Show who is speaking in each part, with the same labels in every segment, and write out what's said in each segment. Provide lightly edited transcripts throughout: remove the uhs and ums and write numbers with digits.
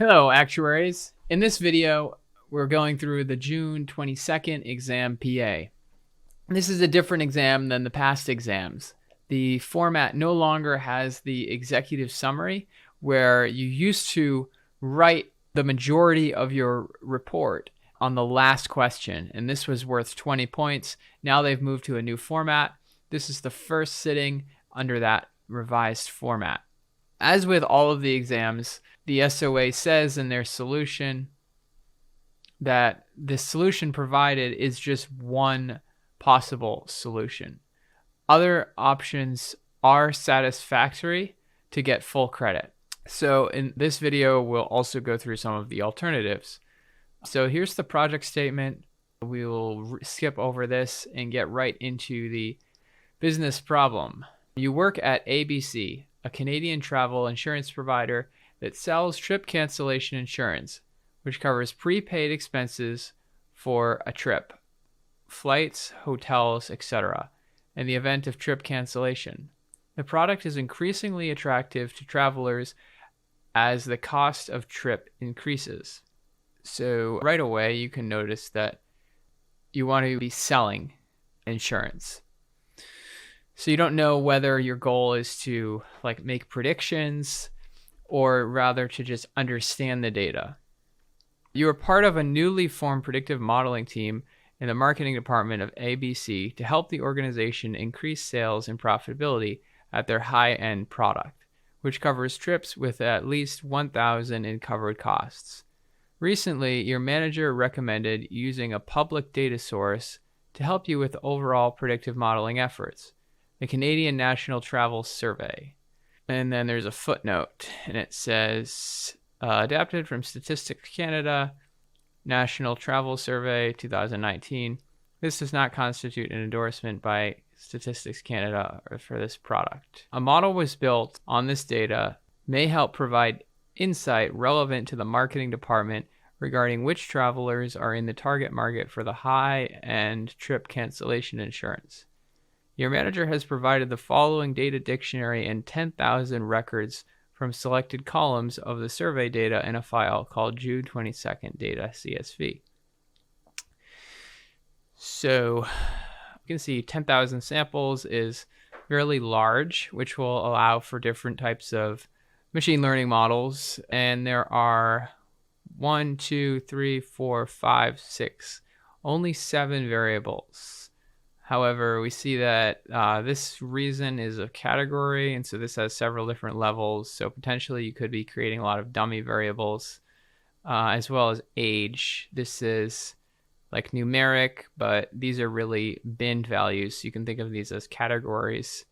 Speaker 1: Hello, actuaries. In this video, we're going through the June 22nd exam PA. This is a different exam than the past exams. The format no longer has the executive summary where you used to write the majority of your report on the last question, and this was worth 20 points. Now they've moved to a new format. This is the first sitting under that revised format. As with all of the exams, the SOA says in their solution that the solution provided is just one possible solution. Other options are satisfactory to get full credit. So in this video, we'll also go through some of the alternatives. So here's the project statement. We will skip over this and get right into the business problem. You work at ABC, a Canadian travel insurance provider that sells trip cancellation insurance, which covers prepaid expenses for a trip, flights, hotels, etc., in the event of trip cancellation. The product is increasingly attractive to travelers as the cost of trip increases. So right away, you can notice that you want to be selling insurance. So you don't know whether your goal is to make predictions or rather to just understand the data. You are part of a newly formed predictive modeling team in the marketing department of ABC to help the organization increase sales and profitability at their high-end product, which covers trips with at least $1,000 in covered costs. Recently, your manager recommended using a public data source to help you with overall predictive modeling efforts, the Canadian National Travel Survey. And then there's a footnote, and it says, adapted from Statistics Canada, National Travel Survey 2019. This does not constitute an endorsement by Statistics Canada for this product. A model was built on this data, may help provide insight relevant to the marketing department regarding which travelers are in the target market for the high-end trip cancellation insurance. Your manager has provided the following data dictionary and 10,000 records from selected columns of the survey data in a file called June 22nd data CSV. So you can see 10,000 samples is fairly large, which will allow for different types of machine learning models. And there are 1, 2, 3, 4, 5, 6, only 7 variables. However, we see that this reason is a category, and so this has several different levels. So potentially you could be creating a lot of dummy variables, as well as age. This is like numeric, but these are really binned values. So you can think of these as categories.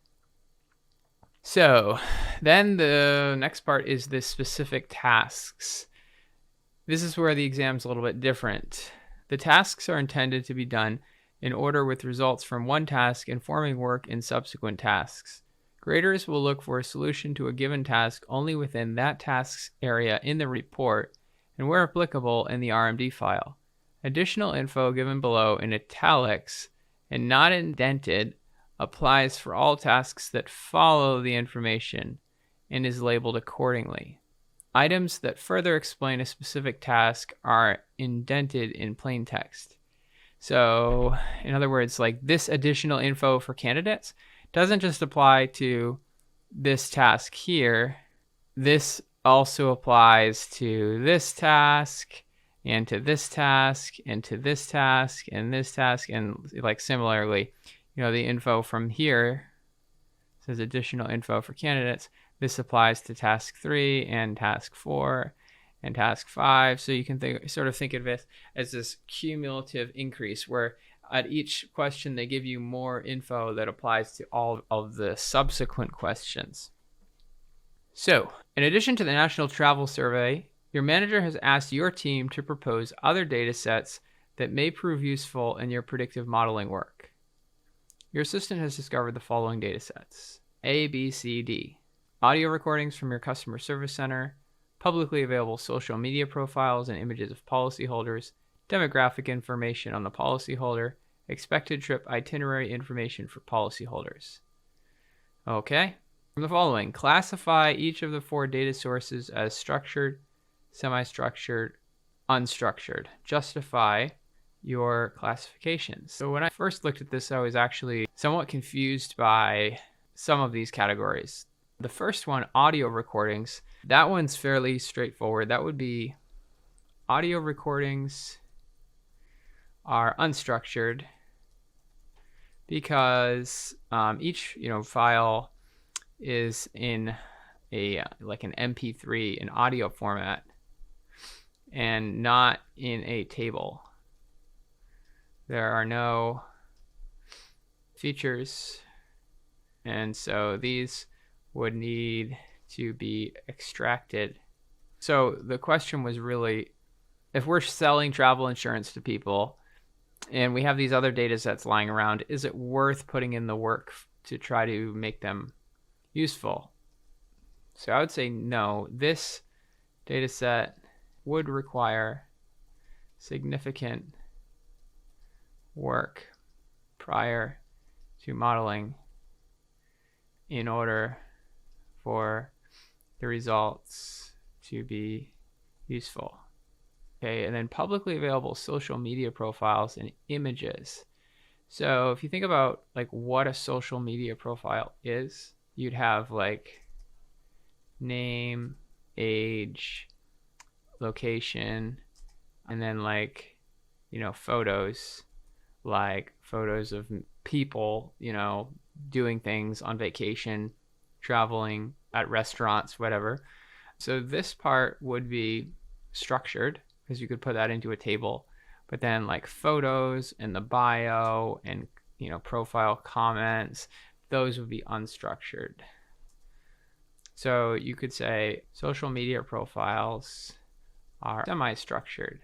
Speaker 1: So then the next part is the specific tasks. This is where the exam's a little bit different. The tasks are intended to be done in order with results from one task informing work in subsequent tasks. Graders will look for a solution to a given task only within that task's area in the report and where applicable in the RMD file. Additional info given below in italics and not indented applies for all tasks that follow the information and is labeled accordingly. Items that further explain a specific task are indented in plain text. So, in other words, this additional info for candidates doesn't just apply to this task here. This also applies to this task, and to this task, and to this task, and this task, and similarly, the info from here says additional info for candidates. This applies to task 3 and task 4. And task 5. So you can sort of think of it as this cumulative increase where at each question they give you more info that applies to all of the subsequent questions. So in addition to the National Travel Survey, your manager has asked your team to propose other data sets that may prove useful in your predictive modeling work. Your assistant has discovered the following data sets: A, B, C, D. Audio recordings from your customer service center, publicly available social media profiles and images of policyholders, demographic information on the policyholder, expected trip itinerary information for policyholders. Okay, from the following, classify each of the 4 data sources as structured, semi-structured, unstructured. Justify your classifications. So when I first looked at this, I was actually somewhat confused by some of these categories. The first one, audio recordings, that one's fairly straightforward. That would be audio recordings are unstructured because each file is in a like an MP3 in audio format and not in a table. There are no features, and so these would need to be extracted. So the question was really, if we're selling travel insurance to people and we have these other data sets lying around, is it worth putting in the work to try to make them useful? So I would say no. This data set would require significant work prior to modeling in order for the results to be useful. Okay, and then publicly available social media profiles and images. So if you think about like what a social media profile is, you'd have like name, age, location, and then like photos, like photos of people doing things on vacation, traveling, at restaurants, whatever. So this part would be structured because you could put that into a table, but then like photos and the bio and profile comments, those would be unstructured. So you could say social media profiles are semi-structured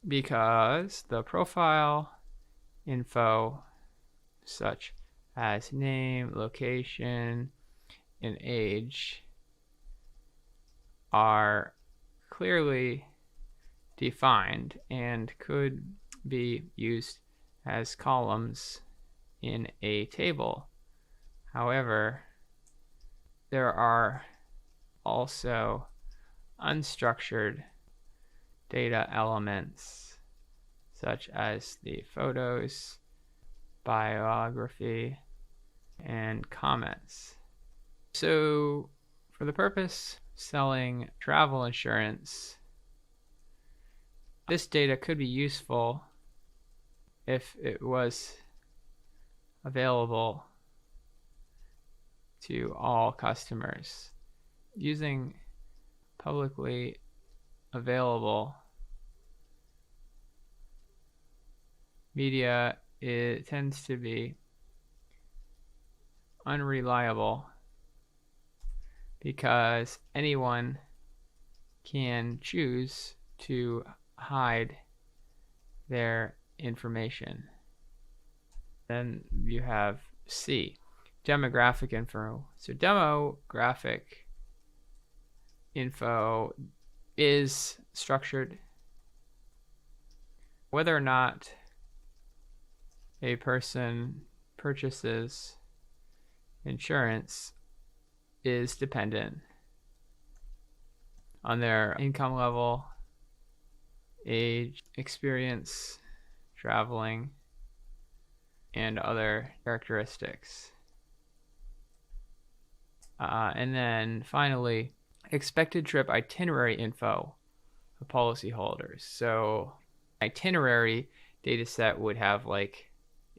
Speaker 1: because the profile info such as name, location, and age are clearly defined and could be used as columns in a table. However, there are also unstructured data elements such as the photos, biography, and comments. So for the purpose of selling travel insurance, this data could be useful if it was available to all customers. Using publicly available media, it tends to be unreliable because anyone can choose to hide their information. Then you have C, demographic info. So demographic info is structured. Whether or not a person purchases insurance is dependent on their income level, age, experience traveling, and other characteristics. And then finally, expected trip itinerary info of policyholders. So itinerary data set would have like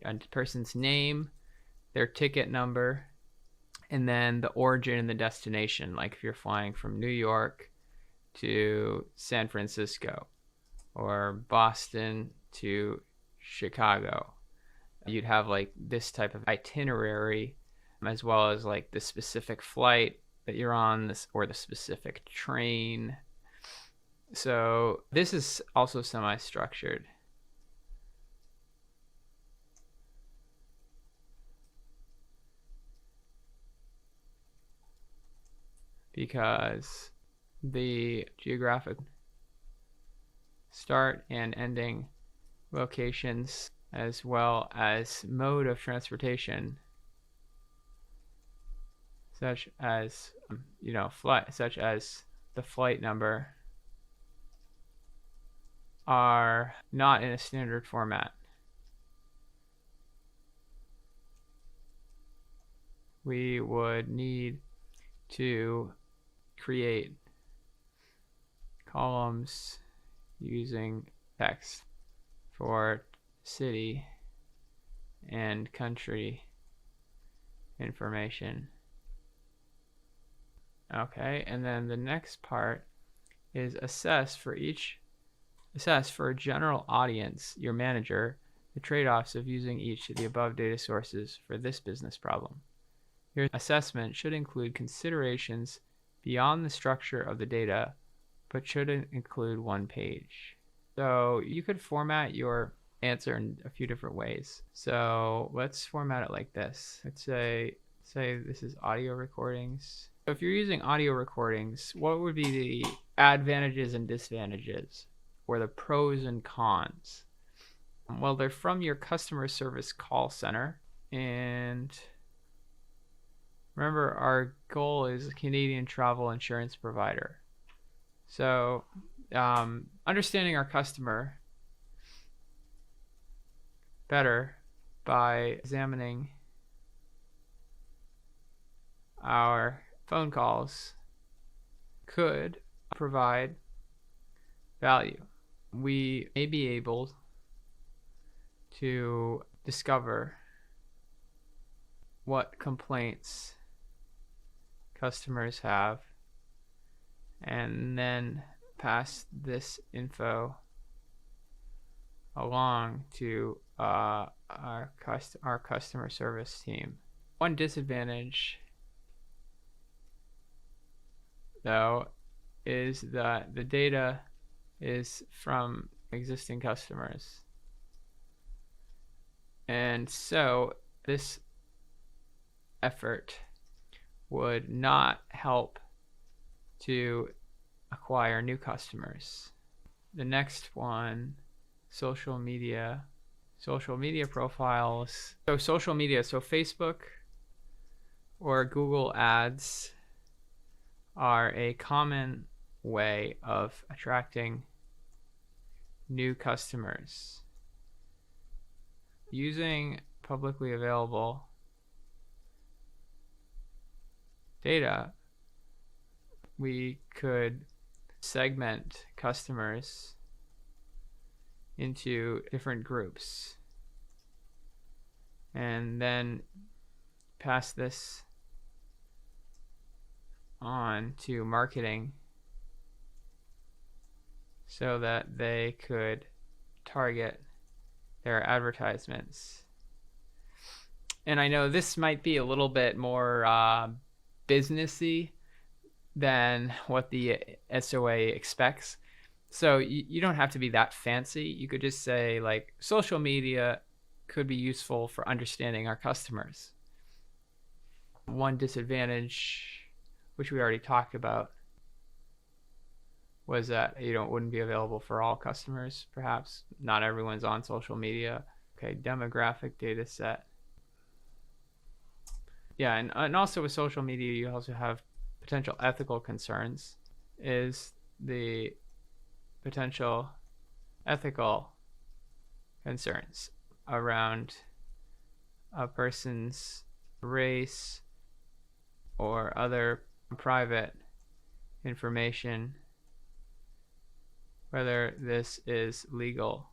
Speaker 1: a person's name, their ticket number, and then the origin and the destination. Like if you're flying from New York to San Francisco or Boston to Chicago, you'd have like this type of itinerary, as well as like the specific flight that you're on, or the specific train. So this is also semi-structured. Because the geographic start and ending locations, as well as mode of transportation, such as flight, such as the flight number are not in a standard format. We would need to create columns using text for city and country information. Okay, and then the next part is assess for a general audience, your manager, the trade-offs of using each of the above data sources for this business problem. Your assessment should include considerations beyond the structure of the data, but shouldn't include one page. So you could format your answer in a few different ways. So let's format it like this. Let's say this is audio recordings. So if you're using audio recordings, what would be the advantages and disadvantages, or the pros and cons? Well, they're from your customer service call center, and remember, our goal is a Canadian travel insurance provider. So understanding our customer better by examining our phone calls could provide value. We may be able to discover what complaints customers have and then pass this info along to our customer service team. One disadvantage, though, is that the data is from existing customers, and so this effort would not help to acquire new customers. The next one, social media profiles. So social media, so Facebook or Google ads are a common way of attracting new customers. Using publicly available data, we could segment customers into different groups and then pass this on to marketing so that they could target their advertisements. And I know this might be a little bit more businessy than what the SOA expects. So you don't have to be that fancy. You could just say, like, social media could be useful for understanding our customers. One disadvantage, which we already talked about, was that wouldn't be available for all customers. Perhaps not everyone's on social media. Okay, demographic data set. Yeah, and also with social media, you also have potential ethical concerns. Is the potential ethical concerns around a person's race or other private information, whether this is legal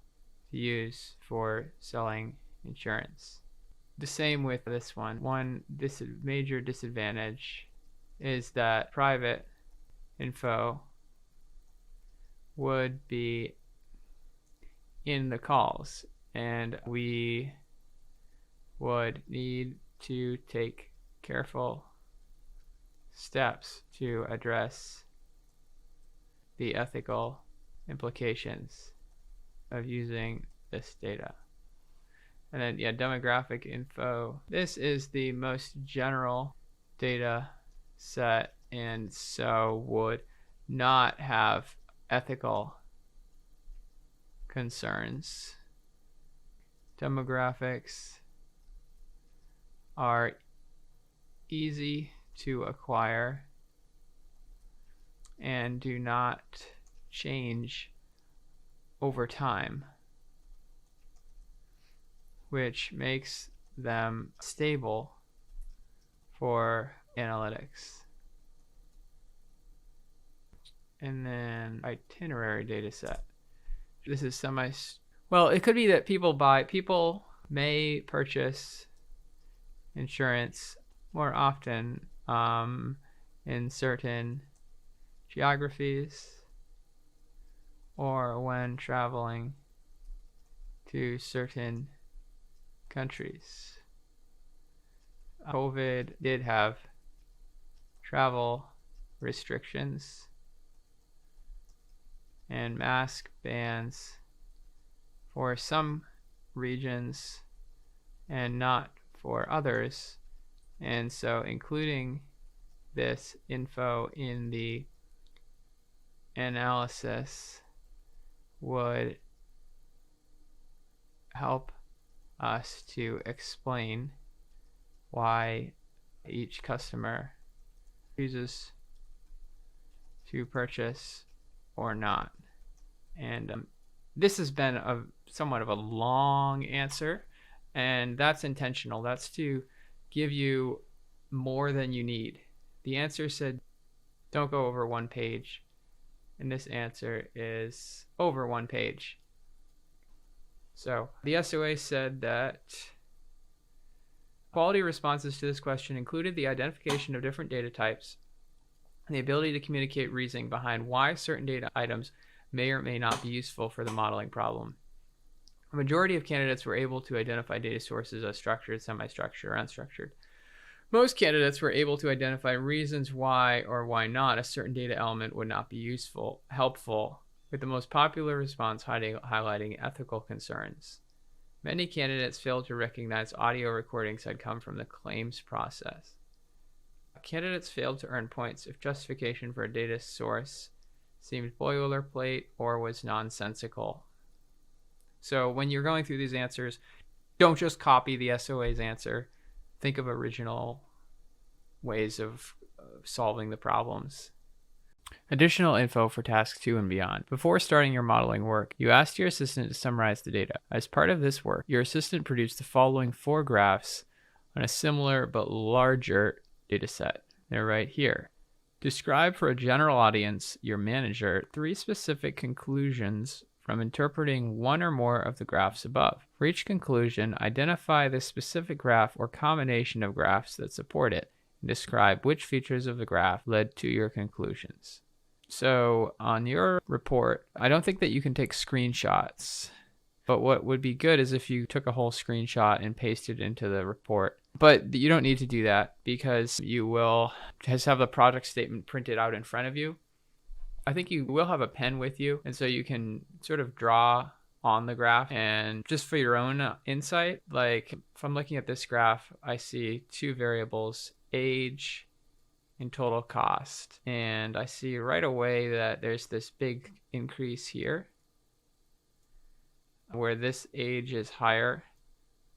Speaker 1: to use for selling insurance. The same with this one. One major disadvantage is that private info would be in the calls, and we would need to take careful steps to address the ethical implications of using this data. And then, yeah, demographic info. This is the most general data set, and so would not have ethical concerns. Demographics are easy to acquire and do not change over time, which makes them stable for analytics. And then itinerary data set. This is well, it could be that people may purchase insurance more often in certain geographies or when traveling to certain countries. COVID did have travel restrictions and mask bans for some regions and not for others, and so including this info in the analysis would help us to explain why each customer chooses to purchase or not. And this has been somewhat of a long answer, and that's intentional. That's to give you more than you need. The answer said don't go over 1 page, and this answer is over 1 page. So the SOA said that quality responses to this question included the identification of different data types and the ability to communicate reasoning behind why certain data items may or may not be useful for the modeling problem. A majority of candidates were able to identify data sources as structured, semi-structured, or unstructured. Most candidates were able to identify reasons why or why not a certain data element would not be helpful, with the most popular response highlighting ethical concerns. Many candidates failed to recognize audio recordings had come from the claims process. Candidates failed to earn points if justification for a data source seemed boilerplate or was nonsensical. So when you're going through these answers, don't just copy the SOA's answer. Think of original ways of solving the problems. Additional info for task 2 and beyond. Before starting your modeling work, you asked your assistant to summarize the data. As part of this work, your assistant produced the following 4 graphs on a similar but larger data set. They're right here. Describe for a general audience, your manager, 3 specific conclusions from interpreting one or more of the graphs above. For each conclusion, identify the specific graph or combination of graphs that support it, and describe which features of the graph led to your conclusions. So on your report, I don't think that you can take screenshots, but what would be good is if you took a whole screenshot and pasted it into the report. But you don't need to do that because you will just have the project statement printed out in front of you. I think you will have a pen with you, and so you can sort of draw on the graph, and just for your own insight, like if I'm looking at this graph, I see 2 variables, age and total cost, and I see right away that there's this big increase here where this age is higher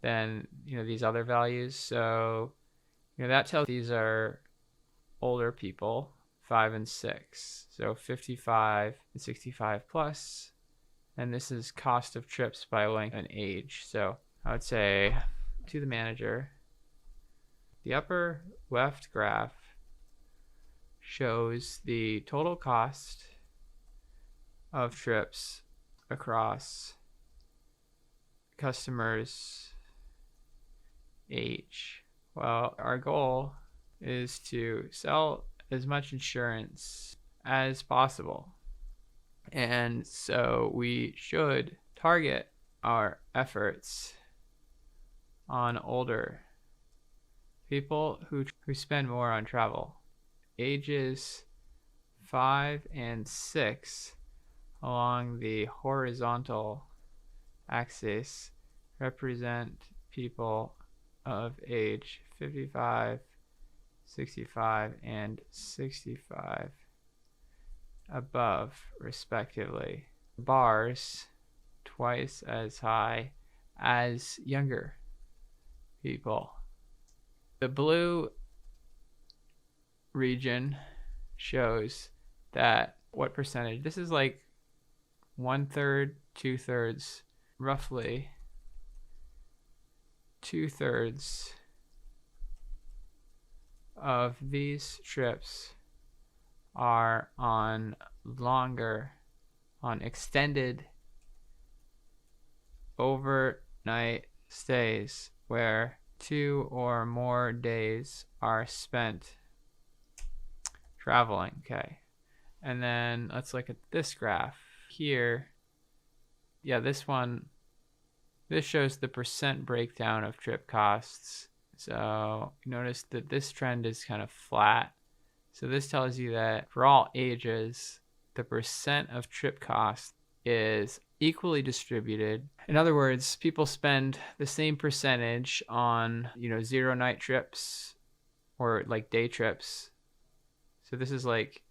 Speaker 1: than these other values. So that tells these are older people, 5 and 6, so 55 and 65 plus, and this is cost of trips by length and age. So I would say to the manager, the upper left graph shows the total cost of trips across customers' age. Well, our goal is to sell as much insurance as possible, and so we should target our efforts on older people who spend more on travel. Ages 5 and 6 along the horizontal axis represent people of age 55, 65, and 65 above, respectively. Bars twice as high as younger people. The blue region shows that what percentage? This is like 1/3, 2/3, roughly 2/3 of these trips are on extended overnight stays where 2 or more days are spent traveling. Okay. And then let's look at this graph here. Yeah, this shows the percent breakdown of trip costs. So notice that this trend is kind of flat. So this tells you that for all ages, the percent of trip cost is equally distributed. In other words, people spend the same percentage on, 0-night trips or like day trips. So this is like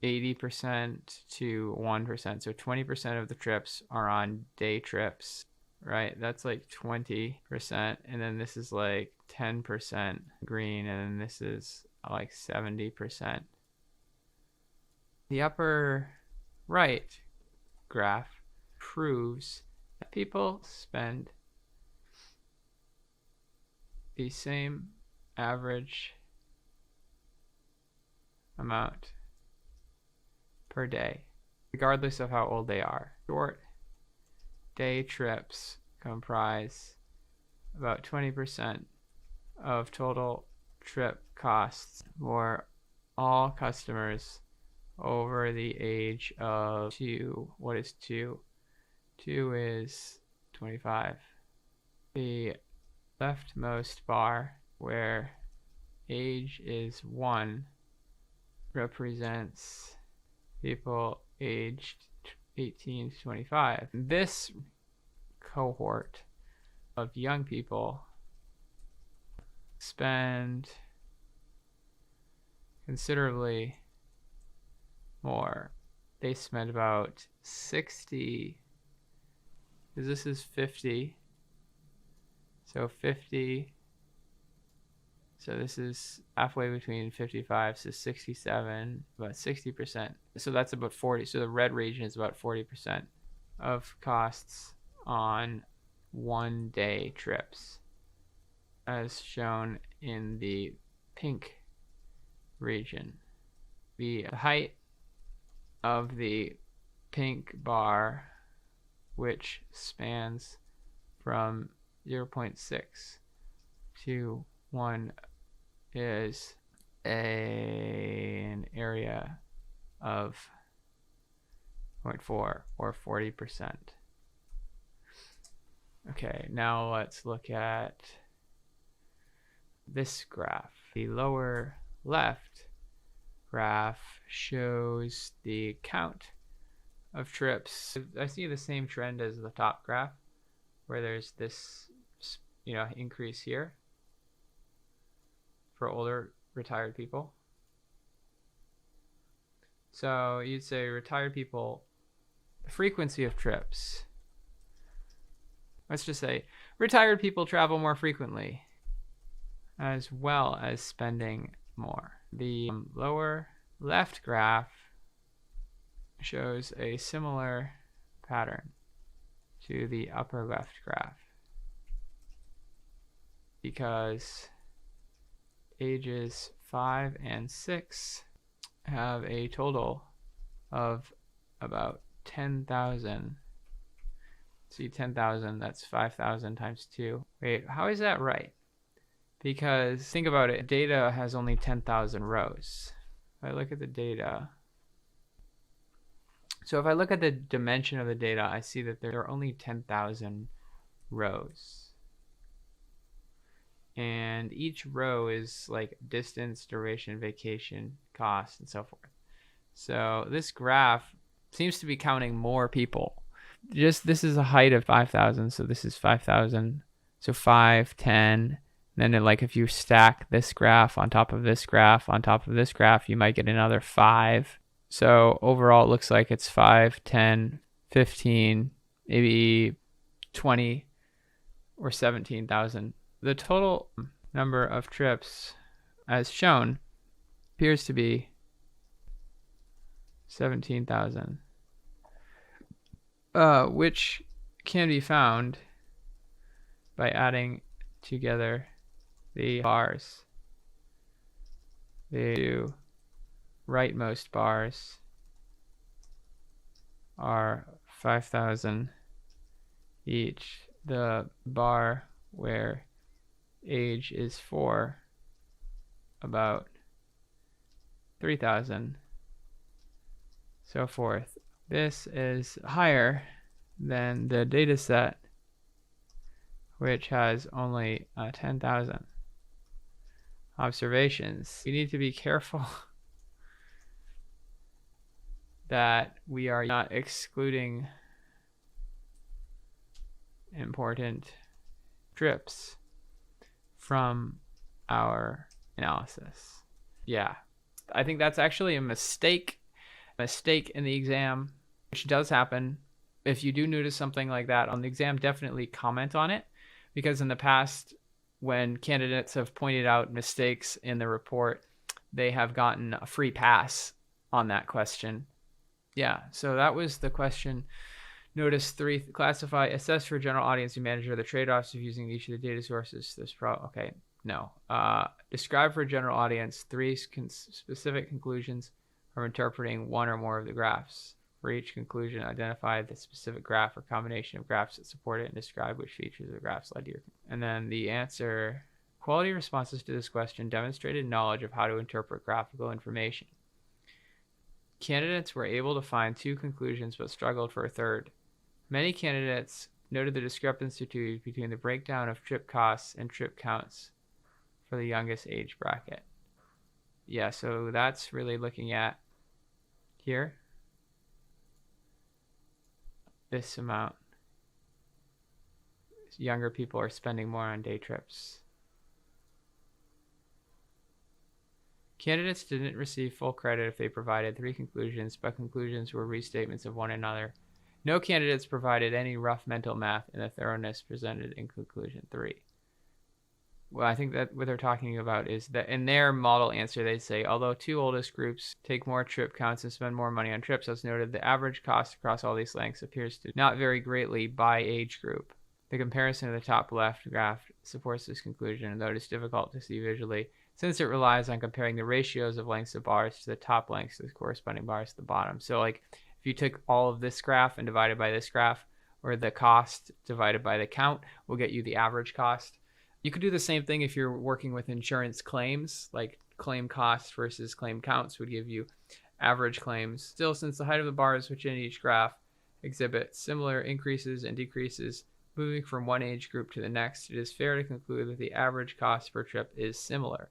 Speaker 1: 80% to 1%. So 20% of the trips are on day trips, right? That's like 20%. And then this is like 10% green. And then this is like 70%. The upper right graph proves that people spend the same average amount per day, regardless of how old they are. Short day trips comprise about 20% of total trip costs for all customers over the age of 2. What is 2? 2 is 25. The leftmost bar, where age is 1, represents people aged 18 to 25. This cohort of young people spend considerably more. They spend about 60, because this is 50. So 50. So this is halfway between 55, so 67, about 60%. So that's about 40. So the red region is about 40% of costs on 1-day trips, as shown in the pink region. The height of the pink bar, which spans from 0.6 to 1, is an area of 0.4 or 40%. Okay, now let's look at this graph. The lower left graph shows the count of trips. I see the same trend as the top graph, where there's this, increase here for older retired people. So you'd say retired people, the frequency of trips. Let's just say retired people travel more frequently, as well as spending more. The lower left graph shows a similar pattern to the upper left graph, because ages 5 and 6 have a total of about 10,000. See, 10,000, that's 5,000 times 2. Wait, how is that right? Because think about it, data has only 10,000 rows. If I look at the data, so if I look at the dimension of the data, I see that there are only 10,000 rows. And each row is like distance, duration, vacation, cost, and so forth. So this graph seems to be counting more people. This is a height of 5,000, so this is 5,000. So 5, 10. Then if you stack this graph on top of this graph on top of this graph, you might get another 5. So overall, it looks like it's 5, 10, 15, maybe 20 or 17,000. The total number of trips, as shown, appears to be 17,000, which can be found by adding together the bars. The two rightmost bars are 5,000 each. The bar where age is 4, about 3,000, so forth. This is higher than the data set, which has only 10,000 observations. We need to be careful that we are not excluding important trips from our analysis. Yeah, I think that's actually a mistake in the exam, which does happen. If you do notice something like that on the exam, definitely comment on it, because in the past, when candidates have pointed out mistakes in the report, they have gotten a free pass on that question. Yeah, so that was the question. Notice 3, classify, assess for general audience and manager the trade-offs of using each of the data sources. Okay, no. Describe for general audience 3 specific conclusions from interpreting one or more of the graphs. For each conclusion, identify the specific graph or combination of graphs that support it and describe which features of the graphs led to your. And then the answer, quality responses to this question demonstrated knowledge of how to interpret graphical information. Candidates were able to find 2 conclusions but struggled for a third. Many candidates noted the discrepancy between the breakdown of trip costs and trip counts for the youngest age bracket. Yeah, so that's really looking at here. This amount. Younger people are spending more on day trips. Candidates didn't receive full credit if they provided 3 conclusions, but conclusions were restatements of one another. No candidates provided any rough mental math in the thoroughness presented in conclusion 3. Well, I think that what they're talking about is that in their model answer, they say, although 2 oldest groups take more trip counts and spend more money on trips, as noted, the average cost across all these lengths appears to not vary greatly by age group. The comparison of the top left graph supports this conclusion, though it is difficult to see visually, since it relies on comparing the ratios of lengths of bars to the top lengths to the corresponding bars to the bottom. So like if you took all of this graph and divided by this graph, or the cost divided by the count, will get you the average cost. You could do the same thing if you're working with insurance claims, like claim costs versus claim counts would give you average claims. Still, since the height of the bars within each graph exhibit similar increases and decreases moving from one age group to the next, it is fair to conclude that the average cost per trip is similar.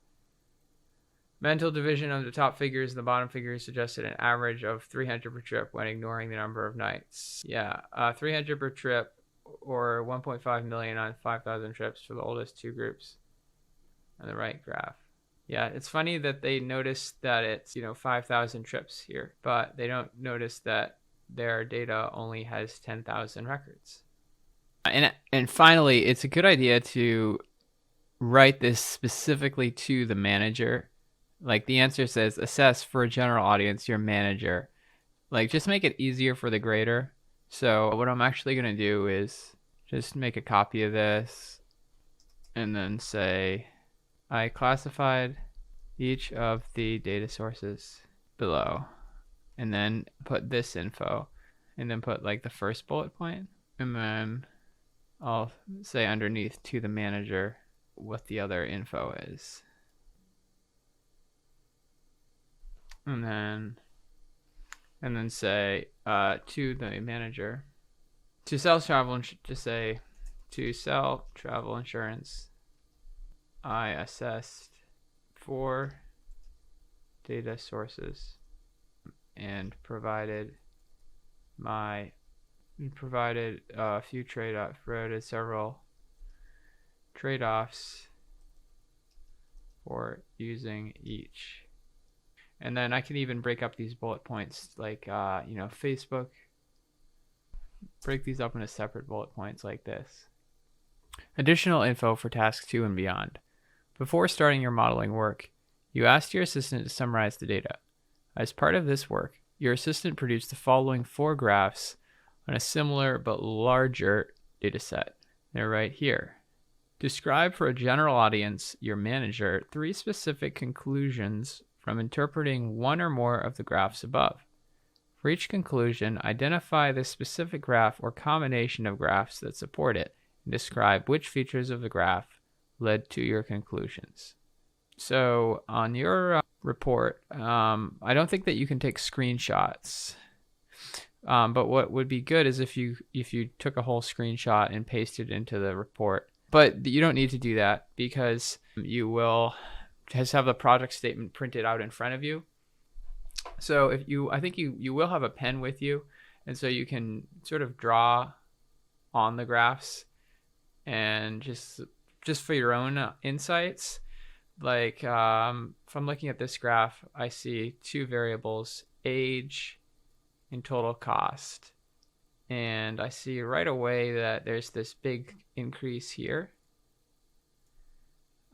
Speaker 1: Mental division of the top figures and the bottom figures suggested an average of 300 per trip when ignoring the number of nights. Yeah, 300 per trip, or 1.5 million on 5,000 trips for the oldest 2 groups on the right graph. Yeah, it's funny that they notice that it's 5,000 trips here, but they don't notice that their data only has 10,000 records. And finally, it's a good idea to write this specifically to the manager. Like the answer says, assess for a general audience your manager. Like just make it easier for the grader. So what I'm actually going to do is just make a copy of this and then say I classified each of the data sources below, and then put this info, and then put like the first bullet point, and then I'll say underneath to the manager what the other info is. And then say to the manager, to sell travel, just say to sell travel insurance, I assessed 4 data sources and provided a few trade-offs, provided several trade-offs for using each. And then I can even break up these bullet points like, Facebook. Break these up into separate bullet points like this. Additional info for task 2 and beyond. Before starting your modeling work, you asked your assistant to summarize the data. As part of this work, your assistant produced the following 4 graphs on a similar but larger data set. They're right here. Describe for a general audience, your manager, 3 specific conclusions from interpreting one or more of the graphs above. For each conclusion, identify the specific graph or combination of graphs that support it, and describe which features of the graph led to your conclusions. So on your report, I don't think that you can take screenshots, but what would be good is if you took a whole screenshot and pasted it into the report. But you don't need to do that because you will just have the project statement printed out in front of you. So I think you will have a pen with you, and so you can sort of draw on the graphs and just for your own insights. Like from looking at this graph, I see 2 variables, age and total cost. And I see right away that there's this big increase here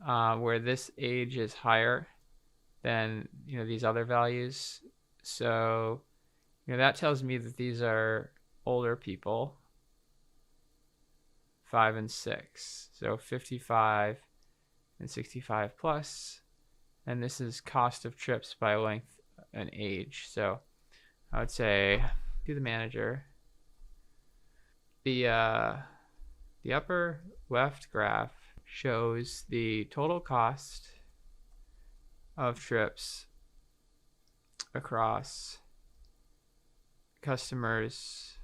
Speaker 1: where this age is higher than these other values. So that tells me that these are older people, 5 and 6, so 55 and 65 plus, and this is cost of trips by length and age. So I would say to the manager, the upper left graph shows the total cost of trips across customers'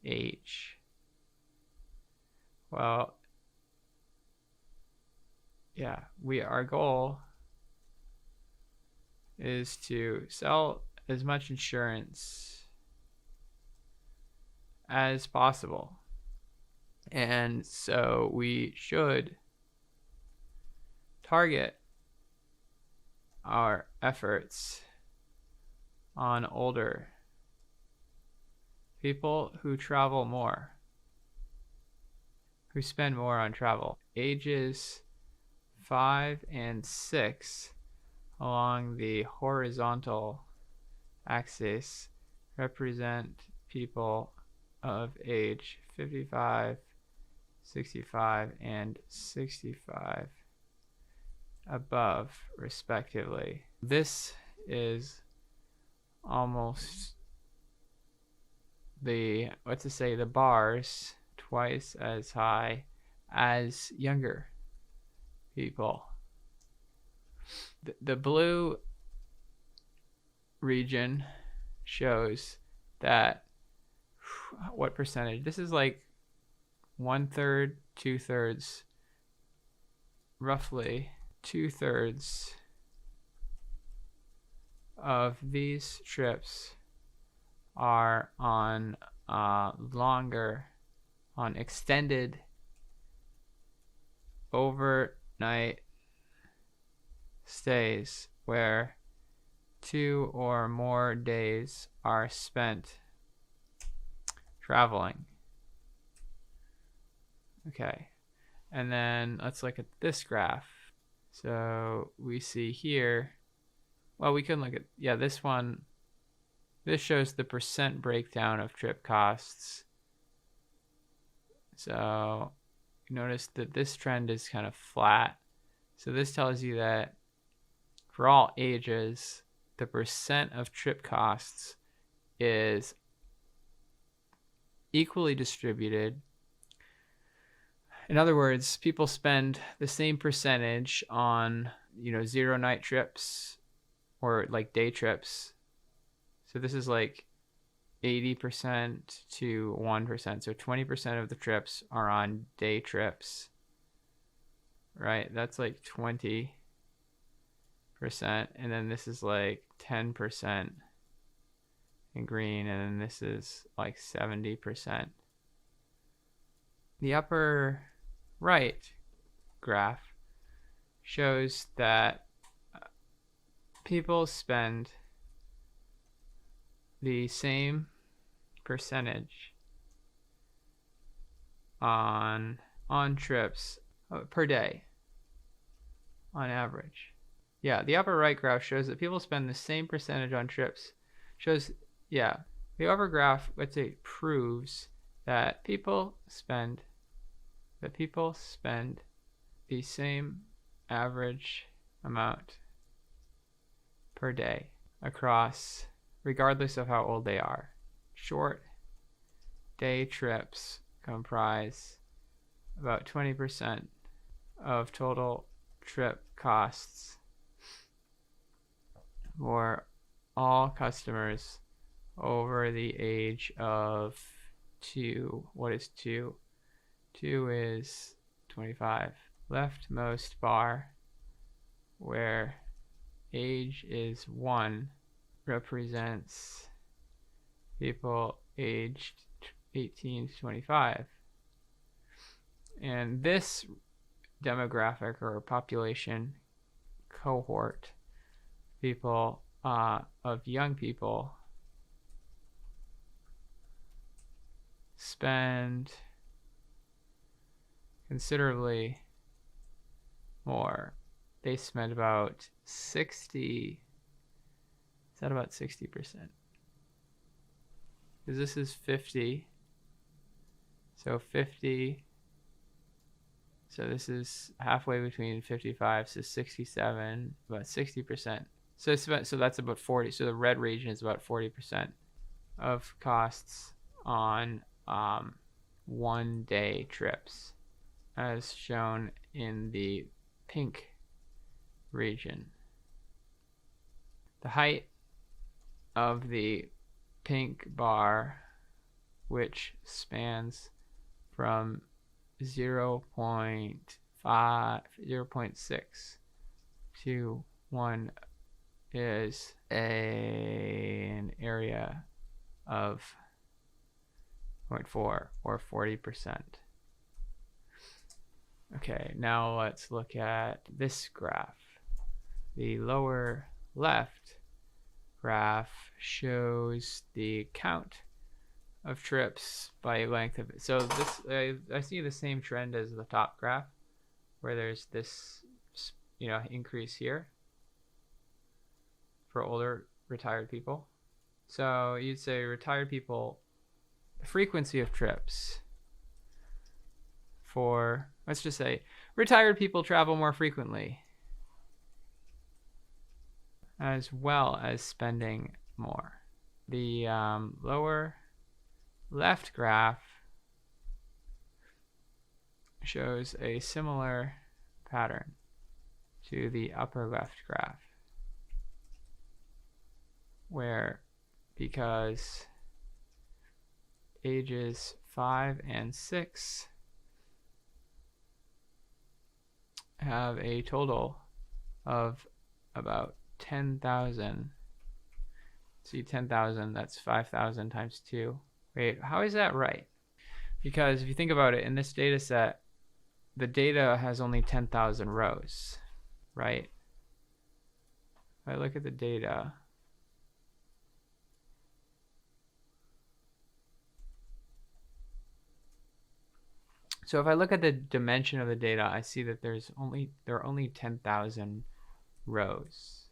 Speaker 1: age. Well, yeah, our goal is to sell as much insurance as possible. And so we should target our efforts on older people who travel more, who spend more on travel. Ages 5 and 6 along the horizontal axis represent people of age 55, 65, and 65 above, respectively. This is almost the bars twice as high as younger people. The blue region shows that what percentage. This is like 1/3, 2/3, roughly 2/3 of these trips are on extended overnight stays where 2 or more days are spent traveling. Okay, and then let's look at this graph. So we see here, well, we can look at, this one. This shows the percent breakdown of trip costs. So you notice that this trend is kind of flat. So this tells you that for all ages, the percent of trip costs is equally distributed. In other words, people spend the same percentage on, 0 night trips or like day trips. So this is like 80% to 1%. So 20% of the trips are on day trips, right? That's like 20%. And then this is like 10% in green. And then this is like 70%. The upper right graph shows that people spend the same percentage on trips per day on average. The upper right graph shows that people spend the same percentage on trips shows, yeah, the upper graph, let's say, proves that people spend the same average amount per day across, regardless of how old they are. Short day trips comprise about 20% of total trip costs for all customers over the age of 2. What is 2? 2 is 25. Leftmost bar, where age is 1, represents people aged 18 to 25. And this demographic or population cohort, people of young people, spend considerably more. They spend about 60. Is that about 60%? Because this is 50. So 50. So this is halfway between 55. So 67. About 60%. So that's about 40. So the red region is about 40% of costs on 1-day trips, as shown in the pink region. The height of the pink bar, which spans from 0.6 to 1, is an area of 0.4 or 40%. Okay, now let's look at this graph. The lower left graph shows the count of trips by length of it. So this, I see the same trend as the top graph, where there's this, increase here for older retired people. So you'd say retired people, the frequency of trips for, let's just say, retired people travel more frequently, as well as spending more. The lower left graph shows a similar pattern to the upper left graph, where because ages 5 and 6 have a total of about 10,000. See, 10,000, that's 5,000 times 2. Wait, how is that right? Because if you think about it, in this data set, the data has only 10,000 rows, right? If I look at the data, so if I look at the dimension of the data, I see that there are only 10,000 rows.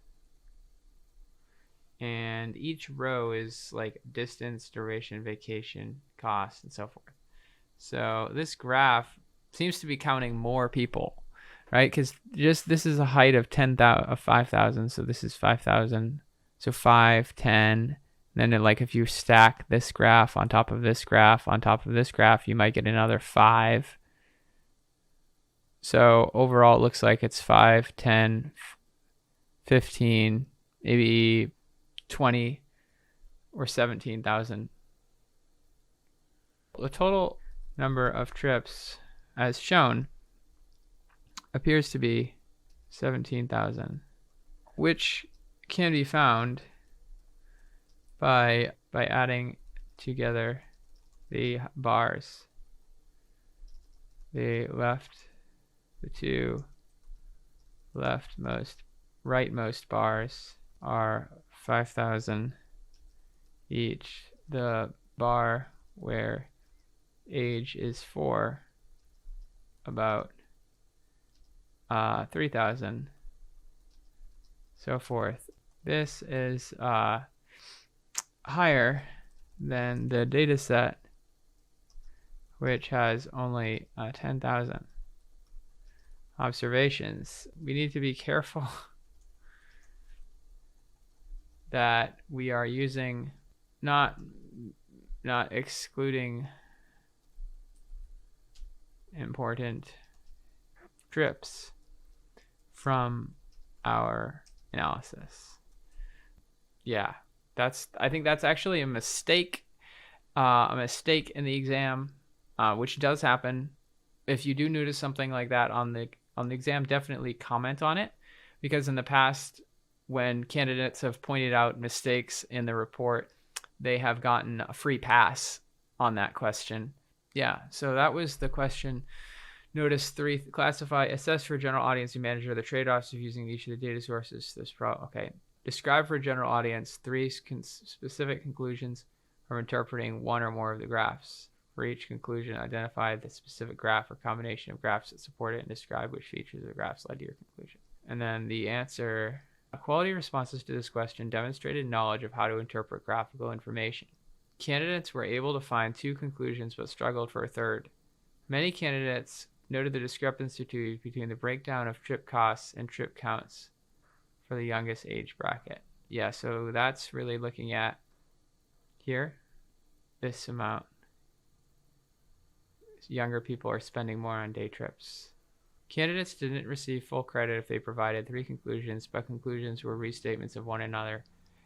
Speaker 1: And each row is like distance, duration, vacation, cost, and so forth. So this graph seems to be counting more people, right? Because just this is a height of 5,000, so this is 5,000. So 5, 10. And then if you stack this graph on top of this graph on top of this graph, you might get another 5. So overall, it looks like it's 5, 10, 15, maybe 20 or 17,000. The total number of trips, as shown, appears to be 17,000, which can be found by adding together the bars. The two rightmost bars are 5,000 each. The bar where age is 4, about 3,000, so forth. This is higher than the data set, which has only 10,000 observations. We need to be careful that we are using, not excluding important trips from our analysis. Yeah, I think that's actually a mistake in the exam, which does happen. If you do notice something like that on the exam, definitely comment on it, because in the past, when candidates have pointed out mistakes in the report, they have gotten a free pass on that question. Yeah, so that was the question. Notice 3, classify, assess for general audience and manager the trade-offs of using each of the data sources. Okay. Describe for general audience 3 specific conclusions from interpreting one or more of the graphs. For each conclusion, identify the specific graph or combination of graphs that support it and describe which features of the graphs led to your conclusion. And then the answer, quality responses to this question demonstrated knowledge of how to interpret graphical information. Candidates were able to find 2 conclusions but struggled for a third. Many candidates noted the discrepancy between the breakdown of trip costs and trip counts for the youngest age bracket. Yeah, so that's really looking at here, this amount. Younger people are spending more on day trips. Candidates didn't receive full credit if they provided 3 conclusions, but conclusions were restatements of one another.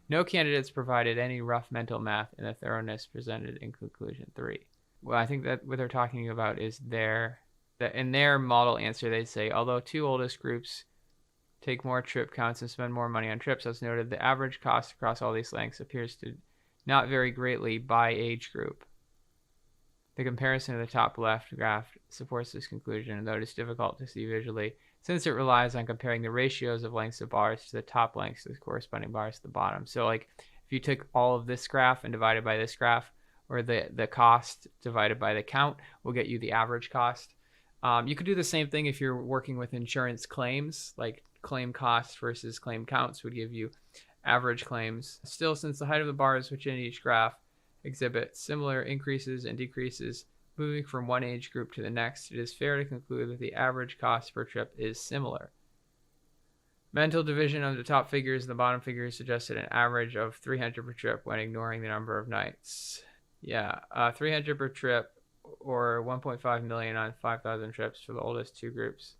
Speaker 1: No candidates provided any rough mental math in the thoroughness presented in conclusion 3. Well, I think that what they're talking about is in their model answer, they say, although 2 oldest groups take more trip counts and spend more money on trips, as noted, the average cost across all these lengths appears to not vary greatly by age group. The comparison of the top left graph supports this conclusion, though it is difficult to see visually, since it relies on comparing the ratios of lengths of bars to the top lengths of the corresponding bars at the bottom. So like if you took all of this graph and divided by this graph, or the cost divided by the count, will get you the average cost. You could do the same thing if you're working with insurance claims, like claim costs versus claim counts would give you average claims. Still, since the height of the bars within each graph exhibit similar increases and decreases moving from one age group to the next, it is fair to conclude that the average cost per trip is similar. Mental division of the top figures and the bottom figures suggested an average of 300 per trip when ignoring the number of nights. Yeah, 300 per trip, or 1.5 million on 5,000 trips for the oldest 2 groups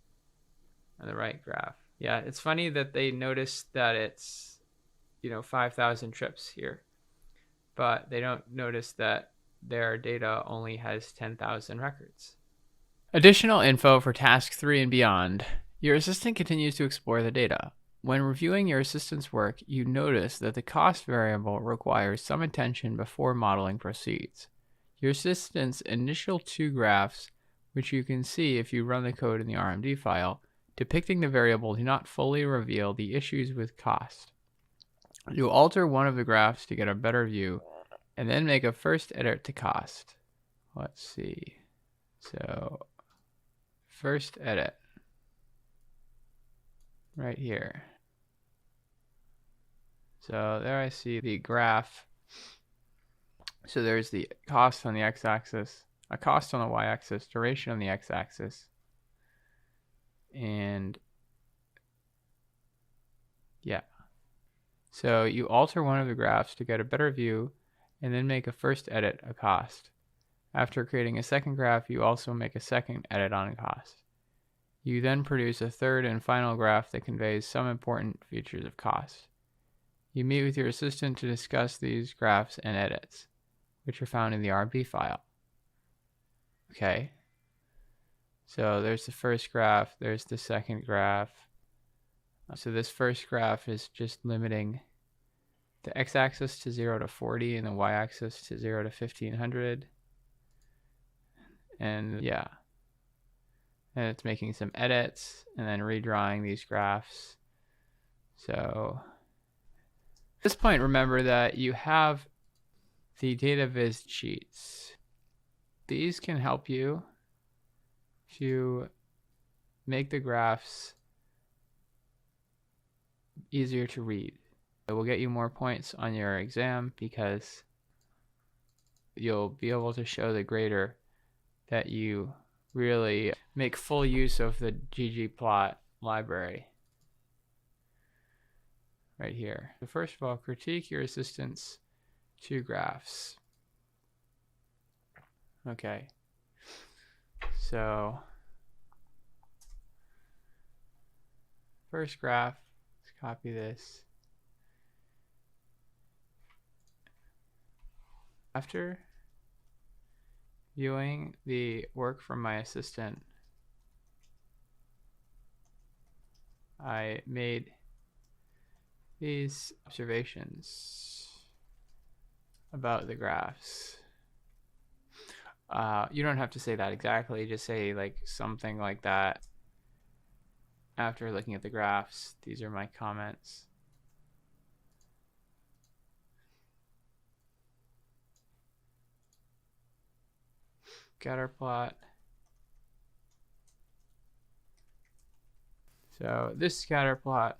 Speaker 1: on the right graph. Yeah, it's funny that they noticed that it's 5,000 trips here, but they don't notice that their data only has 10,000 records. Additional info for task 3 and beyond. Your assistant continues to explore the data. When reviewing your assistant's work, you notice that the cost variable requires some attention before modeling proceeds. Your assistant's initial 2 graphs, which you can see if you run the code in the RMD file, depicting the variable do not fully reveal the issues with cost. You alter one of the graphs to get a better view, and then make a first edit to cost. Let's see. So, first edit. Right here. So there I see the graph. So there's the cost on the x-axis, a cost on the y-axis, duration on the x-axis, and yeah. So you alter one of the graphs to get a better view and then make a first edit a cost. After creating a second graph, you also make a second edit on a cost. You then produce a third and final graph that conveys some important features of cost. You meet with your assistant to discuss these graphs and edits, which are found in the RB file. Okay. So there's the first graph, there's the second graph. So this first graph is just limiting the x-axis to 0 to 40 and the y-axis to 0 to 1500. And yeah. And it's making some edits and then redrawing these graphs. So at this point, remember that you have the data viz sheets. These can help you to make the graphs easier to read. It will get you more points on your exam because you'll be able to show the grader that you really make full use of the ggplot library right here. So first of all, critique your resistance to graphs. Okay, so first graph, let's copy this. After viewing the work from my assistant, I made these observations about the graphs. You don't have to say that exactly, just say like something like that. After looking at the graphs, these are my comments. Scatter plot. So this scatter plot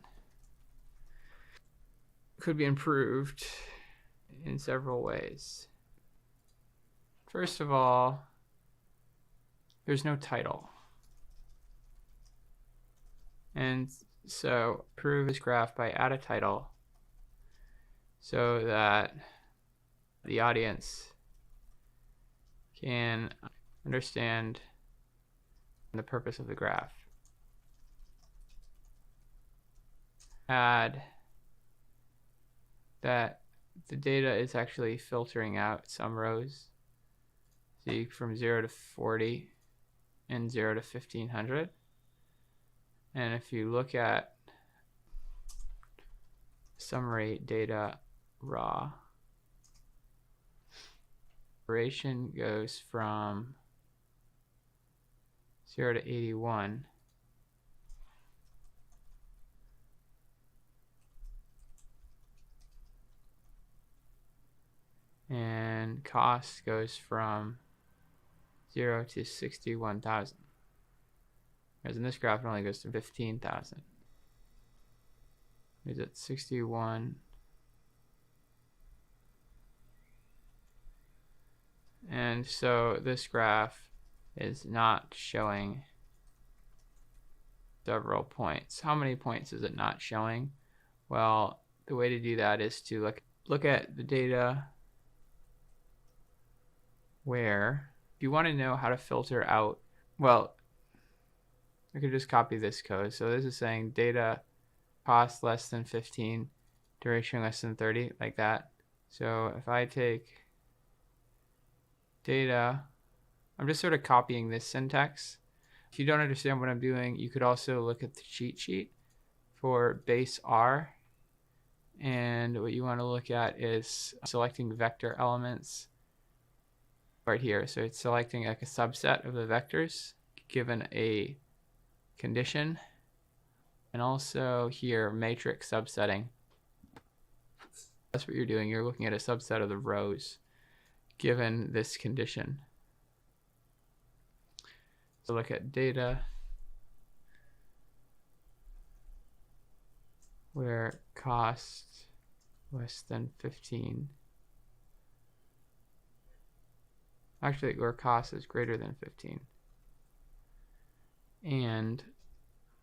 Speaker 1: could be improved in several ways. First of all, there's no title. And so improve this graph by add a title so that the audience can understand the purpose of the graph. Add that the data is actually filtering out some rows. See, from 0 to 40 and 0 to 1500. And if you look at summary data raw, duration goes from 0 to 81. And cost goes from 0 to 61,000. Whereas in this graph, it only goes to 15,000. Is it 61? And so this graph is not showing several points. How many points is it not showing? Well, the way to do that is to look at the data where, if you want to know how to filter out, well, I could just copy this code. So this is saying data cost less than 15, duration less than 30, like that. So if I take data, I'm just sort of copying this syntax. If you don't understand what I'm doing, you could also look at the cheat sheet for base R. And what you want to look at is selecting vector elements right here. So it's selecting like a subset of the vectors given a condition, and also here matrix subsetting. That's what you're doing. You're looking at a subset of the rows given this condition. So look at data where cost less than 15. Actually, where cost is greater than 15. And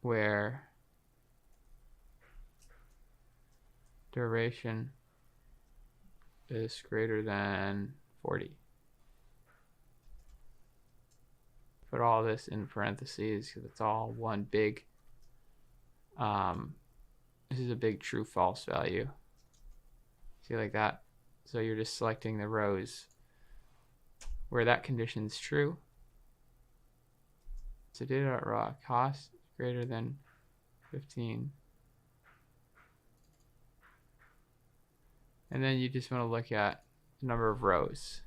Speaker 1: where duration is greater than 40. Put all this in parentheses because it's all one big, this is a big true false value. See, like that? So you're just selecting the rows where that condition is true. So data.raw cost greater than 15. And then you just want to look at the number of rows.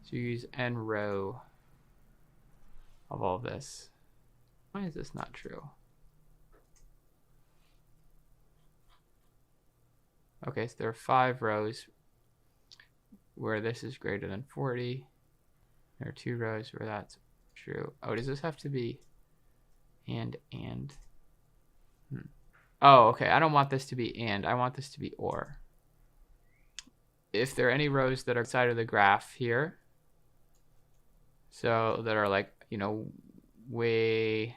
Speaker 1: So you use n row of all this. Why is this not true? Okay, so there are 5 rows where this is greater than 40. There are 2 rows where that's true. Oh, does this have to be and? Oh, okay. I don't want this to be and. I want this to be or. If there are any rows that are outside of the graph here, so that are like, you know, way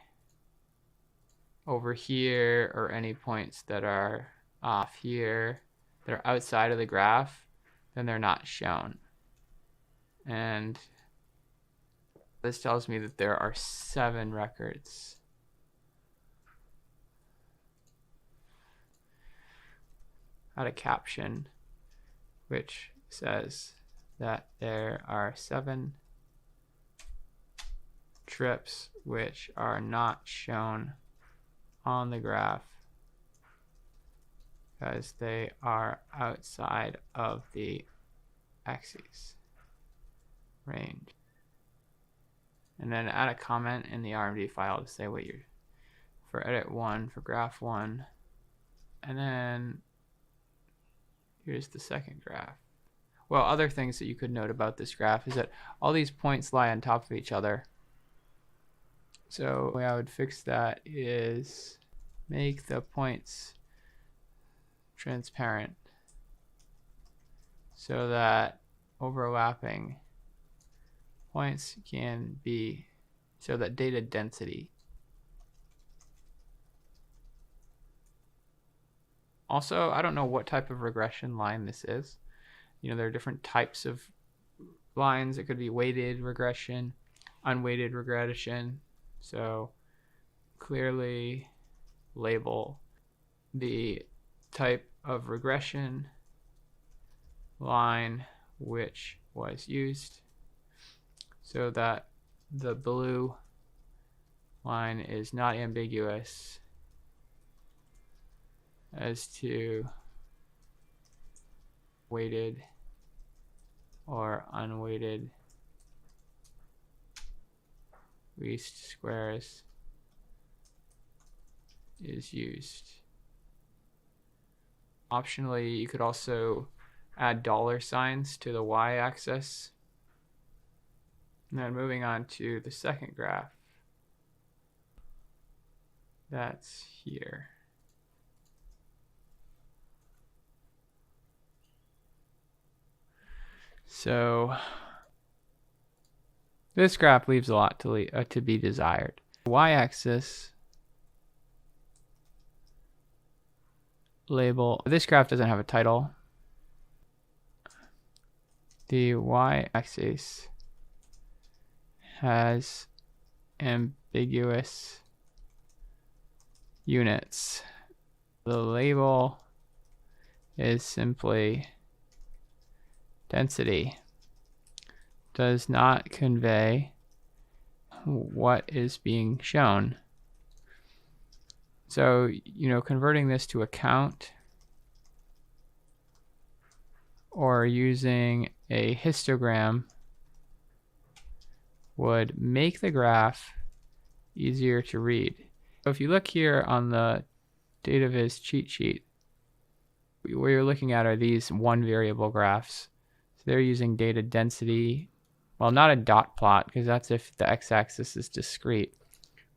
Speaker 1: over here, or any points that are off here that are outside of the graph, then they're not shown. And this tells me that there are 7 records. Add a caption which says that there are 7 trips which are not shown on the graph because they are outside of the axes range. And then add a comment in the RMD file to say what you're for edit 1 for graph 1. And then here's the second graph. Well, other things that you could note about this graph is that all these points lie on top of each other. So the way I would fix that is make the points transparent so that overlapping points can be, so that data density. Also, I don't know what type of regression line this is. You know, there are different types of lines. It could be weighted regression, unweighted regression. So clearly label the type of regression line which was used so that the blue line is not ambiguous as to weighted or unweighted least squares is used. Optionally, you could also add dollar signs to the y-axis. And then moving on to the second graph, that's here. So this graph leaves a lot to be desired. Y-axis label. This graph doesn't have a title. The y-axis has ambiguous units. The label is simply density. Does not convey what is being shown. So, you know, converting this to a count or using a histogram would make the graph easier to read. So if you look here on the DataViz cheat sheet, what you're looking at are these one variable graphs. So they're using data density. Well, not a dot plot, because that's if the x-axis is discrete,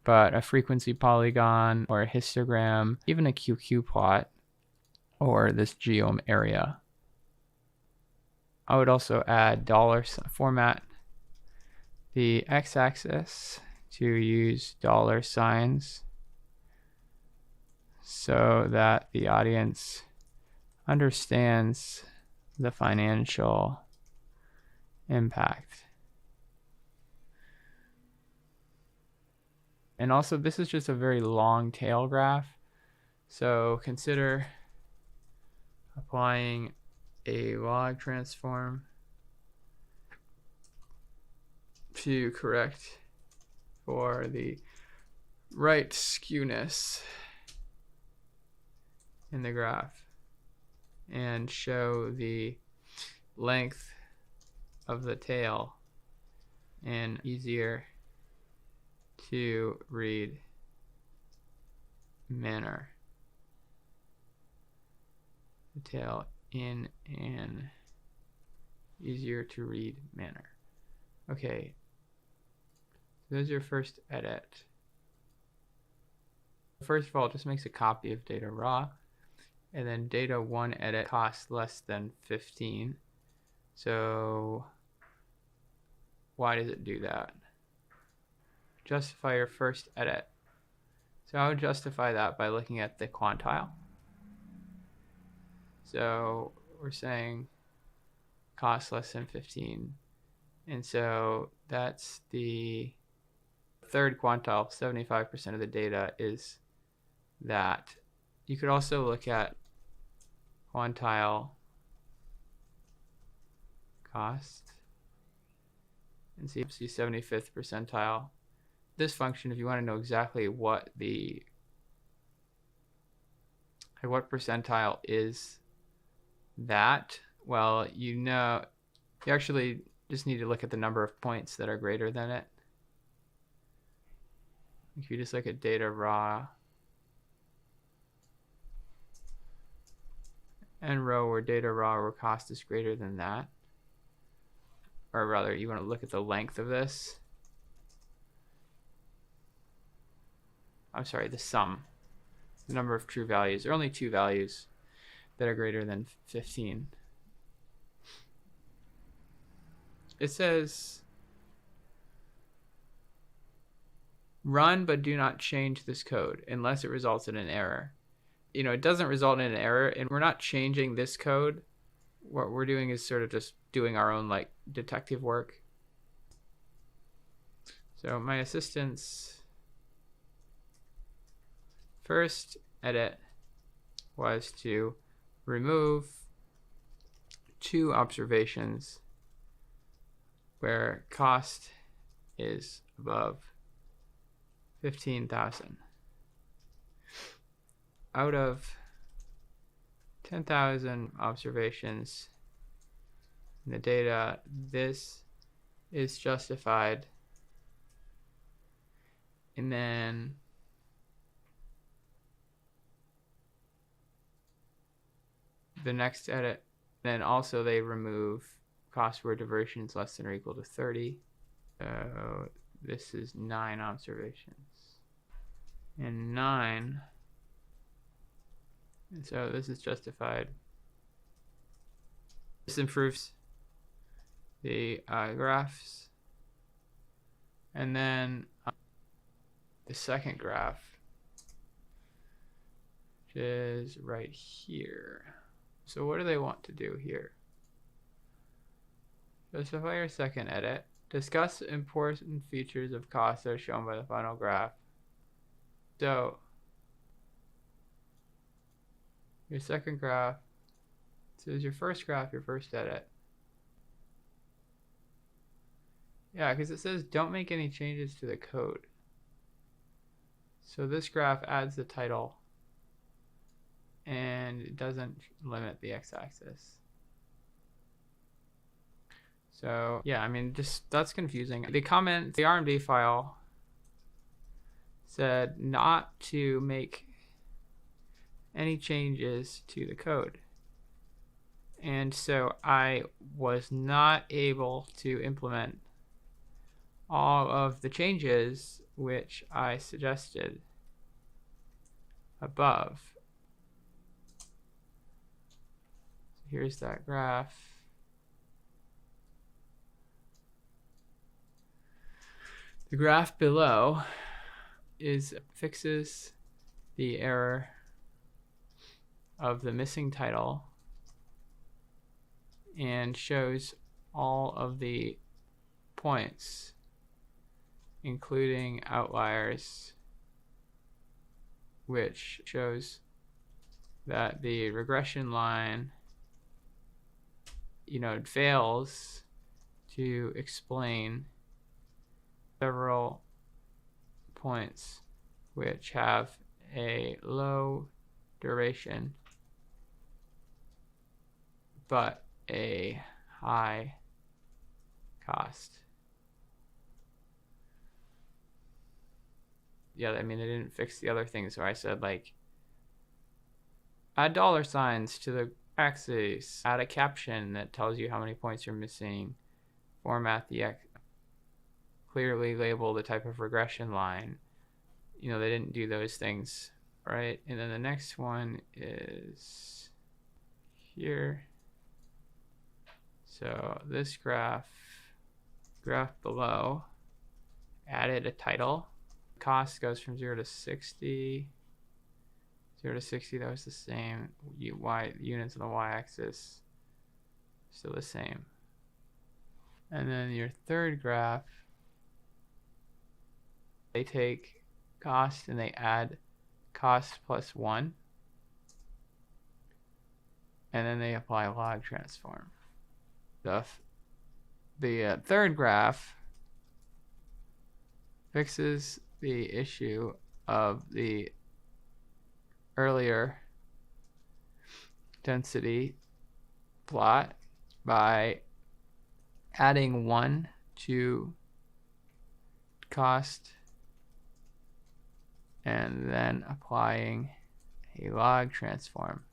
Speaker 1: but a frequency polygon or a histogram, even a QQ plot, or this geom area. I would also add dollar format the x-axis to use dollar signs so that the audience understands the financial impact. And also, this is just a very long tail graph, so consider applying a log transform to correct for the right skewness in the graph and show the length of the tail in easier to read manner. The tail in an easier to read manner. Okay, so there's your first edit. First of all, it just makes a copy of data raw, and then data one edit costs less than 15. So why does it do that? Justify your first edit. So I would justify that by looking at the quantile. So we're saying cost less than 15. And so that's the third quantile. 75% of the data is that. You could also look at quantile cost and see 75th percentile. This function, if you want to know exactly what what percentile is that, well, you actually just need to look at the number of points that are greater than it. If you just look at data raw and row where data raw where cost is greater than that, or rather you want to look at the length of this. I'm sorry, the sum, the number of true values. There are only two values that are greater than 15. It says run but do not change this code unless it results in an error. It doesn't result in an error, and we're not changing this code. What we're doing is sort of just doing our own like detective work. So my assistant's first edit was to remove two observations where cost is above 15,000. Out of 10,000 observations in the data, this is justified. And then the next edit, then also they remove cost where diversion is less than or equal to 30. So this is 9 observations. And 9. And so this is justified. This improves the graphs. And then the second graph, which is right here. So what do they want to do here? Justify your second edit. Discuss important features of cost that are shown by the final graph. So your second graph, so is your first graph your first edit? Yeah, because it says don't make any changes to the code. So this graph adds the title and it doesn't limit the x-axis. So yeah, I mean, that's confusing. The RMD file said not to make any changes to the code. And so I was not able to implement all of the changes which I suggested above. Here's that graph. The graph below fixes the error of the missing title and shows all of the points, including outliers, which shows that the regression line, it fails to explain several points which have a low duration but a high cost. Yeah, I mean, they didn't fix the other things, so I said like add dollar signs to the axis, add a caption that tells you how many points you're missing, format the clearly label the type of regression line, they didn't do those things, right? And then the next one is here. So this graph below added a title. Cost goes from 0 to 60. 0 to 60, that was the same. Units on the y-axis, still the same. And then your third graph, they take cost and they add cost plus 1. And then they apply a log transform. The third graph fixes the issue of the earlier density plot by adding 1 to cost and then applying a log transform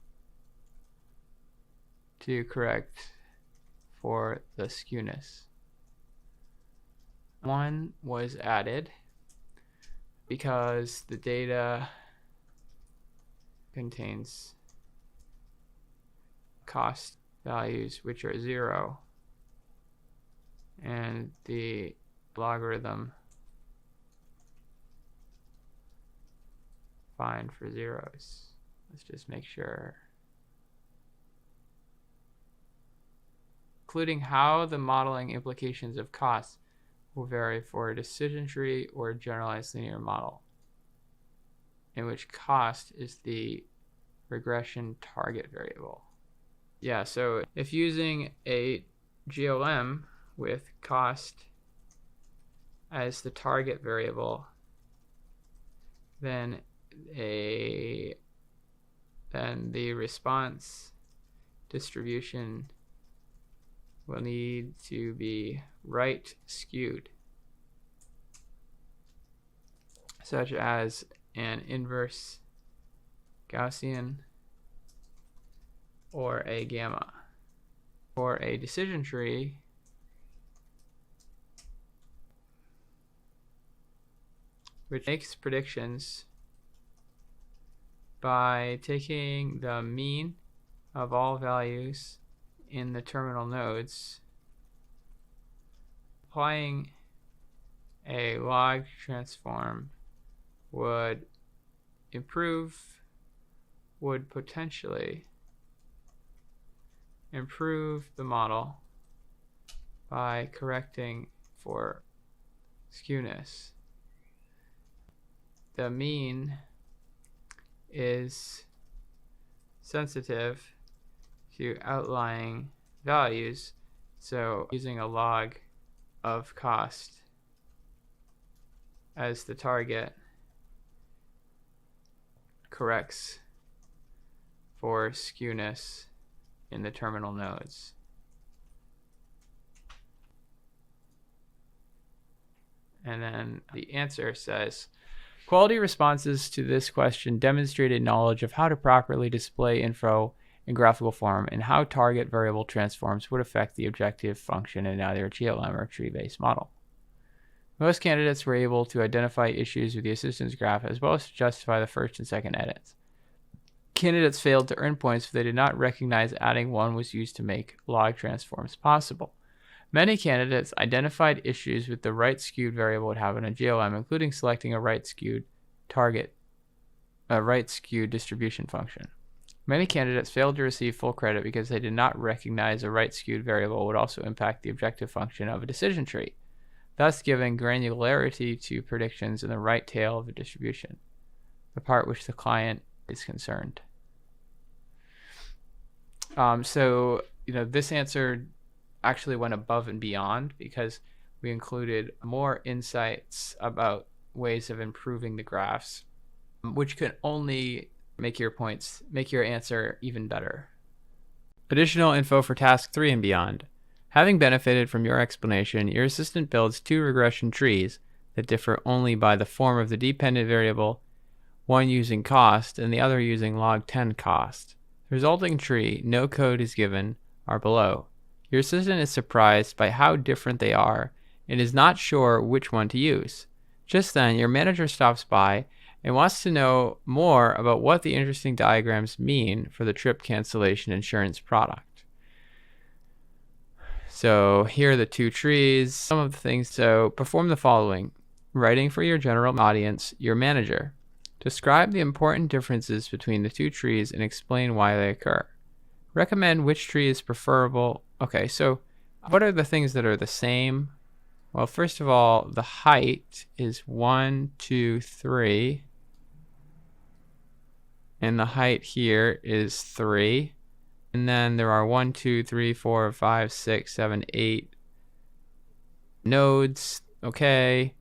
Speaker 1: to correct for the skewness. 1 was added because the data contains cost values which are 0, and the logarithm find for zeros. Let's just make sure. Including how the modeling implications of costs will vary for a decision tree or a generalized linear model, in which cost is the regression target variable. Yeah, so if using a GLM with cost as the target variable, then the response distribution will need to be right skewed, such as an inverse Gaussian or a gamma. For a decision tree, which makes predictions by taking the mean of all values in the terminal nodes, applying a log transform would potentially improve the model by correcting for skewness. The mean is sensitive to outlying values, so using a log of cost as the target corrects for skewness in the terminal nodes. And then the answer says, quality responses to this question demonstrated knowledge of how to properly display info in graphical form and how target variable transforms would affect the objective function in either a GLM or tree-based model. Most candidates were able to identify issues with the assistance graph as well as to justify the first and second edits. Candidates failed to earn points if they did not recognize adding 1 was used to make log transforms possible. Many candidates identified issues with the right skewed variable would have in a GLM, including selecting a right skewed distribution function. Many candidates failed to receive full credit because they did not recognize a right skewed variable would also impact the objective function of a decision tree, thus giving granularity to predictions in the right tail of a distribution, the part which the client is concerned. So this answer actually went above and beyond because we included more insights about ways of improving the graphs, which could only make your answer even better. Additional info for task 3 and beyond. Having benefited from your explanation, your assistant builds 2 regression trees that differ only by the form of the dependent variable, one using cost and the other using log 10 cost. The resulting tree, no code is given, are below. Your assistant is surprised by how different they are and is not sure which one to use. Just then, your manager stops by and wants to know more about what the interesting diagrams mean for the trip cancellation insurance product. So here are the two trees, some of the things. So perform the following. Writing for your general audience, your manager. Describe the important differences between the two trees and explain why they occur. Recommend which tree is preferable. Okay, so what are the things that are the same? Well, first of all, the height is 1, 2, 3. And the height here is 3. And then there are 1, 2, 3, 4, 5, 6, 7, 8 nodes. Okay.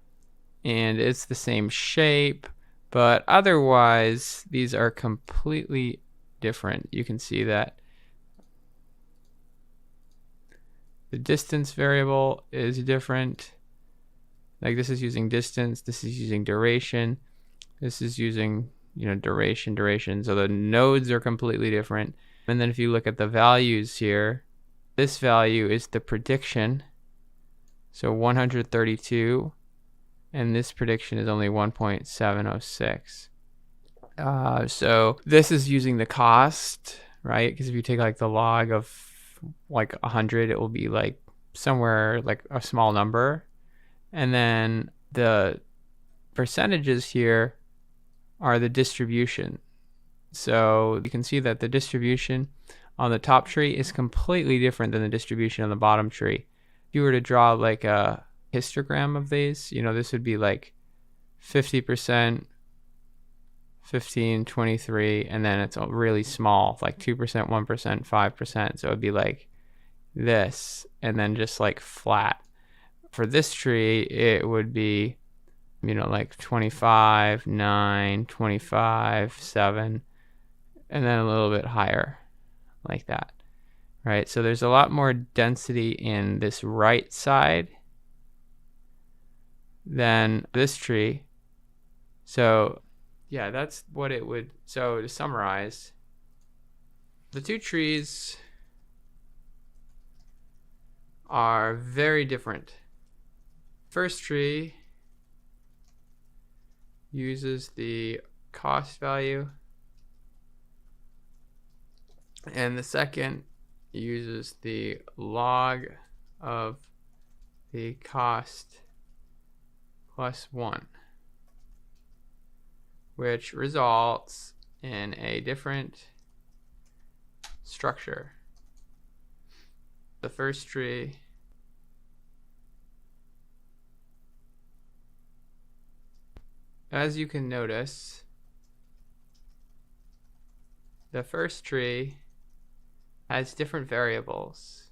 Speaker 1: And it's the same shape, but otherwise these are completely different. You can see that the distance variable is different. Like this is using distance, this is using duration, this is using, duration. So the nodes are completely different. And then if you look at the values here, this value is the prediction. So 132, and this prediction is only 1.706. So this is using the cost, right? Because if you take like the log of like 100, it will be like somewhere like a small number. And then the percentages here are the distribution. So you can see that the distribution on the top tree is completely different than the distribution on the bottom tree. If you were to draw like a histogram of these, this would be like 50%, 15, 23, and then it's really small, like 2%, 1%, 5%. So it would be like this, and then just like flat. For this tree, it would be, like 25, 9, 25, 7, and then a little bit higher, like that, right? So there's a lot more density in this right side than this tree. So yeah, that's what it would. So to summarize, the two trees are very different. First tree uses the cost value, and the second uses the log of the cost plus 1, which results in a different structure. The first tree as you can notice, the first tree has different variables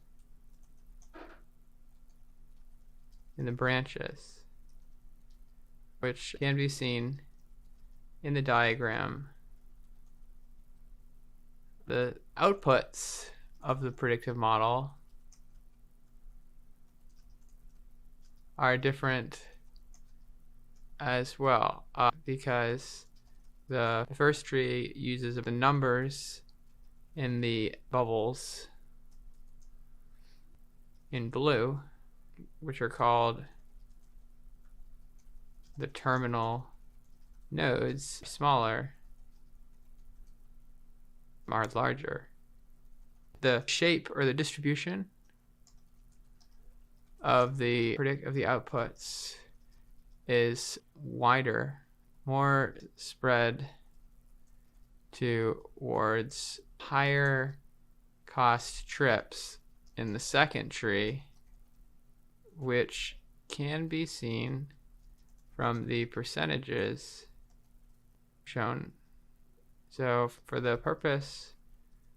Speaker 1: in the branches, which can be seen in the diagram. The outputs of the predictive model are different as well, because the first tree uses the numbers in the bubbles in blue, which are called the terminal nodes. Smaller are larger. The shape or the distribution of the outputs is wider, more spread towards higher cost trips in the second tree, which can be seen from the percentages shown. So for the purpose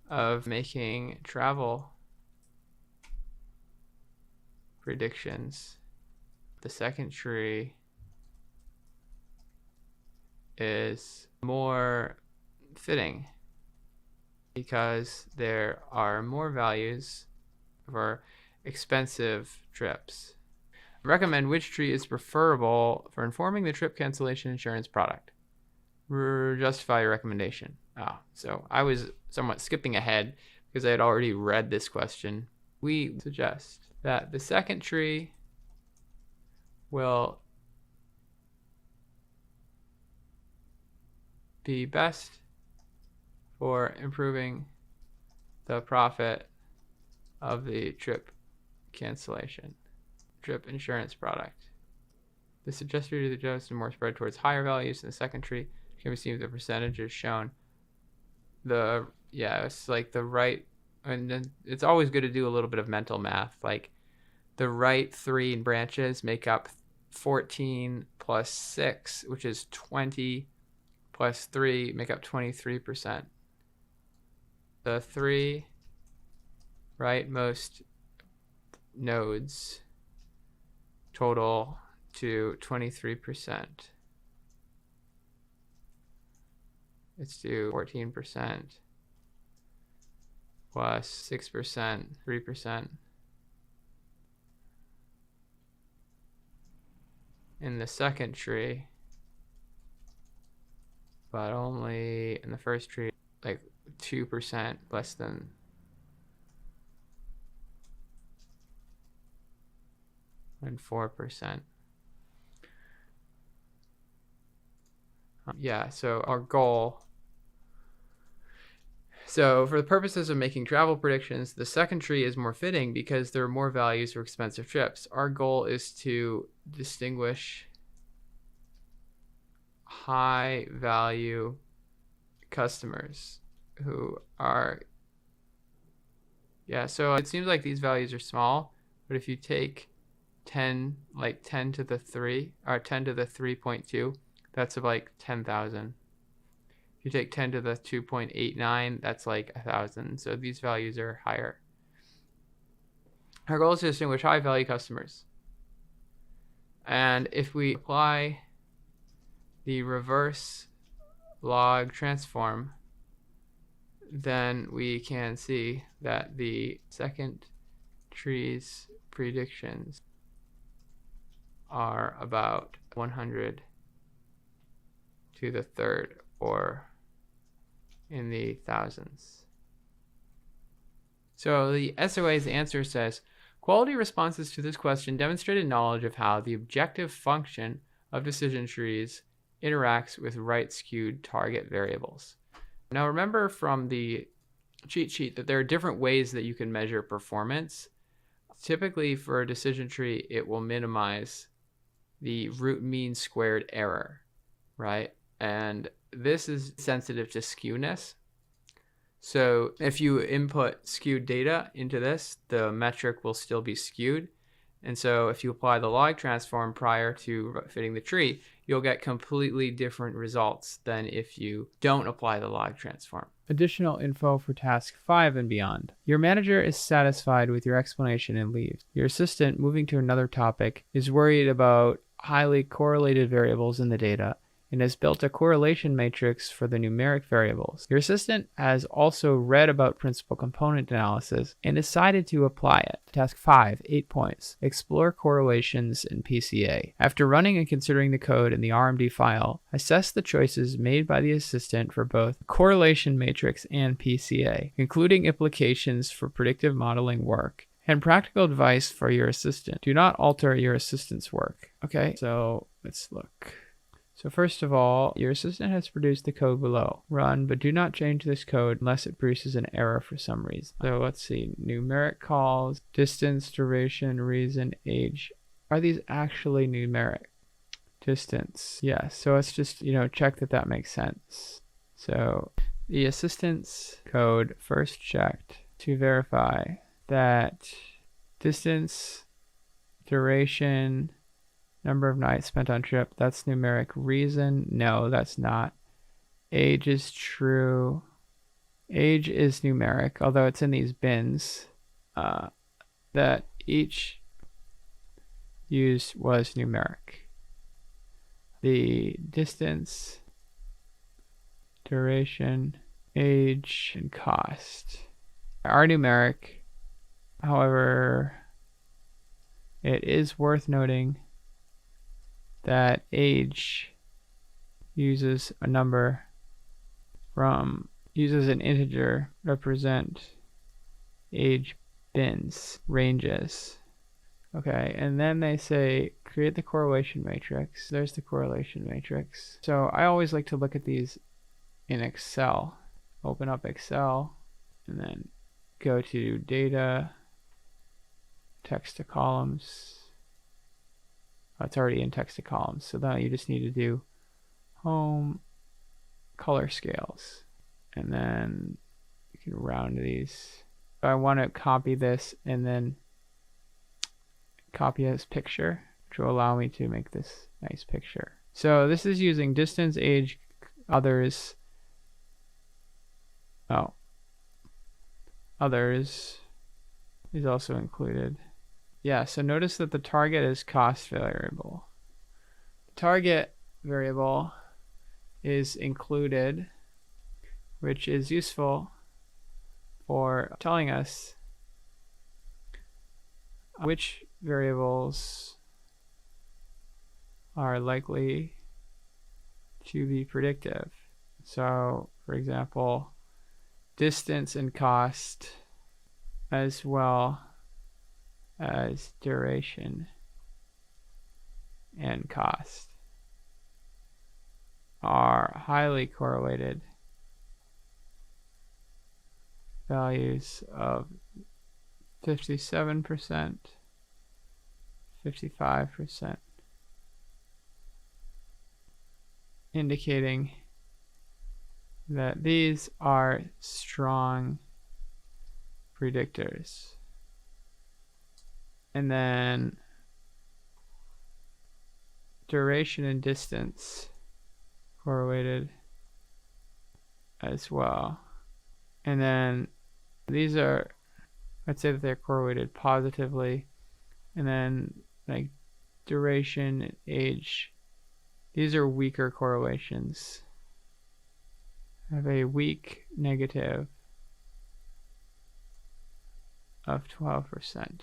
Speaker 1: of making travel predictions, the second tree is more fitting because there are more values for expensive trips. Recommend which tree is preferable for informing the trip cancellation insurance product. Justify your recommendation. So I was somewhat skipping ahead because I had already read this question. We suggest that the second tree will be best for improving the profit of the trip cancellation, trip insurance product. The suggested tree to the adjust and more spread towards higher values in the second tree can be seen with the percentages shown. It's like the right, and then it's always good to do a little bit of mental math. Like the right 3 branches make up 14 plus 6, which is 20, plus 3 make up 23%. The 3 rightmost nodes total to 23%. Let's do 14% plus 6%, 3%. In the second tree, but only in the first tree, like 2% less than and 4%. So our goal. So for the purposes of making travel predictions, the second tree is more fitting because there are more values for expensive trips. Our goal is to distinguish high value customers who are, so it seems like these values are small, but if you take 10 to the 3 or 10 to the 3.2, that's like 10,000. If you take 10 to the 2.89, that's like 1,000. So these values are higher. Our goal is to distinguish high value customers. And if we apply the reverse log transform, then we can see that the second tree's predictions are about 100 to the third, or in the thousands. So the SOA's answer says, quality responses to this question demonstrated knowledge of how the objective function of decision trees interacts with right skewed target variables. Now remember from the cheat sheet that there are different ways that you can measure performance. Typically for a decision tree, it will minimize the root mean squared error, right? And this is sensitive to skewness. So if you input skewed data into this, the metric will still be skewed. And so if you apply the log transform prior to fitting the tree, you'll get completely different results than if you don't apply the log transform. Additional info for task 5 and beyond. Your manager is satisfied with your explanation and leaves. Your assistant, moving to another topic, is worried about highly correlated variables in the data and has built a correlation matrix for the numeric variables. Your assistant has also read about principal component analysis and decided to apply it. Task 5, 8 points. Explore correlations in PCA. After running and considering the code in the RMD file, assess the choices made by the assistant for both correlation matrix and PCA, including implications for predictive modeling work and practical advice for your assistant. Do not alter your assistant's work. Okay, so let's look. So first of all, your assistant has produced the code below. Run, but do not change this code unless it produces an error for some reason. So let's see, numeric calls, distance, duration, reason, age. Are these actually numeric? Distance, yes. So let's just, check that that makes sense. So the assistant's code first checked to verify that distance, duration, number of nights spent on trip, that's numeric. Reason, no, that's not. Age is true. Age is numeric, although it's in these bins. That each used was numeric. The distance, duration, age, and cost are numeric. However, it is worth noting that age uses a number uses an integer represent age bins, ranges. Okay, and then they say create the correlation matrix. There's the correlation matrix. So I always like to look at these in Excel. Open up Excel and then go to data, text to columns. Oh, it's already in text to columns. So now you just need to do home color scales. And then you can round these. So I want to copy this and then copy this picture, which will allow me to make this nice picture. So this is using distance, age, others. Oh, others is also included. Yeah, so notice that the target is cost variable. The target variable is included, which is useful for telling us which variables are likely to be predictive. So, for example, distance and cost, as well as duration and cost, are highly correlated values of 57%, 55%, indicating that these are strong predictors. And then duration and distance correlated as well. And then these are, let's say that they're correlated positively. And then like duration and age, these are weaker correlations. Have a weak negative of 12%.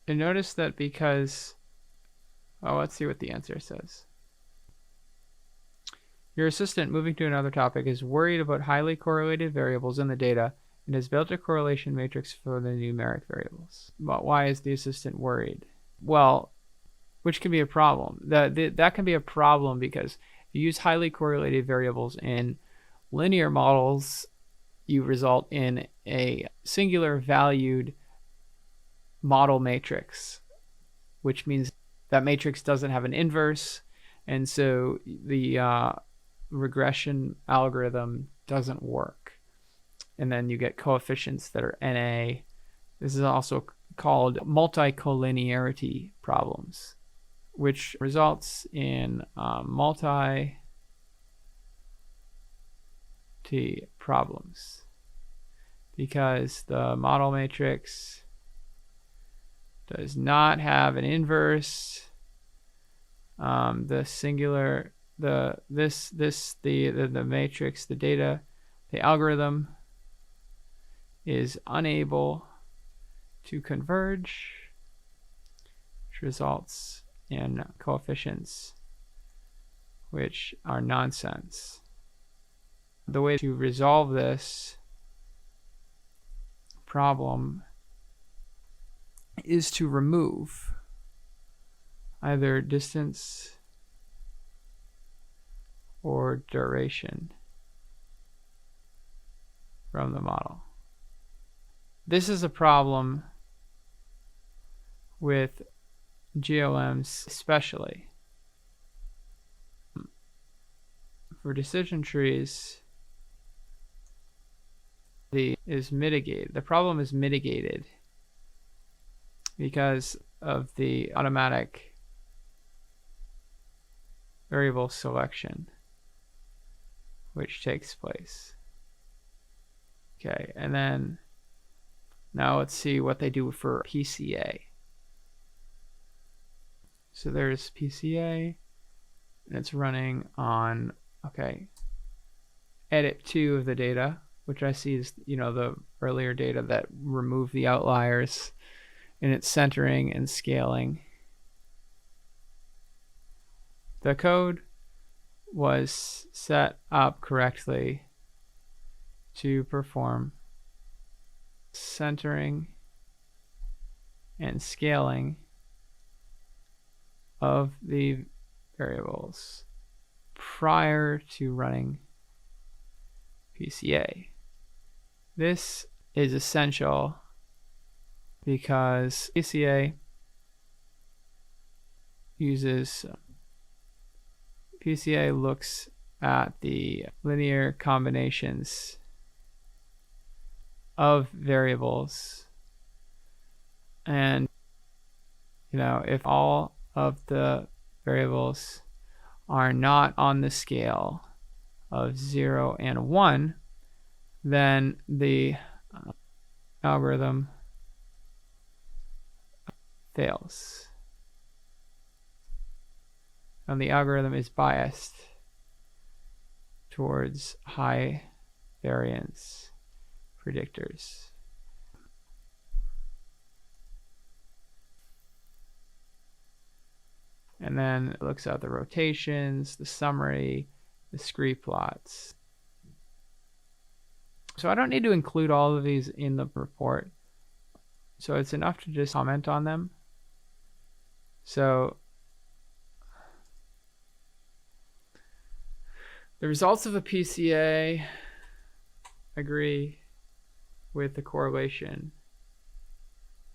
Speaker 1: And notice that because, let's see what the answer says. Your assistant, moving to another topic, is worried about highly correlated variables in the data and has built a correlation matrix for the numeric variables. But why is the assistant worried? Well, which can be a problem. That can be a problem because if you use highly correlated variables in linear models, you result in a singular valued model matrix, which means that matrix doesn't have an inverse, and so the regression algorithm doesn't work. And then you get coefficients that are NA. This is also called multi-collinearity problems, which results in multi-T problems because the model matrix does not have an inverse. The singular, the matrix, the data, the algorithm is unable to converge, which results in coefficients which are nonsense. The way to resolve this problem is to remove either distance or duration from the model. This is a problem with GLMs especially. For decision trees, the problem is mitigated because of the automatic variable selection which takes place. Okay, and then now let's see what they do for PCA. So there's PCA, and it's running on, edit 2 of the data, which I see is, the earlier data that removed the outliers, and it's centering and scaling. The code was set up correctly to perform centering and scaling of the variables prior to running PCA. This is essential because PCA looks at the linear combinations of variables, and if all of the variables are not on the scale of 0 and 1, then the algorithm fails. And the algorithm is biased towards high variance predictors. And then it looks at the rotations, the summary, the scree plots. So I don't need to include all of these in the report. So it's enough to just comment on them. So the results of a PCA agree with the correlation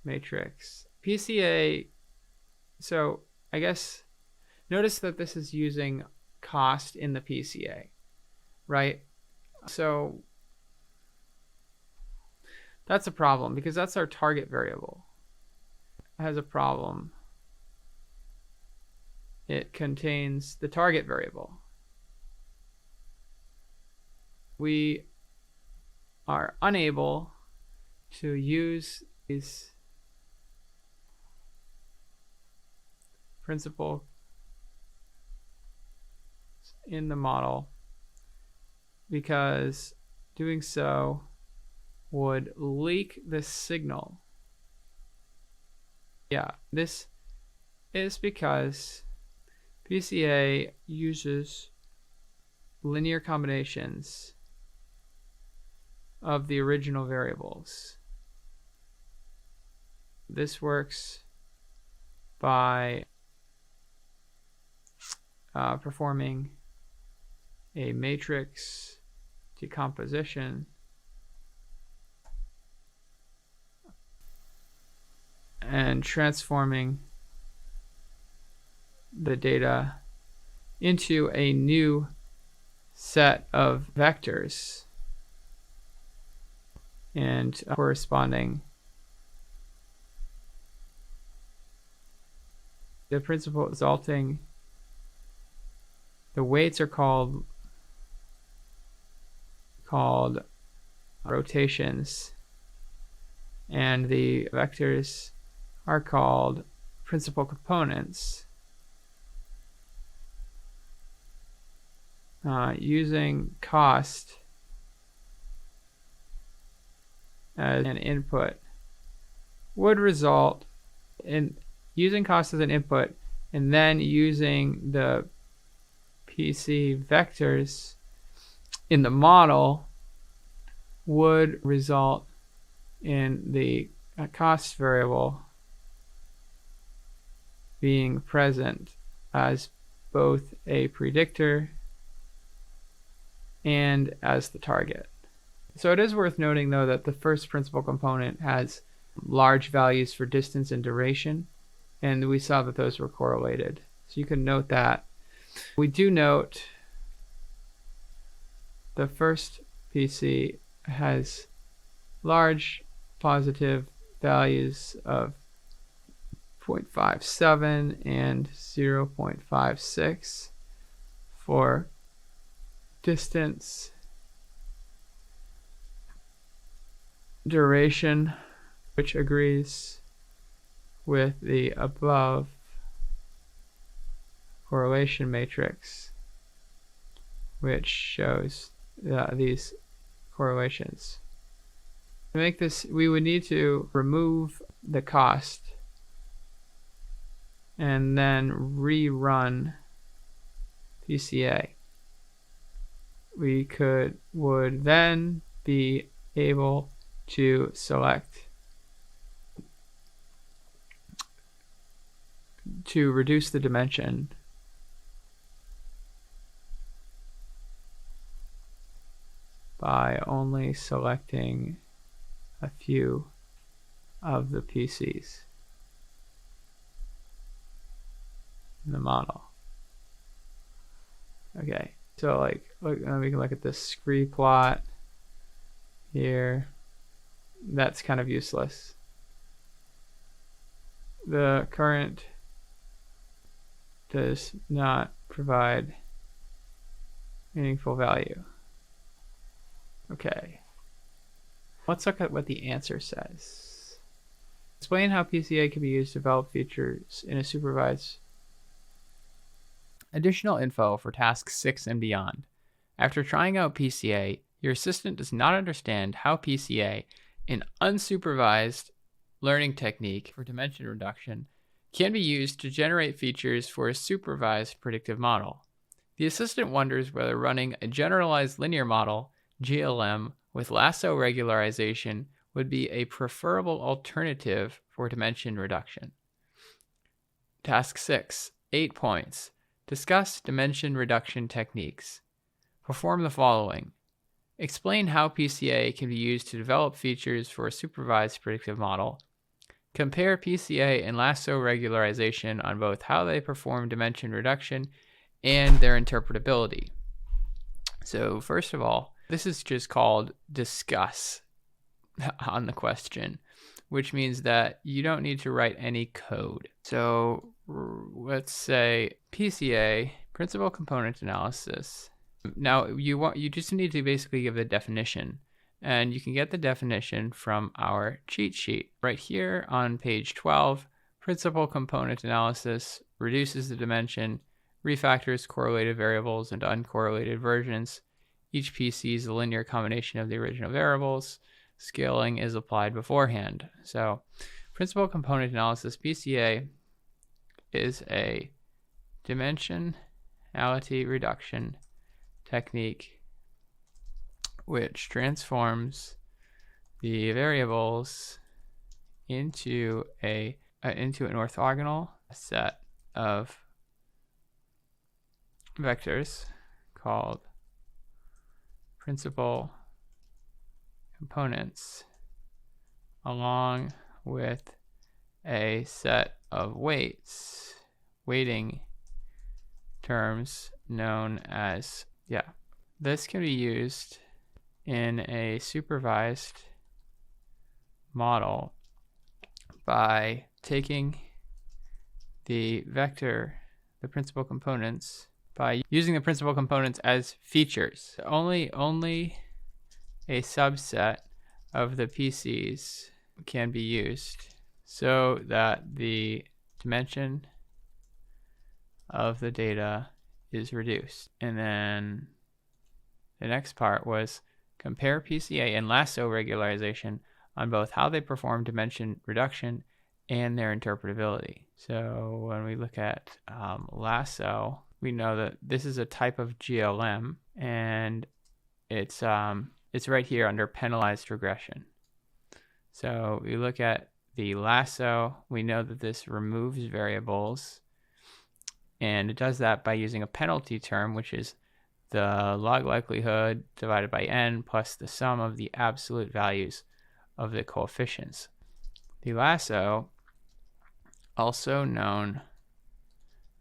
Speaker 1: matrix. PCA, so I guess notice that this is using cost in the PCA, right? So that's a problem because that's our target variable. It has a problem. It contains the target variable. We are unable to use these principles in the model because doing so would leak the signal. Yeah, this is because PCA uses linear combinations of the original variables. This works by performing a matrix decomposition and transforming the data into a new set of vectors and corresponding. The principal resulting, the weights are called rotations, and the vectors are called principal components. Using cost as an input would result in using cost as an input and then using the PC vectors in the model would result in the cost variable being present as both a predictor and as the target. So it is worth noting though that the first principal component has large values for distance and duration, and we saw that those were correlated. So you can note that. We do note the first PC has large positive values of 0.57 and 0.56 for distance, duration, which agrees with the above correlation matrix, which shows these correlations. To make this, we would need to remove the cost and then rerun PCA. We would then be able to select to reduce the dimension by only selecting a few of the PCs in the model. Okay, so like we can look at this scree plot here. That's kind of useless. The current does not provide meaningful value. Okay, let's look at what the answer says. Explain how PCA can be used to develop features in a supervised. Additional info for task 6 and beyond. After trying out PCA, your assistant does not understand how PCA, an unsupervised learning technique for dimension reduction, can be used to generate features for a supervised predictive model. The assistant wonders whether running a generalized linear model, GLM, with lasso regularization would be a preferable alternative for dimension reduction. Task 6, 8 points. Discuss dimension reduction techniques. Perform the following. Explain how PCA can be used to develop features for a supervised predictive model. Compare PCA and lasso regularization on both how they perform dimension reduction and their interpretability. So first of all, this is just called discuss on the question, which means that you don't need to write any code. So let's say PCA, principal component analysis. Now you just need to basically give the definition, and you can get the definition from our cheat sheet right here on page 12. Principal component analysis reduces the dimension, refactors correlated variables into uncorrelated versions. Each PC is a linear combination of the original variables. Scaling is applied beforehand. So principal component analysis, PCA, is a dimensionality reduction technique which transforms the variables into an orthogonal set of vectors called principal components along with a set of weighting terms known as, this can be used in a supervised model by taking the principal components, by using the principal components as features. Only a subset of the PCs can be used so that the dimension of the data is reduced. And then the next part was compare PCA and lasso regularization on both how they perform dimension reduction and their interpretability. So when we look at lasso, we know that this is a type of GLM, and it's right here under penalized regression. So we look at the lasso, we know that this removes variables, and it does that by using a penalty term, which is the log likelihood divided by n plus the sum of the absolute values of the coefficients. The lasso, also known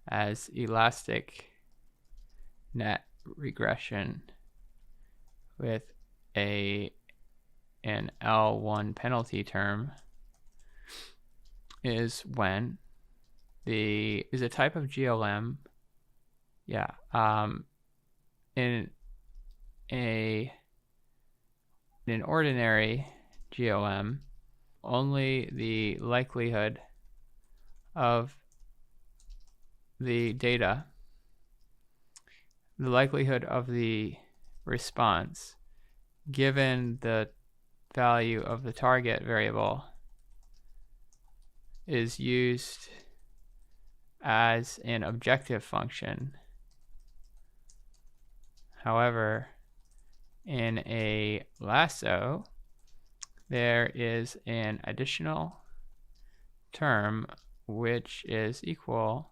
Speaker 1: as elastic net regression with an L1 penalty term, is a type of GLM. In an ordinary GLM, only the likelihood of the data, the likelihood of the response given the value of the target variable is used as an objective function. However, in a lasso, there is an additional term which is equal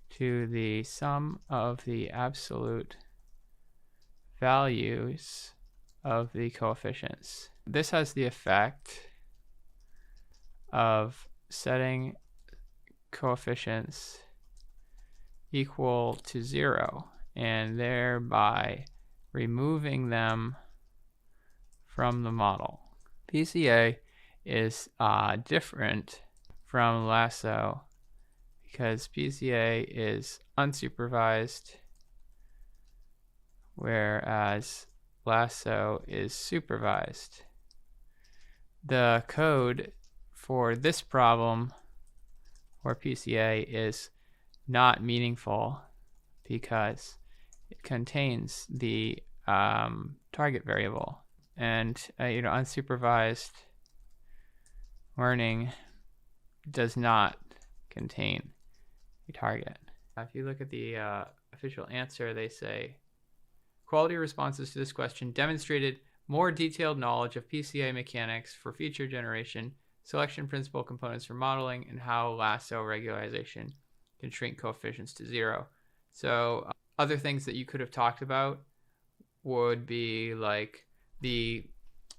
Speaker 1: to the sum of the absolute values of the coefficients. This has the effect of setting coefficients equal to 0 and thereby removing them from the model. PCA is different from lasso because PCA is unsupervised, whereas lasso is supervised. The code for this problem or PCA is not meaningful because it contains the target variable, and unsupervised learning does not contain a target. If you look at the official answer, they say quality responses to this question demonstrated more detailed knowledge of PCA mechanics for feature generation, selection principle components for modeling, and how lasso regularization can shrink coefficients to 0. So other things that you could have talked about would be like the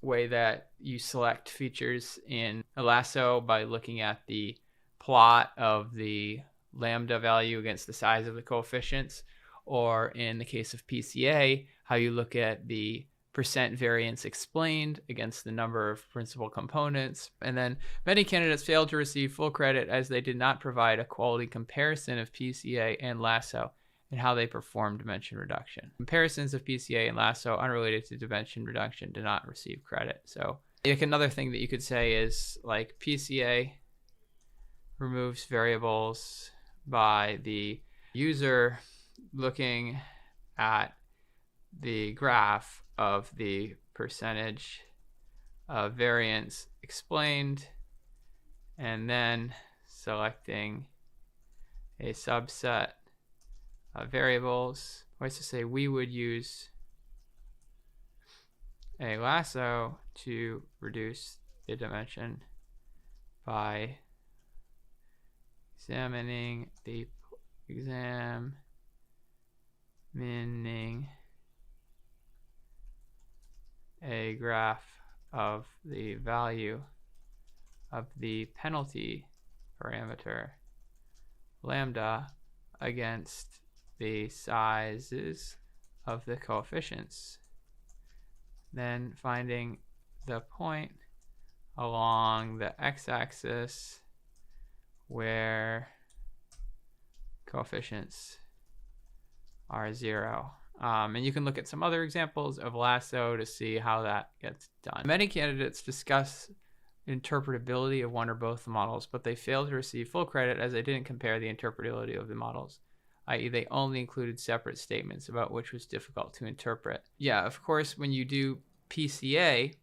Speaker 1: way that you select features in a lasso by looking at the plot of the lambda value against the size of the coefficients, or in the case of PCA, how you look at the percent variance explained against the number of principal components. And then many candidates failed to receive full credit as they did not provide a quality comparison of PCA and lasso and how they performed dimension reduction. Comparisons of PCA and lasso unrelated to dimension reduction did not receive credit. So like another thing that you could say is like PCA removes variables by the user looking at the graph of the percentage of variance explained and then selecting a subset of variables. Or to say we would use a lasso to reduce the dimension by examining a graph of the value of the penalty parameter lambda against the sizes of the coefficients, then finding the point along the x-axis where coefficients are 0. And you can look at some other examples of lasso to see how that gets done. Many candidates discuss interpretability of one or both models, but they failed to receive full credit as they didn't compare the interpretability of the models, i.e. they only included separate statements about which was difficult to interpret. Yeah, of course, when you do PCA,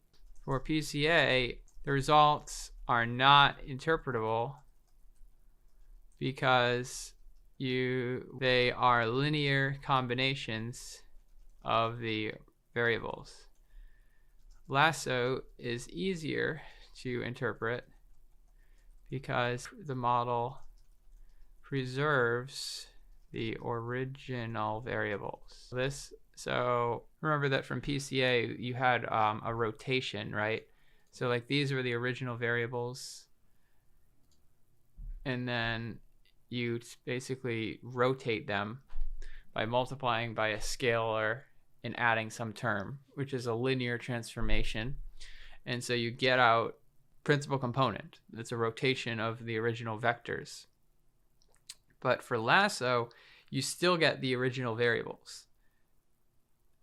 Speaker 1: for PCA, the results are not interpretable because they are linear combinations of the variables. Lasso is easier to interpret because the model preserves the original variables. So remember that from PCA you had a rotation, right? So like these were the original variables, and then you basically rotate them by multiplying by a scalar and adding some term, which is a linear transformation. And so you get out principal component. That's a rotation of the original vectors. But for lasso, you still get the original variables.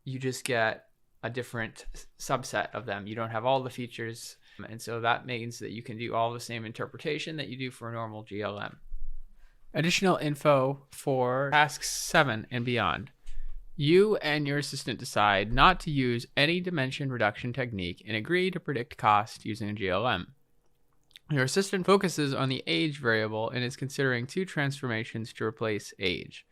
Speaker 1: You just get a different subset of them. You don't have all the features. And so that means that you can do all the same interpretation that you do for a normal GLM. Additional info for tasks 7 and beyond. You and your assistant decide not to use any dimension reduction technique and agree to predict cost using a GLM. Your assistant focuses on the age variable and is considering 2 transformations to replace age.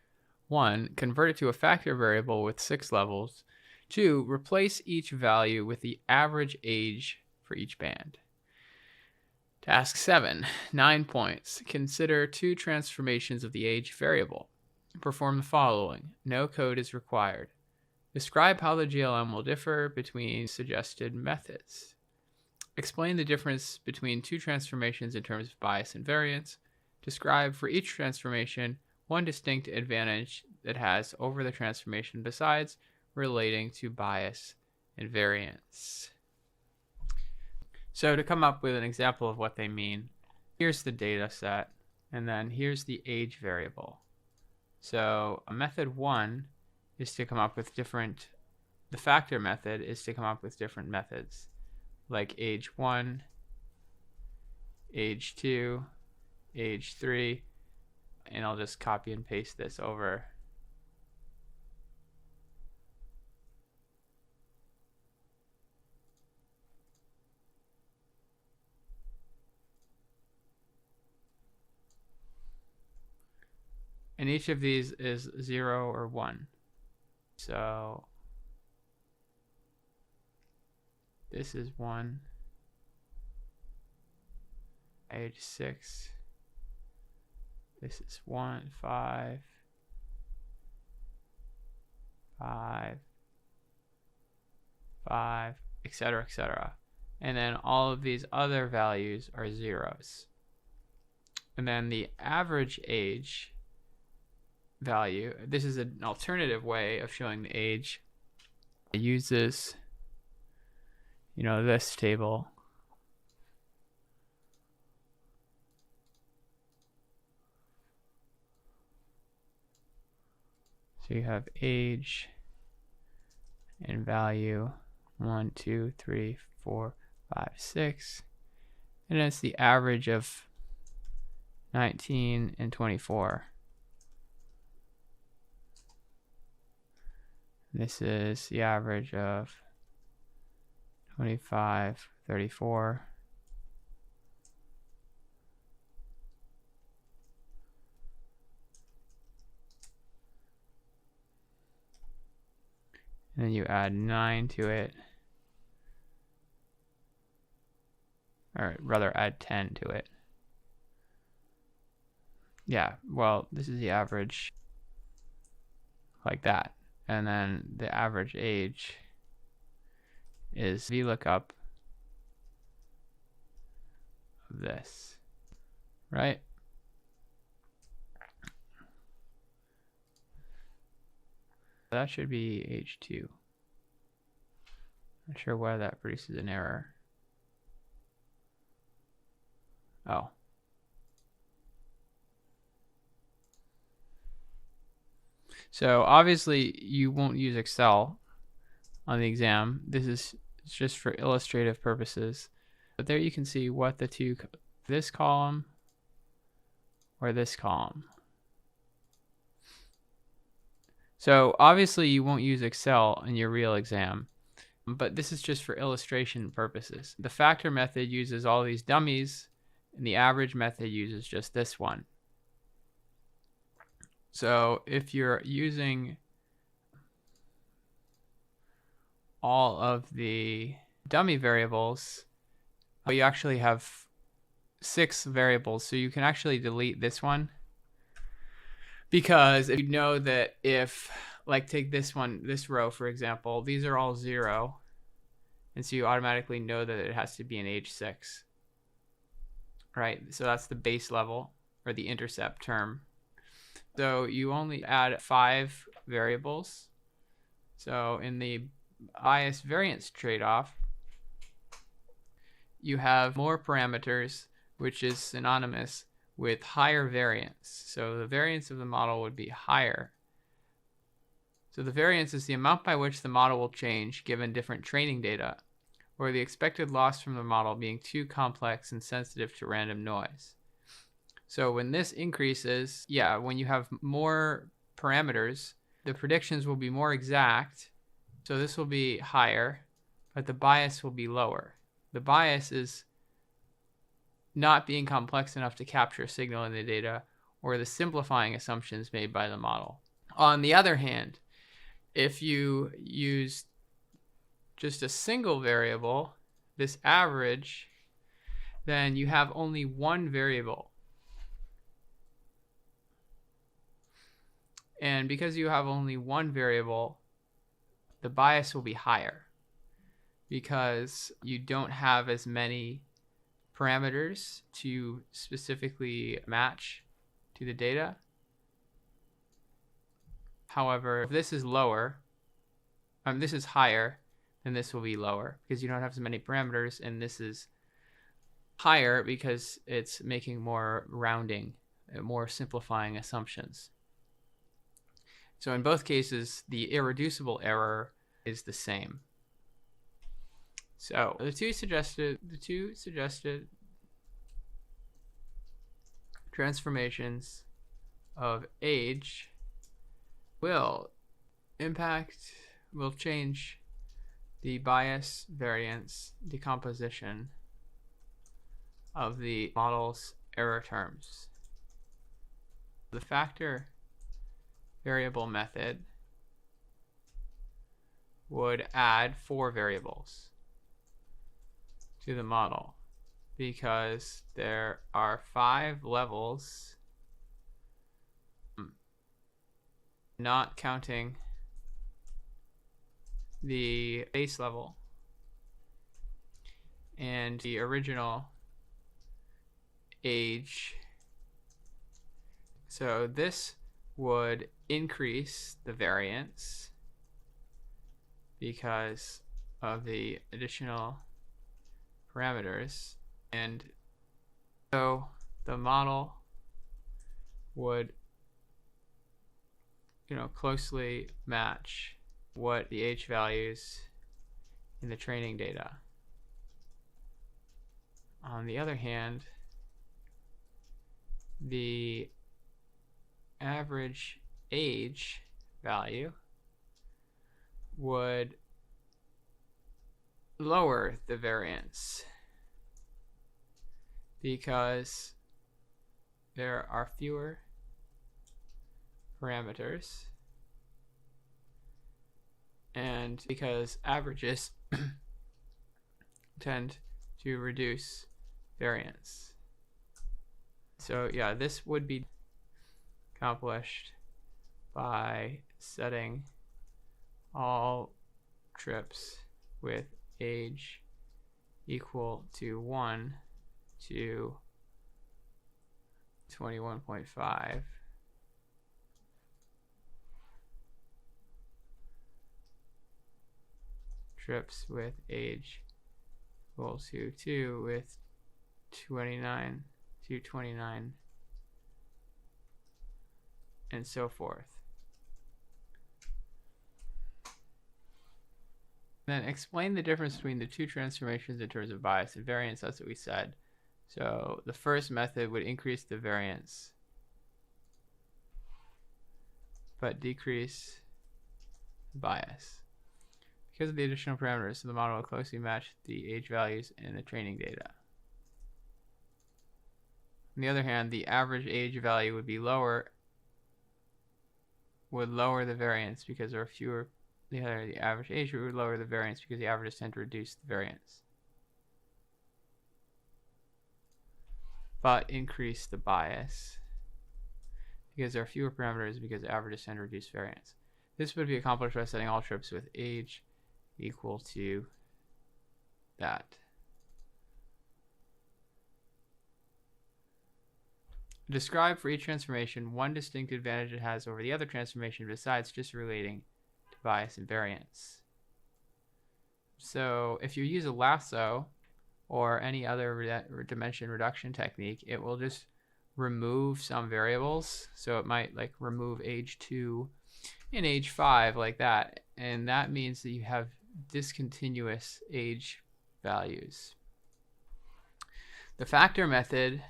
Speaker 1: 1, convert it to a factor variable with 6 levels. 2, replace each value with the average age for each band. Task 7, 9 points. Consider 2 transformations of the age variable. Perform the following. No code is required. Describe how the GLM will differ between suggested methods. Explain the difference between two transformations in terms of bias and variance. Describe for each transformation one distinct advantage that has over the transformation besides relating to bias and variance. So to come up with an example of what they mean, here's the data set, and then here's the age variable. So method 1 is to come up with different, the factor method is to come up with different methods, like age 1, age 2, age 3, and I'll just copy and paste this over. And each of these is 0 or 1. So this is 1, age 6. This is 1, 5, 5, 5, etc., etc. And then all of these other values are zeros. And then the average age value, this is an alternative way of showing the age. It uses, this table. So you have age and value 1, 2, 3, 4, 5, 6, and it's the average of 19 and 24. This is the average of 25, 34. And then you add 9 to it. Or rather add 10 to it. Yeah, well, this is the average like that. And then the average age is VLOOKUP of this, right? That should be age 2. Not sure why that produces an error. Oh. So obviously you won't use Excel on the exam. This is just for illustrative purposes. But there you can see what the two, this column or this column. So obviously you won't use Excel in your real exam, but this is just for illustration purposes. The factor method uses all these dummies, and the average method uses just this one. So if you're using all of the dummy variables, you actually have 6 variables, so you can actually delete this one. Because if you know that if, like take this one, this row for example, these are all 0, and so you automatically know that it has to be an age 6, right? So that's the base level or the intercept term. So you only add 5 variables. So in the bias variance trade-off, you have more parameters, which is synonymous with higher variance. So the variance of the model would be higher. So the variance is the amount by which the model will change given different training data, or the expected loss from the model being too complex and sensitive to random noise. So when this increases, when you have more parameters, the predictions will be more exact. So this will be higher, but the bias will be lower. The bias is not being complex enough to capture a signal in the data, or the simplifying assumptions made by the model. On the other hand, if you use just a single variable, this average, then you have only one variable. And because you have only one variable, the bias will be higher because you don't have as many parameters to specifically match to the data. However, if this is lower, this is higher, then this will be lower because you don't have as many parameters, and this is higher because it's making more rounding, more simplifying assumptions. So in both cases, the irreducible error is the same. So the two suggested transformations of age will change the bias variance decomposition of the model's error terms. The factor variable method would add 4 variables to the model because there are 5 levels, not counting the base level and the original age. So this would increase the variance because of the additional parameters, and so the model would closely match what the age values in the training data. On the other hand, the average age value would lower the variance because there are fewer parameters and because averages tend to reduce variance. So yeah, this would be accomplished by setting all trips with age equal to 1 to 21.5. Trips with age equal to 2 with 29 to 29, and so forth. Then explain the difference between the two transformations in terms of bias and variance. That's what we said. So the first method would increase the variance but decrease the bias because of the additional parameters. So the model will closely match the age values in the training data. On the other hand, the average age value would be lower, would lower the variance because there are fewer. The average age would lower the variance because the averages tend to reduce the variance, but increase the bias because there are fewer parameters because the averages tend to reduce variance. This would be accomplished by setting all trips with age equal to that. Describe for each transformation one distinct advantage it has over the other transformation besides just relating to bias and variance. So if you use a lasso or any other dimension reduction technique, it will just remove some variables. So it might like remove age 2 and age 5 like that. And that means that you have discontinuous age values. The factor method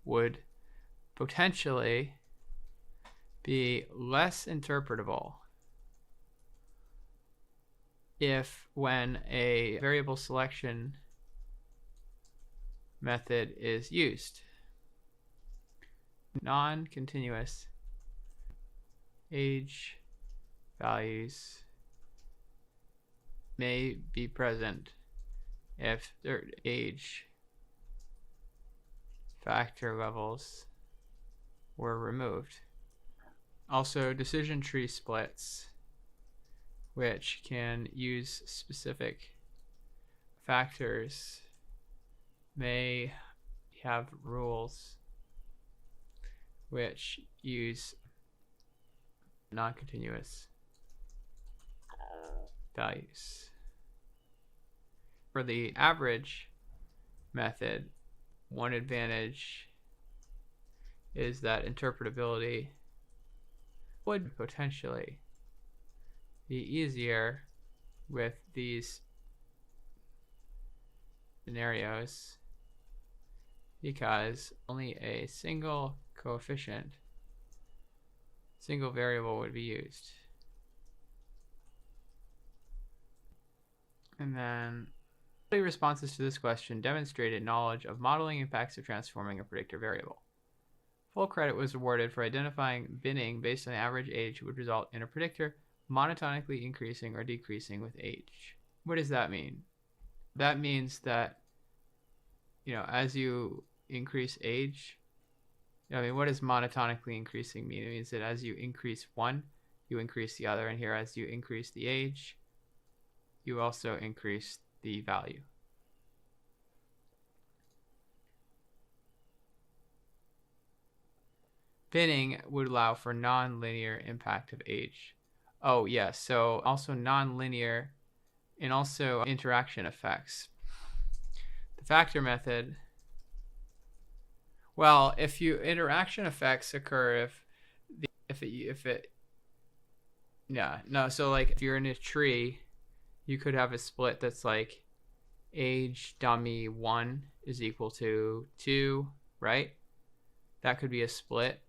Speaker 1: would potentially be less interpretable if when a variable selection method is used. Non-continuous age values may be present if their age factor levels were removed. Also, decision tree splits which can use specific factors may have rules which use non-continuous values. For the average method, one advantage is that interpretability would potentially be easier with these scenarios because only a single coefficient, single variable would be used. And then responses to this question demonstrated knowledge of modeling impacts of transforming a predictor variable. Full credit was awarded for identifying binning based on average age would result in a predictor monotonically increasing or decreasing with age. What does that mean? That means that, as you increase age, what does monotonically increasing mean? It means that as you increase one, you increase the other, and here as you increase the age, you also increase the value. Binning would allow for non-linear impact of age. Oh yes, so also non-linear and also interaction effects. The factor method, well, if interaction effects occur so like if you're in a tree, you could have a split that's like age dummy 1 is equal to 2, right? That could be a split.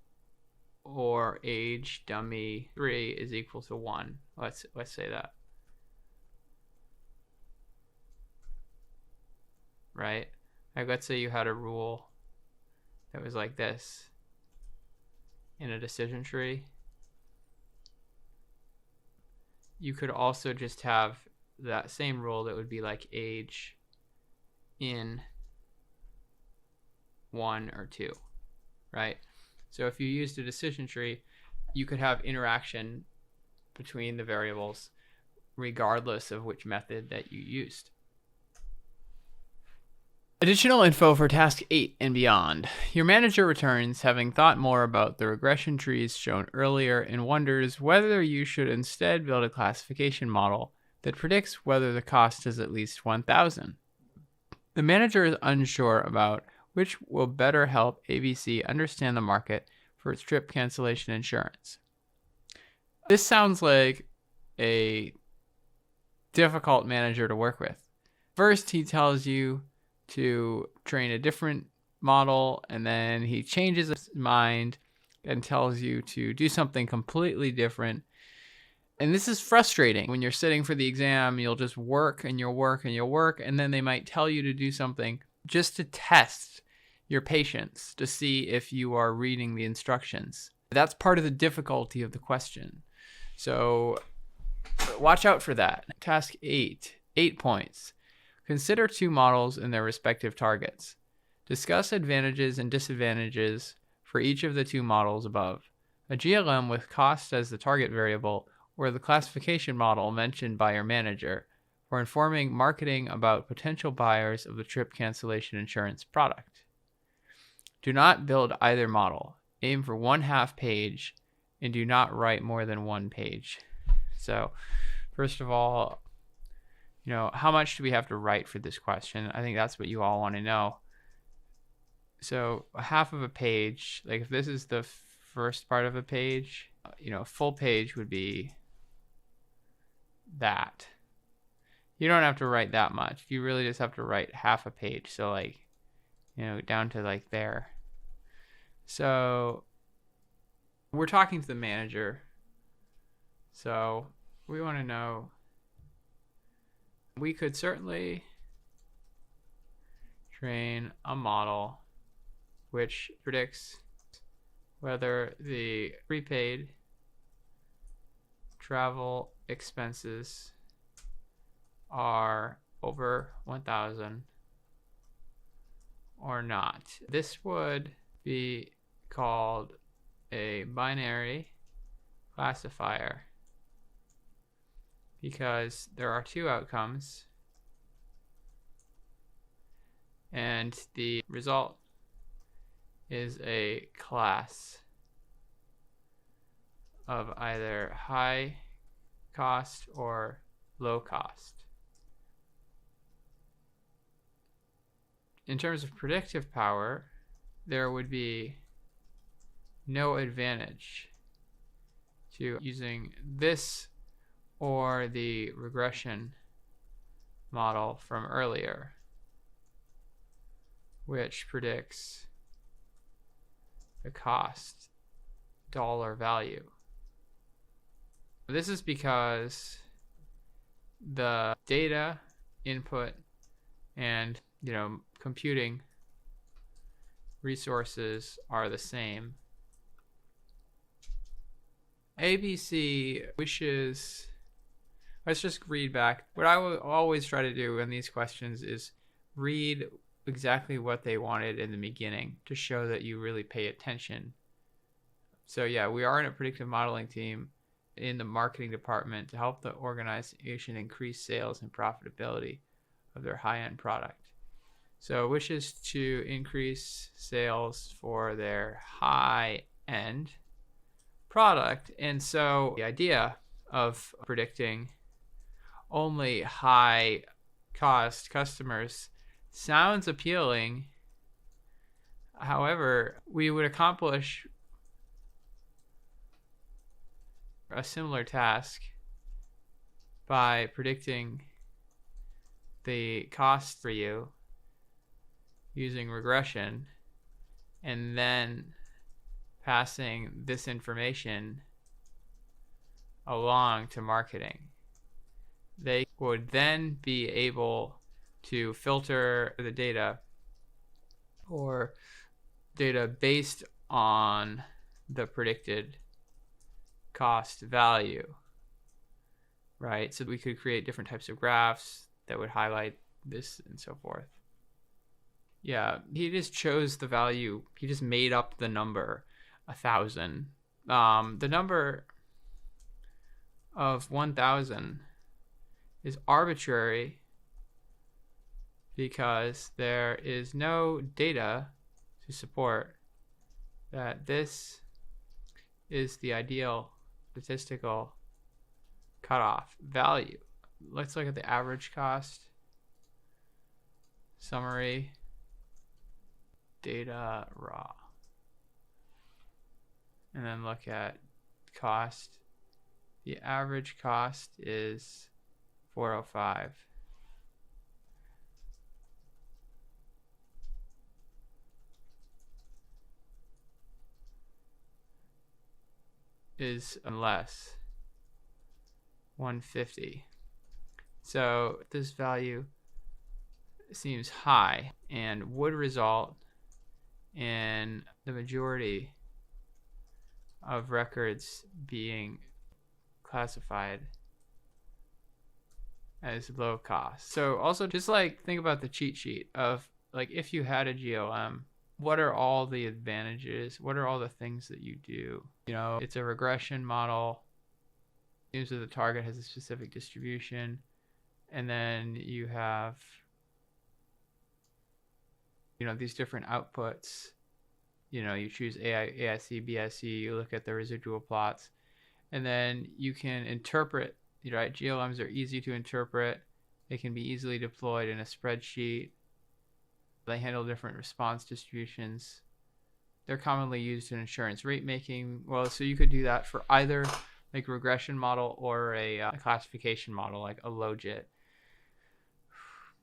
Speaker 1: Or age dummy 3 is equal to 1. Let's say that. Right? Like let's say you had a rule that was like this in a decision tree. You could also just have that same rule that would be like age in 1 or 2, right? So if you used a decision tree, you could have interaction between the variables regardless of which method that you used. Additional info for task 8 and beyond. Your manager returns having thought more about the regression trees shown earlier and wonders whether you should instead build a classification model that predicts whether the cost is at least 1,000. The manager is unsure about which will better help ABC understand the market for its trip cancellation insurance. This sounds like a difficult manager to work with. First, he tells you to train a different model, and then he changes his mind and tells you to do something completely different. And this is frustrating. When you're sitting for the exam, you'll just work and you'll work and you'll work, and then they might tell you to do something just to test your patience to see if you are reading the instructions. That's part of the difficulty of the question. So watch out for that. Task 8, 8 points. Consider two models and their respective targets. Discuss advantages and disadvantages for each of the two models above. A GLM with cost as the target variable or the classification model mentioned by your manager for informing marketing about potential buyers of the trip cancellation insurance product. Do not build either model. Aim for 1/2 page and do not write more than 1 page. So, first of all, how much do we have to write for this question? I think that's what you all want to know. So, 1/2 of a page, like if this is the first part of a page, a full page would be that. You don't have to write that much. You really just have to write 1/2 a page. So like, down to like there. So we're talking to the manager. So we want to know, we could certainly train a model which predicts whether the prepaid travel expenses are over 1,000 or not. This would be called a binary classifier because there are two outcomes and the result is a class of either high cost or low cost. In terms of predictive power, there would be no advantage to using this or the regression model from earlier, which predicts the cost dollar value. This is because the data input and computing resources are the same. ABC wishes, let's just read back. What I will always try to do in these questions is read exactly what they wanted in the beginning to show that you really pay attention. So yeah, we are in a predictive modeling team in the marketing department to help the organization increase sales and profitability of their high-end product. So wishes to increase sales for their high-end product. And so the idea of predicting only high-cost customers sounds appealing. However, we would accomplish a similar task by predicting the cost for you using regression and then passing this information along to marketing. They would then be able to filter the data or data based on the predicted cost value, right? So we could create different types of graphs that would highlight this and so forth. Yeah, he just chose the value. He just made up the number 1,000. The number of 1,000 is arbitrary because there is no data to support that this is the ideal statistical cutoff value. Let's look at the average cost, summary, data raw, and then look at cost. The average cost is 405. Is less 150. So this value seems high and would result in the majority of records being classified as low cost. So also just like think about the cheat sheet of like if you had a GLM, what are all the advantages? What are all the things that you do? It's a regression model. Usually the target has a specific distribution. And then you have, these different outputs. You choose AIC, BIC, you look at the residual plots. And then you can interpret, right? GLMs are easy to interpret. They can be easily deployed in a spreadsheet. They handle different response distributions. They're commonly used in insurance rate making. Well, so you could do that for either like regression model or a classification model like a logit.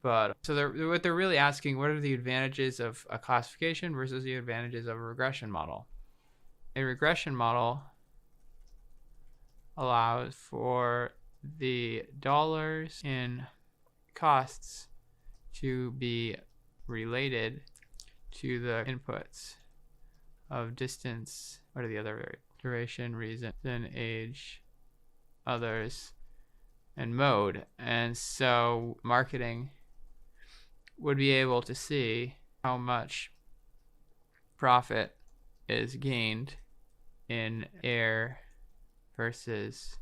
Speaker 1: But so what they're really asking, what are the advantages of a classification versus the advantages of a regression model? A regression model allows for the dollars in costs to be related to the inputs of distance, what are the other duration, reason, age, others, and mode. And so marketing would be able to see how much profit is gained in air versus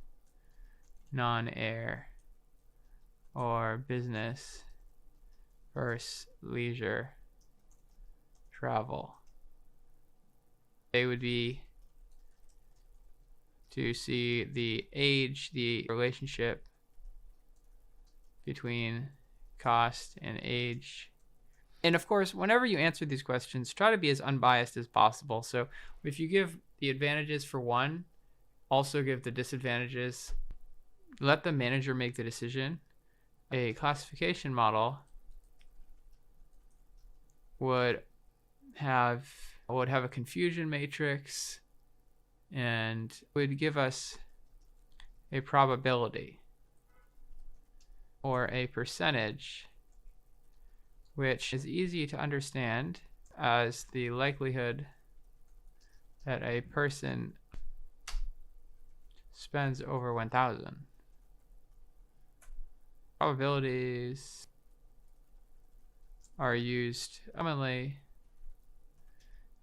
Speaker 1: non-air or business versus leisure travel. They would be to see the age, the relationship between cost and age. And of course, whenever you answer these questions, try to be as unbiased as possible. So if you give the advantages for one, also give the disadvantages. Let the manager make the decision. A classification model would have a confusion matrix and would give us a probability or a percentage, which is easy to understand as the likelihood that a person spends over 1,000. Probabilities are used commonly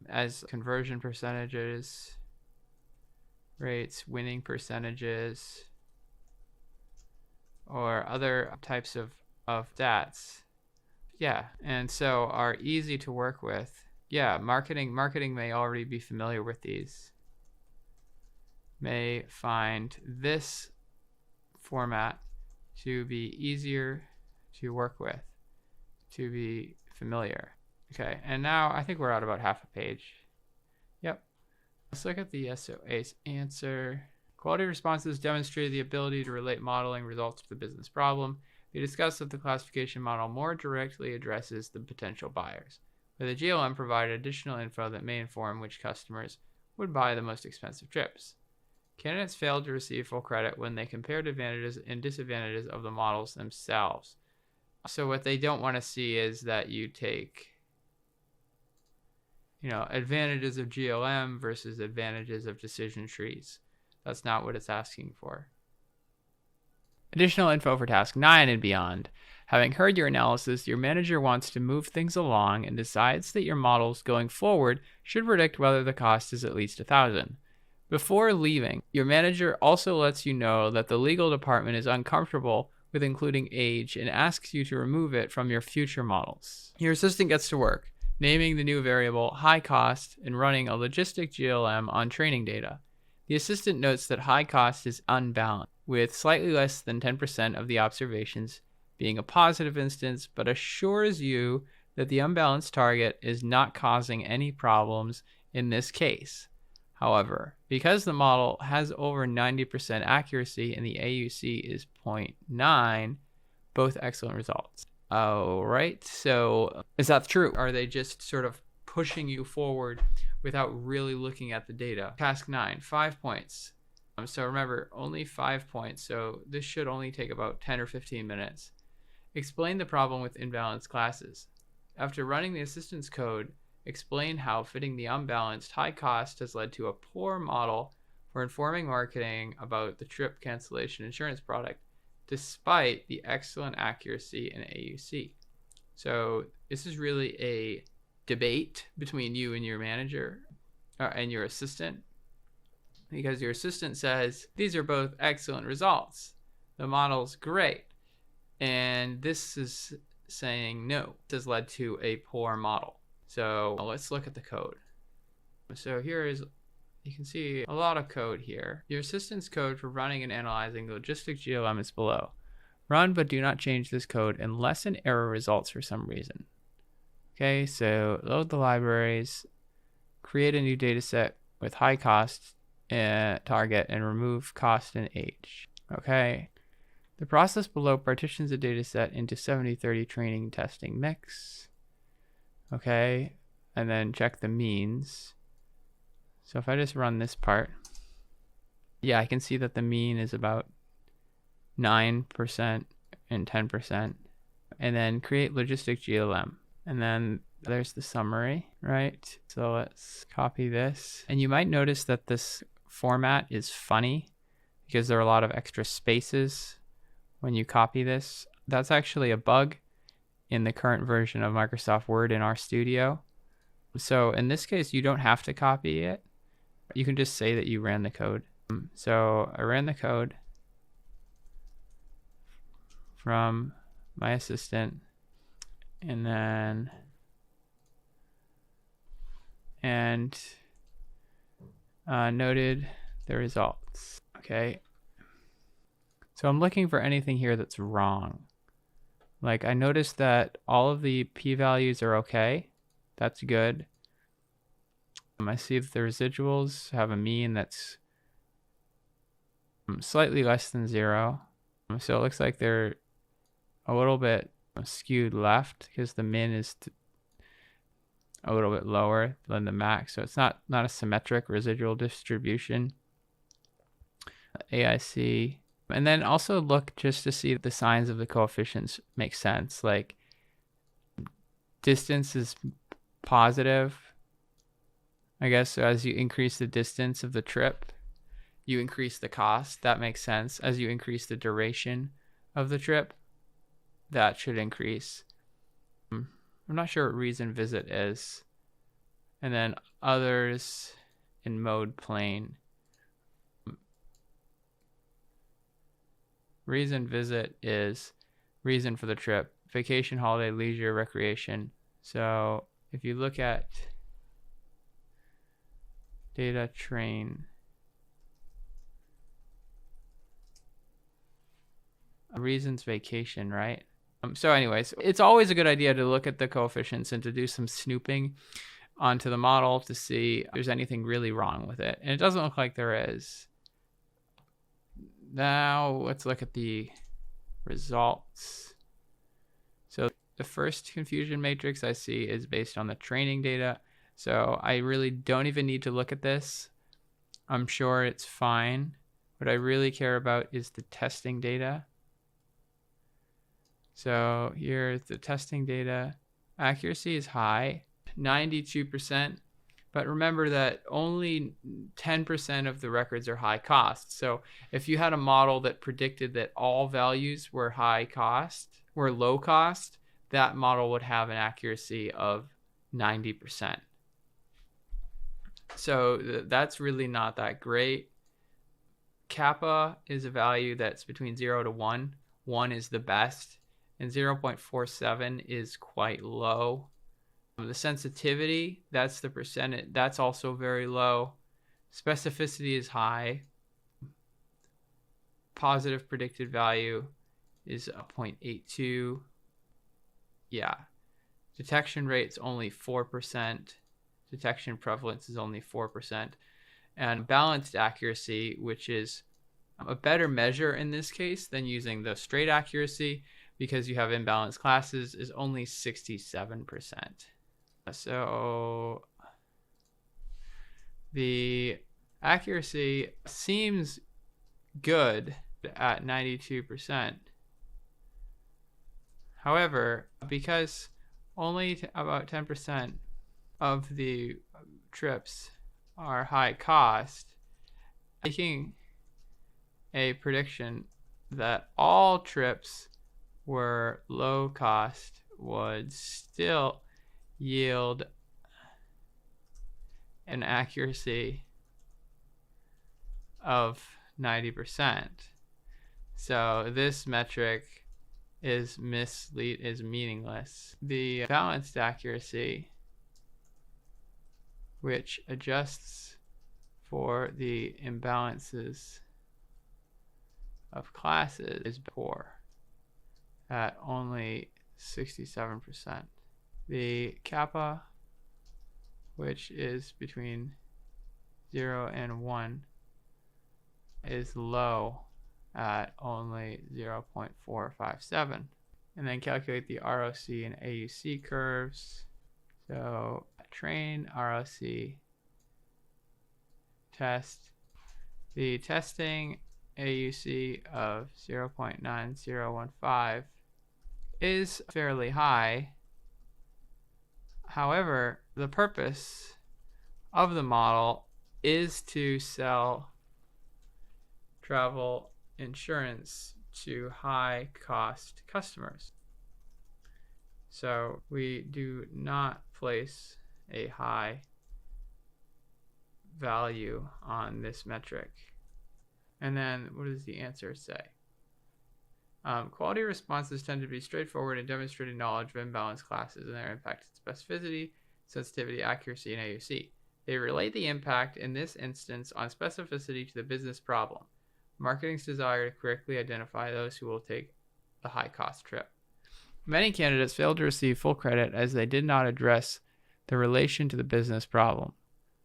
Speaker 1: as conversion percentages, rates, winning percentages, or other types of stats. Yeah, and so are easy to work with. Yeah, marketing may already be familiar with these. May find this format to be easier to work with, to be familiar. Okay, and now I think we're at about half a page. Yep. Let's look at the SOA's answer. Quality responses demonstrated the ability to relate modeling results to the business problem. We discussed that the classification model more directly addresses the potential buyers, where the GLM provided additional info that may inform which customers would buy the most expensive trips. Candidates failed to receive full credit when they compared advantages and disadvantages of the models themselves. So what they don't want to see is that you take, advantages of GLM versus advantages of decision trees. That's not what it's asking for. Additional info for task 9 and beyond. Having heard your analysis, your manager wants to move things along and decides that your models going forward should predict whether the cost is at least 1,000. Before leaving, your manager also lets you know that the legal department is uncomfortable with including age and asks you to remove it from your future models. Your assistant gets to work, naming the new variable high cost and running a logistic GLM on training data. The assistant notes that high cost is unbalanced, with slightly less than 10% of the observations being a positive instance, but assures you that the unbalanced target is not causing any problems in this case. However, because the model has over 90% accuracy and the AUC is 0.9, both excellent results. All right, so is that true? Are they just sort of pushing you forward without really looking at the data? Task 9, 5 points. So remember, only 5 points, so this should only take about 10 or 15 minutes. Explain the problem with imbalanced classes. After running the assistant's code, explain how fitting the unbalanced high cost has led to a poor model for informing marketing about the trip cancellation insurance product, despite the excellent accuracy in AUC. So this is really a debate between you and your manager and your assistant, because your assistant says these are both excellent results, the model's great, and this is saying no, this has led to a poor model. So let's look at the code. So you can see a lot of code here. Your assistant's code for running and analyzing the logistic GLM is below. Run but do not change this code unless an error results for some reason. Okay, so load the libraries, create a new data set with high cost target, and remove cost and age. Okay, the process below partitions the data set into 70-30 training testing mix. Okay, and then check the means. So if I just run this part, yeah, I can see that the mean is about 9% and 10%. And then create logistic GLM. And then there's the summary, right? So let's copy this. And you might notice that this format is funny because there are a lot of extra spaces when you copy this. That's actually a bug in the current version of Microsoft Word in RStudio. So in this case, you don't have to copy it. You can just say that you ran the code. So I ran the code from my assistant, and then noted the results. Okay, so I'm looking for anything here that's wrong. Like, I noticed that all of the p-values are okay. That's good. I see that the residuals have a mean that's slightly less than 0. So it looks like they're a little bit skewed left because the min is a little bit lower than the max. So it's not a symmetric residual distribution. AIC. And then also look just to see if the signs of the coefficients make sense. Like, distance is positive, I guess. So as you increase the distance of the trip, you increase the cost. That makes sense. As you increase the duration of the trip, that should increase. I'm not sure what reason visit is. And then others in mode plane. Reason visit is reason for the trip. Vacation, holiday, leisure, recreation. So if you look at data train, reasons vacation, right? So anyways, it's always a good idea to look at the coefficients and to do some snooping onto the model to see if there's anything really wrong with it. And it doesn't look like there is. Now let's look at the results. So the first confusion matrix I see is based on the training data. So I really don't even need to look at this. I'm sure it's fine. What I really care about is the testing data. So here's the testing data. Accuracy is high, 92%. But remember that only 10% of the records are high cost. So if you had a model that predicted that all values were low cost, that model would have an accuracy of 90%. So that's really not that great. Kappa is a value that's between 0 to 1. 1 is the best, and 0.47 is quite low. The sensitivity, that's the percentage, that's also very low. Specificity is high. Positive predicted value is 0.82. Yeah. Detection rate's only 4%. Detection prevalence is only 4%. And balanced accuracy, which is a better measure in this case than using the straight accuracy because you have imbalanced classes, is only 67%. So the accuracy seems good at 92%. However, because only about 10% of the trips are high cost, making a prediction that all trips were low cost would still yield an accuracy of 90%. So this metric is meaningless. The balanced accuracy, which adjusts for the imbalances of classes, is poor at only 67%. The kappa, which is between 0 and 1, is low at only 0.457. And then calculate the ROC and AUC curves. So train, ROC, test. The testing AUC of 0.9015 is fairly high. However, the purpose of the model is to sell travel insurance to high cost customers. So we do not place a high value on this metric. And then what does the answer say? Quality responses tend to be straightforward in demonstrating knowledge of imbalanced classes and their impact on specificity, sensitivity, accuracy, and AUC. They relate the impact in this instance on specificity to the business problem, marketing's desire to correctly identify those who will take the high-cost trip. Many candidates failed to receive full credit as they did not address the relation to the business problem.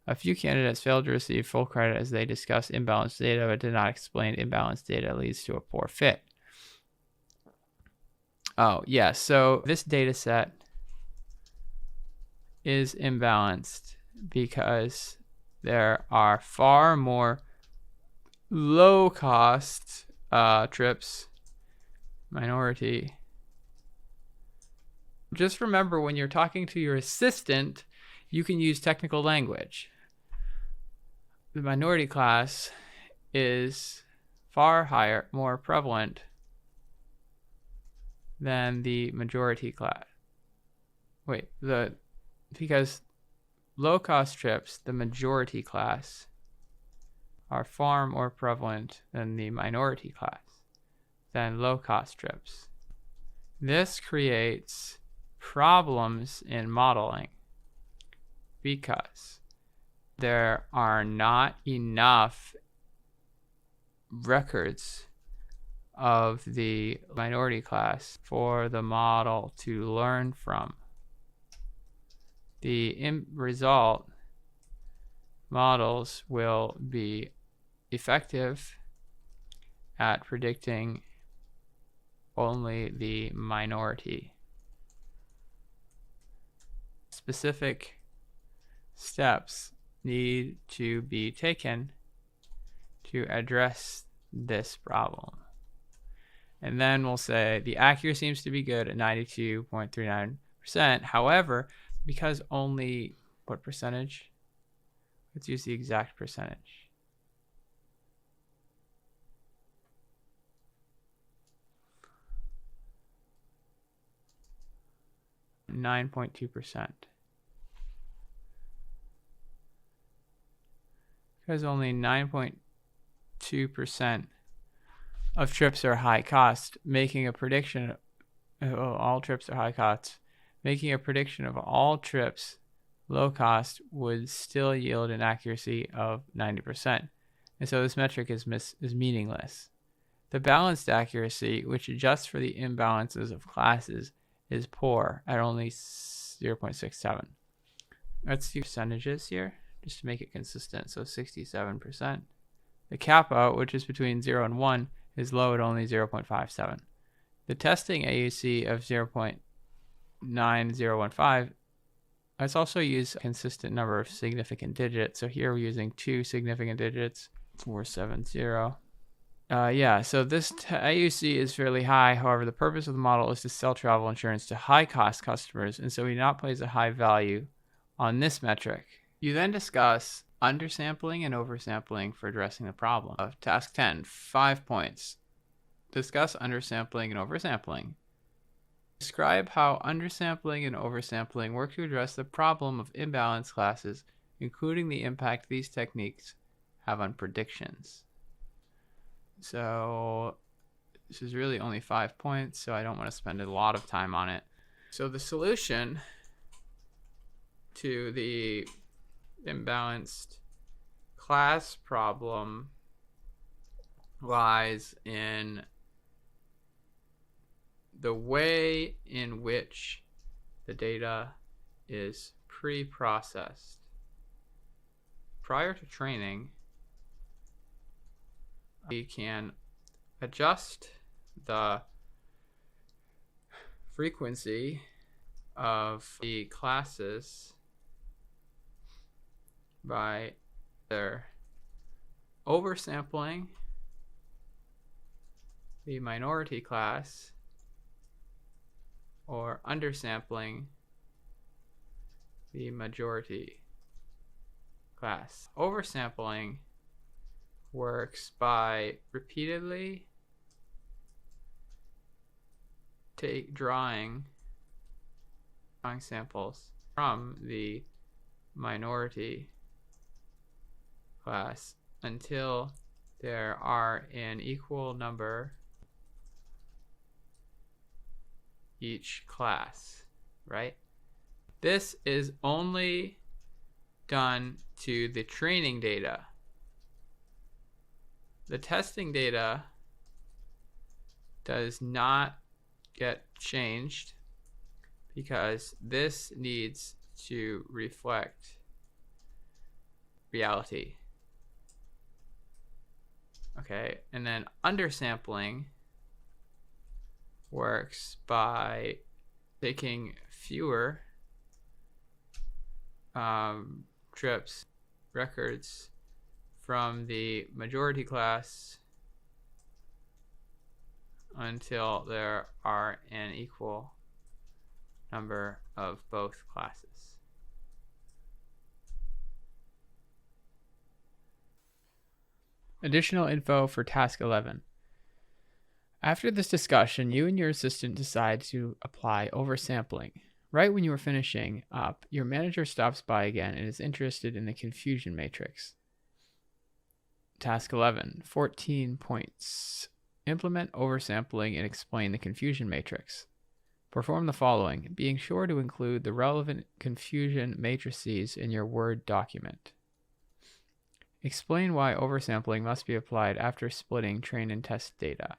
Speaker 1: A few candidates failed to receive full credit as they discussed imbalanced data but did not explain imbalanced data leads to a poor fit. Oh, yeah, so this data set is imbalanced because there are far more low-cost trips, minority. Just remember, when you're talking to your assistant, you can use technical language. The minority class is far higher, more prevalent than the majority class. Because low-cost trips, the majority class, are far more prevalent than the minority class, than low-cost trips. This creates problems in modeling because there are not enough records of the minority class for the model to learn from. The result, models will be effective at predicting only the minority. Specific steps need to be taken to address this problem. And then we'll say the accuracy seems to be good at 92.39%. However, because only, what percentage? Let's use the exact percentage. .2%. Because only 9.2% of trips are high cost, making a prediction of all trips are high cost. Making a prediction of all trips low cost would still yield an accuracy of 90%. And so this metric is meaningless. The balanced accuracy, which adjusts for the imbalances of classes, is poor at only 0.67. Let's do percentages here just to make it consistent. So 67%. The kappa, which is between 0 and 1, is low at only 0.57. The testing AUC of 0.9015, let's also use a consistent number of significant digits. So here we're using 2 significant digits, 470. So this AUC is fairly high. However, the purpose of the model is to sell travel insurance to high-cost customers, and so we do not place a high value on this metric. You then discuss undersampling and oversampling for addressing the problem. Task 10, 5 points. Discuss undersampling and oversampling. Describe how undersampling and oversampling work to address the problem of imbalanced classes, including the impact these techniques have on predictions. So this is really only 5 points, so I don't want to spend a lot of time on it. So the solution to the imbalanced class problem lies in the way in which the data is pre-processed. Prior to training, we can adjust the frequency of the classes by either oversampling the minority class or undersampling the majority class. Oversampling works by repeatedly drawing samples from the minority class until there are an equal number each class, right? This is only done to the training data. The testing data does not get changed because this needs to reflect reality. Okay, and then undersampling works by taking fewer trips, records from the majority class until there are an equal number of both classes. Additional info for task 11. After this discussion, you and your assistant decide to apply oversampling. Right when you are finishing up, your manager stops by again and is interested in the confusion matrix. Task 11, 14 points. Implement oversampling and explain the confusion matrix. Perform the following, being sure to include the relevant confusion matrices in your Word document. Explain why oversampling must be applied after splitting train and test data.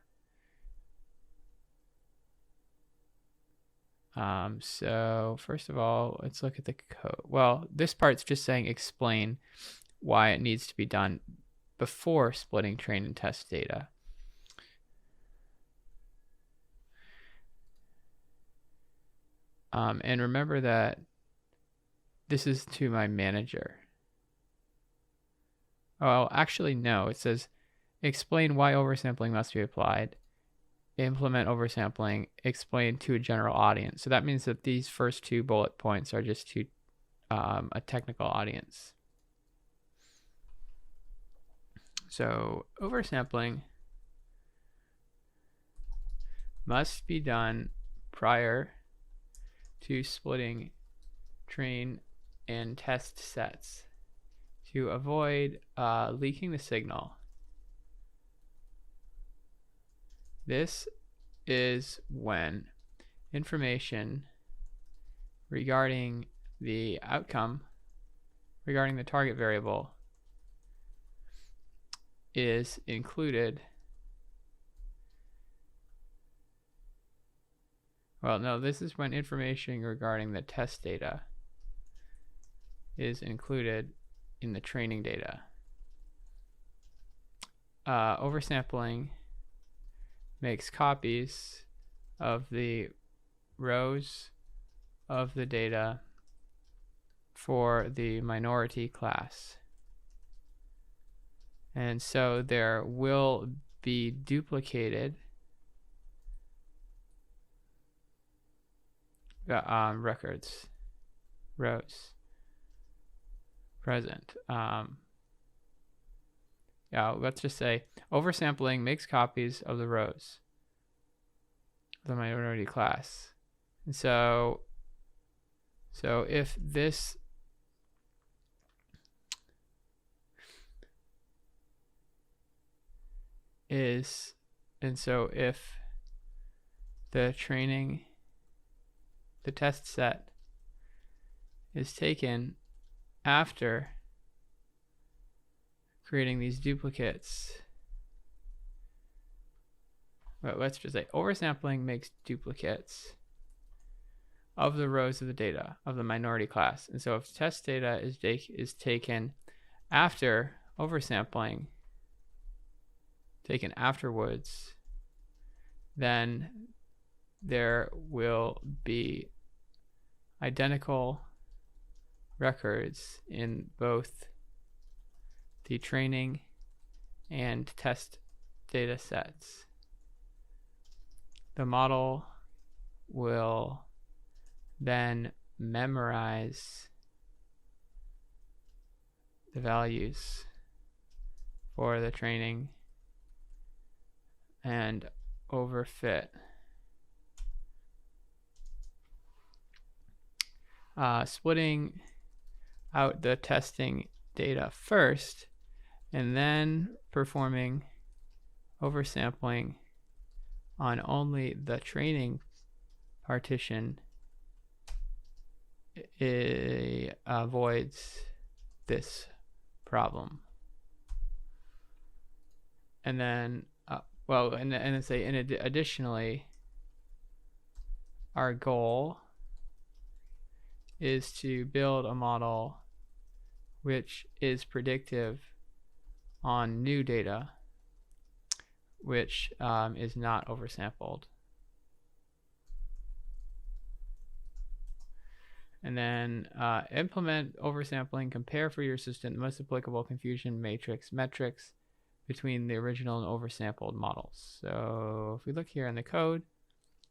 Speaker 1: So first of all, let's look at the code. Well, this part's just saying explain why it needs to be done before splitting train and test data. And remember that this is to my manager. Oh, actually, no. It says explain why oversampling must be applied. Implement oversampling, explain to a general audience. So that means that these first two bullet points are just to a technical audience. So oversampling must be done prior to splitting train and test sets to avoid leaking the signal. This is when information regarding the outcome, regarding the target variable, is included. Well, no, this is when information regarding the test data is included in the training data. Oversampling makes copies of the rows of the data for the minority class. And so there will be duplicated records, rows present. Yeah, let's just say oversampling makes copies of the rows of the minority class. And so if this is, and so if the test set is taken after creating these duplicates, well, let's just say oversampling makes duplicates of the rows of the data of the minority class. And so if test data is taken after oversampling, taken afterwards, then there will be identical records in both the training and test data sets. The model will then memorize the values for the training and overfit. Splitting out the testing data first and then performing oversampling on only the training partition avoids this problem. And then, additionally, our goal is to build a model which is predictive on new data, which is not oversampled. And then implement oversampling, compare for your system the most applicable confusion matrix metrics between the original and oversampled models. So if we look here in the code, it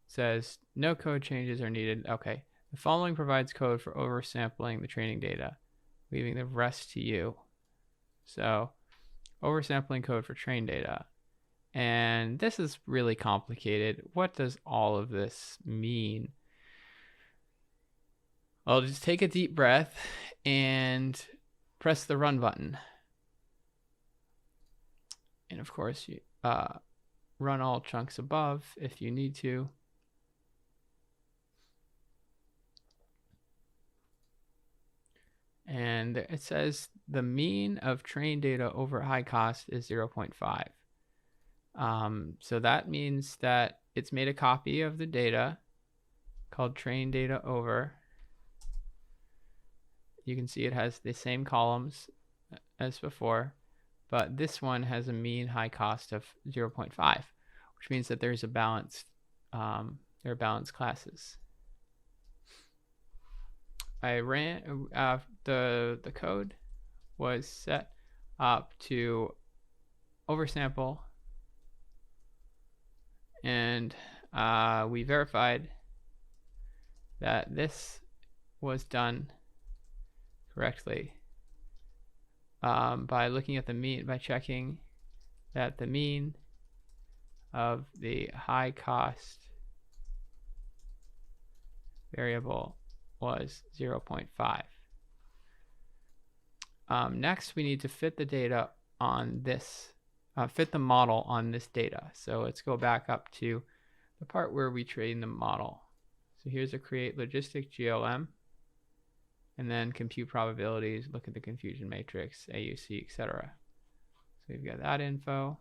Speaker 1: says no code changes are needed. Okay, the following provides code for oversampling the training data, leaving the rest to you. So oversampling code for train data. And this is really complicated. What does all of this mean? Well, just take a deep breath and press the run button. And of course, you run all chunks above if you need to. And it says the mean of train data over high cost is 0.5. So that means that it's made a copy of the data called train data over. You can see it has the same columns as before, but this one has a mean high cost of 0.5, which means that there's a balanced, there are balanced classes. I ran the code was set up to oversample, and we verified that this was done correctly by looking at the mean, by checking that the mean of the high cost variable was 0.5. Next, we need to fit the data on this, fit the model on this data. So let's go back up to the part where we train the model. So here's a create logistic GLM, and then compute probabilities, look at the confusion matrix, AUC, etc. So we've got that info.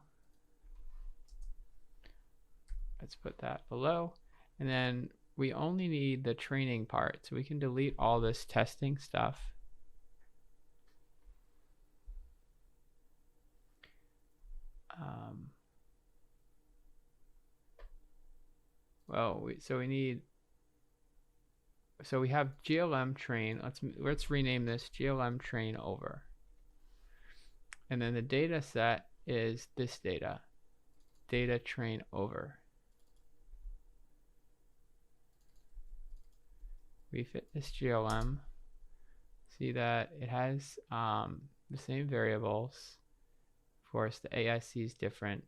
Speaker 1: Let's put that below. And then we only need the training part, so we can delete all this testing stuff. So we have GLM train. Let's rename this GLM train over. And then the data set is this data train over. We fit this GLM. See that it has the same variables. Of course, the AIC is different.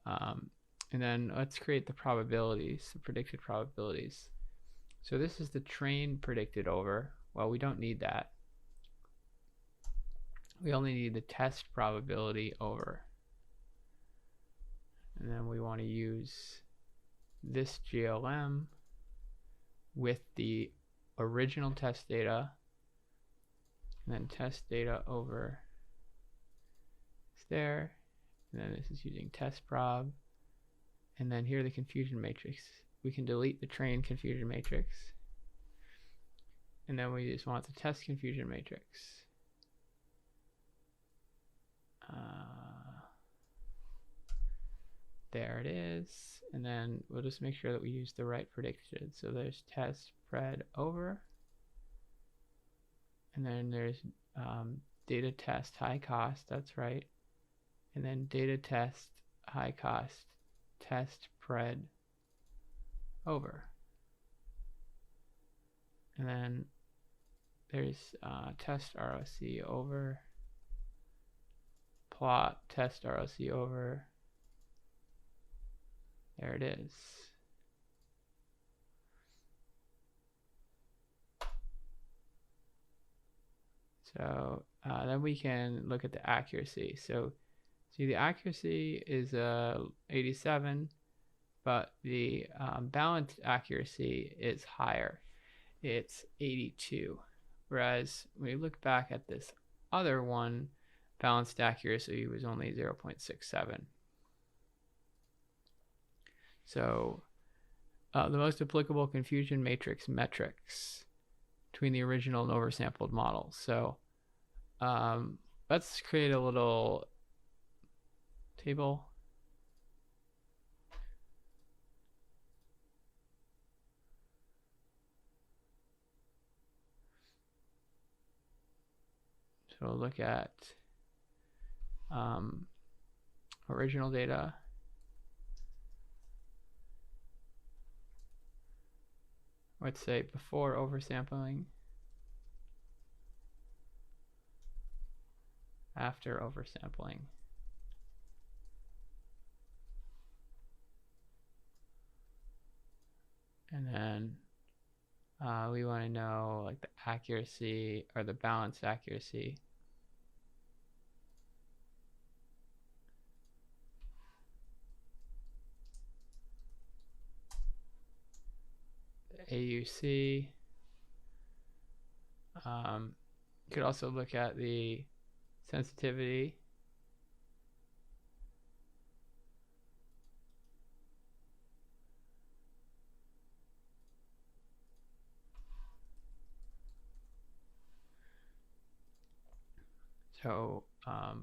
Speaker 1: And then let's create the probabilities, the predicted probabilities. So this is the train predicted over. Well, we don't need that. We only need the test probability over. And then we want to use this GLM with the original test data, and then test data over is there, and then this is using test prob, and then here the confusion matrix. We can delete the train confusion matrix, and then we just want the test confusion matrix. There it is, and then we'll just make sure that we use the right predicted. So there's test pred over, and then there's data test high cost, that's right, and then data test high cost test pred over, and then there's test ROC over, plot test ROC over. There it is. So then we can look at the accuracy. So see, the accuracy is 87, but the balanced accuracy is higher. It's 82. Whereas when we look back at this other one, balanced accuracy was only 0.67. So the most applicable confusion matrix metrics between the original and oversampled models. So let's create a little table. So we'll look at original data. Let's say before oversampling, after oversampling. And then we want to know like the accuracy or the balanced accuracy. AUC. You could also look at the sensitivity. So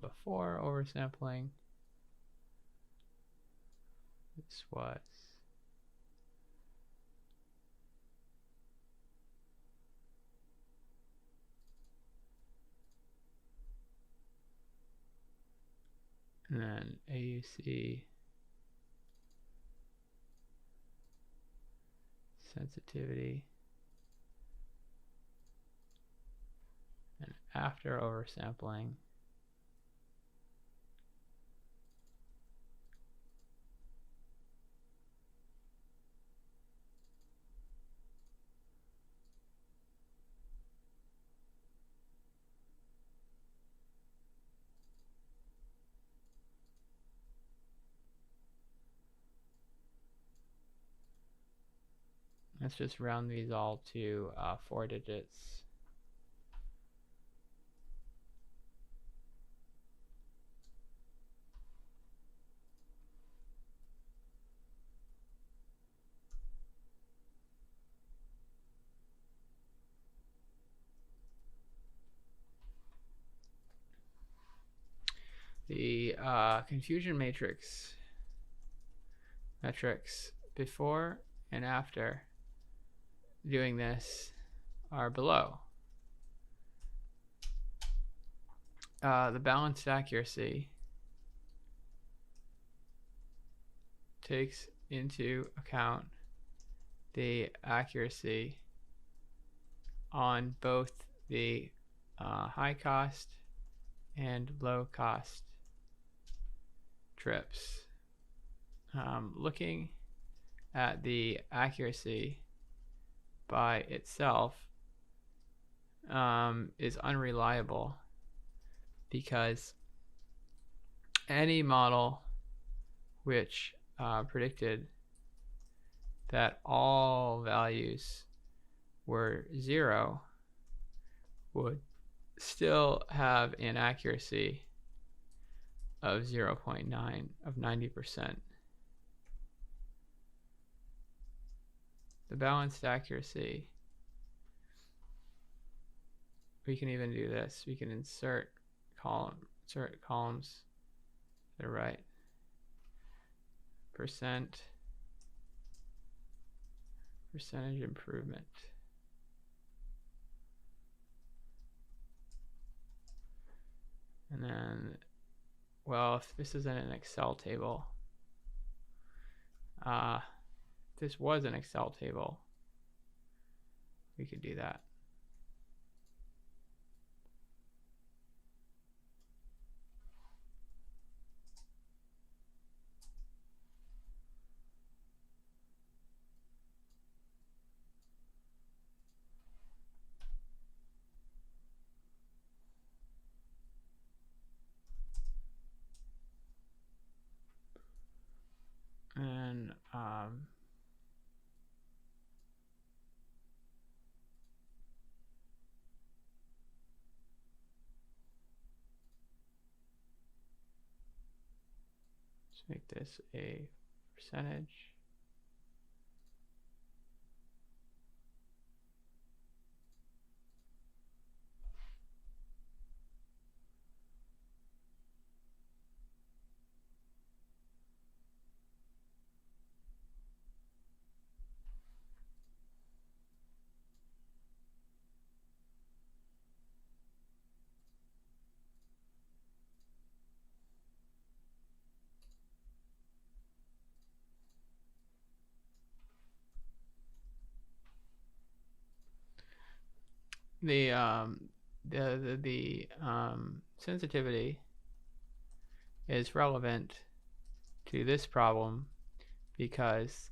Speaker 1: before oversampling, this was and then AUC sensitivity, and after oversampling, let's just round these all to 4 digits. The confusion matrix metrics before and after doing this are below. The balanced accuracy takes into account the accuracy on both the high cost and low cost trips. Looking at the accuracy by itself is unreliable, because any model which predicted that all values were 0 would still have an accuracy of 0.9 of 90%. The balanced accuracy, we can even do this. We can insert columns to the right. Percentage improvement. And then, well, if this isn't an Excel table, if this was an Excel table, we could do that. And make this a percentage. The sensitivity is relevant to this problem because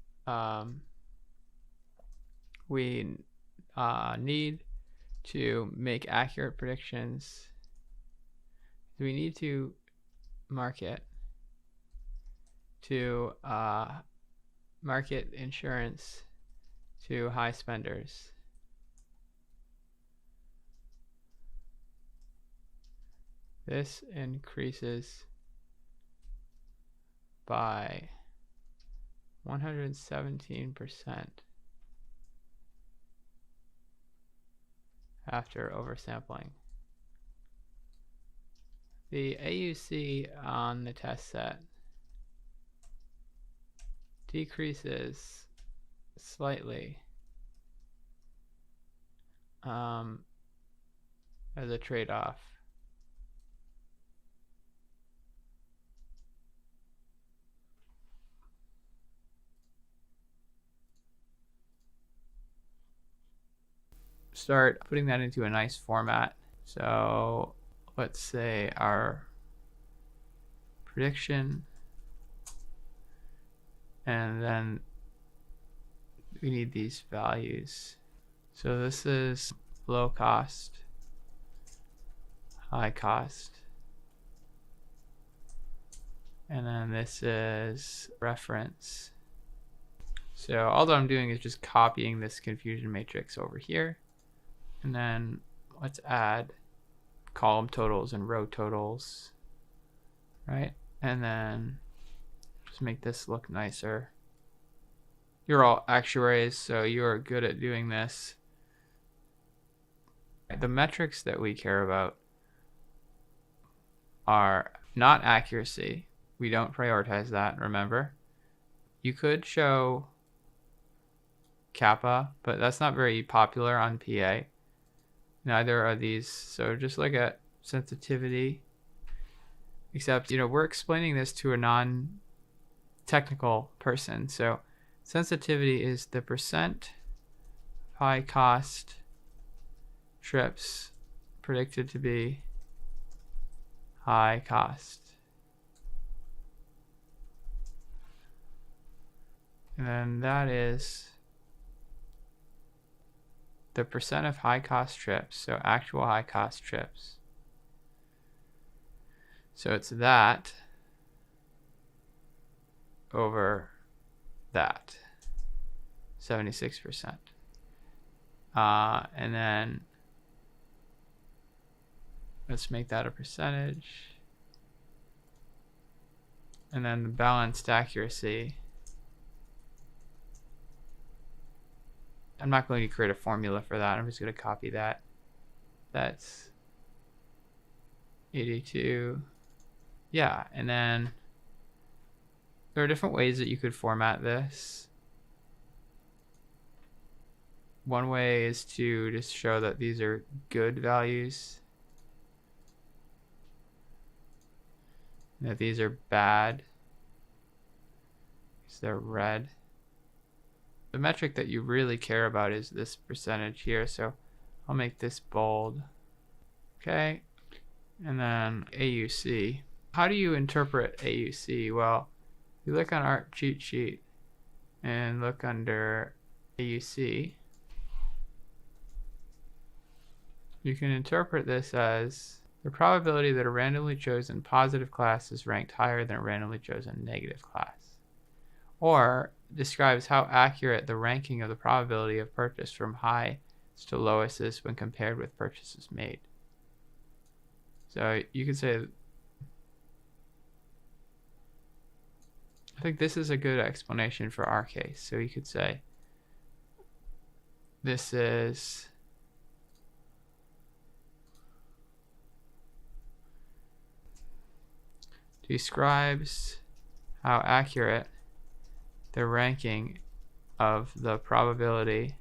Speaker 1: we need to make accurate predictions. We need to market insurance to high spenders. This increases by 117% after oversampling. The AUC on the test set decreases slightly as a trade-off. Start putting that into a nice format. So let's say our prediction, and then we need these values. So this is low cost, high cost, and then this is reference. So all that I'm doing is just copying this confusion matrix over here. And then let's add column totals and row totals, right? And then just make this look nicer. You're all actuaries, so you're good at doing this. The metrics that we care about are not accuracy. We don't prioritize that, remember. You could show kappa, but that's not very popular on PA. Neither are these, so just look at sensitivity, except, you know, we're explaining this to a non-technical person. So sensitivity is the percent high cost trips predicted to be high cost. And then that is the percent of high cost trips, so actual high cost trips. So it's that over that, 76%. And then let's make that a percentage. And then the balanced accuracy. I'm not going to create a formula for that. I'm just going to copy that. That's 82. Yeah, and then there are different ways that you could format this. One way is to just show that these are good values, and that these are bad because they're red. The metric that you really care about is this percentage here, so I'll make this bold. Okay, and then AUC. How do you interpret AUC? Well, you look on our cheat sheet and look under AUC. You can interpret this as the probability that a randomly chosen positive class is ranked higher than a randomly chosen negative class, or describes how accurate the ranking of the probability of purchase from highest to lowest is when compared with purchases made. So you could say think this is a good explanation for our case. So you could say this is describes how accurate the ranking of the probability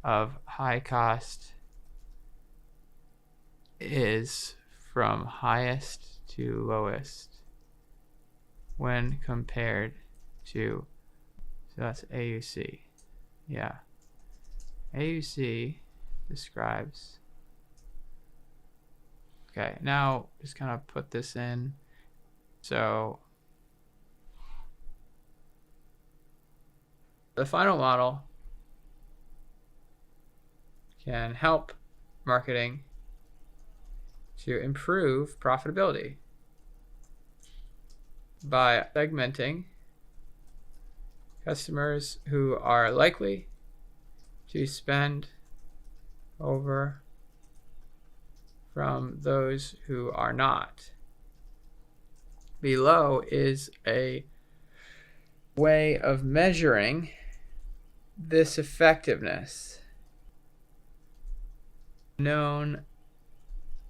Speaker 1: of high cost is from highest to lowest when compared to, so that's AUC. Yeah. AUC describes. Okay, now just kind of put this in. So the final model can help marketing to improve profitability by segmenting customers who are likely to spend over from those who are not. Below is a way of measuring this effectiveness, known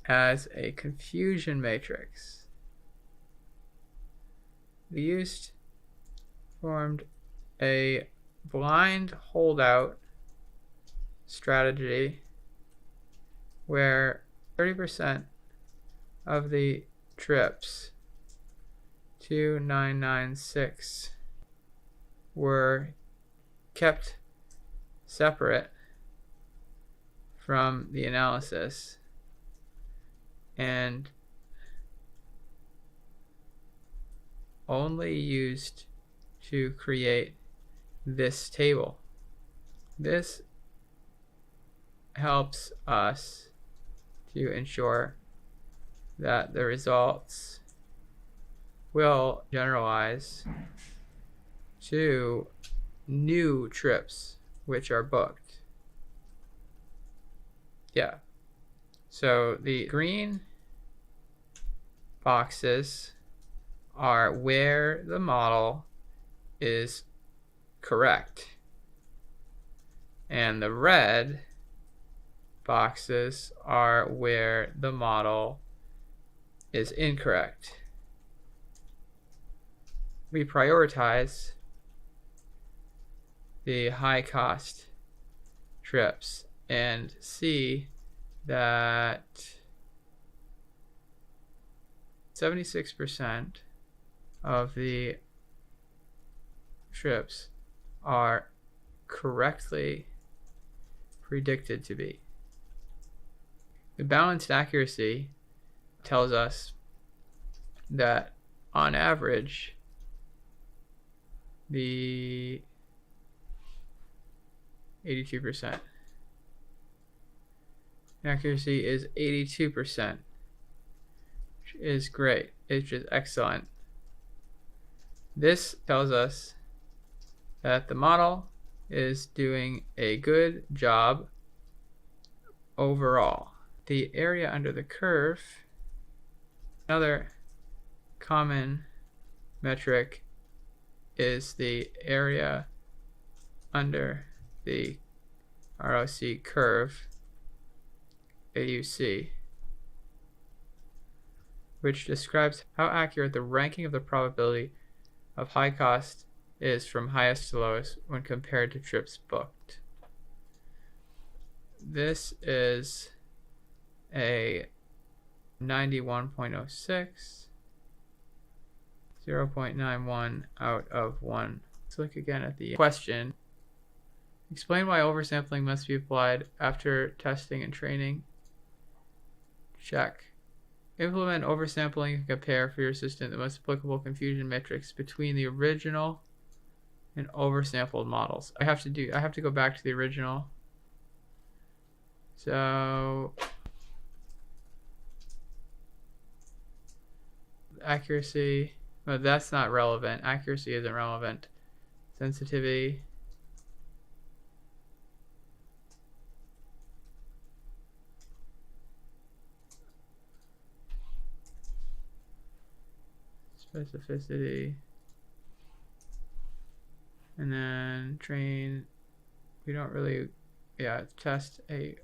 Speaker 1: as a confusion matrix. We used formed a blind holdout strategy where 30% of the trips 2996 were kept separate from the analysis and only used to create this table. This helps us to ensure that the results will generalize to new trips which are booked. Yeah. So the green boxes are where the model is correct, and the red boxes are where the model is incorrect. We prioritize the high cost trips and see that 76% of the trips are correctly predicted to be. The balanced accuracy tells us that on average the 82% accuracy is 82%, which is great, which is excellent. This tells us that the model is doing a good job overall. The area under the curve, another common metric, is the area under the ROC curve, AUC, which describes how accurate the ranking of the probability of high cost is from highest to lowest when compared to trips booked. This is a 91.06, 0.91 out of 1. Let's look again at the question. Explain why oversampling must be applied after testing and training. Check. Implement oversampling and compare for your system the most applicable confusion metrics between the original and oversampled models. I have to go back to the original. So accuracy, well, that's not relevant. Accuracy isn't relevant. Sensitivity. Specificity. And then train, we don't really, yeah, test a,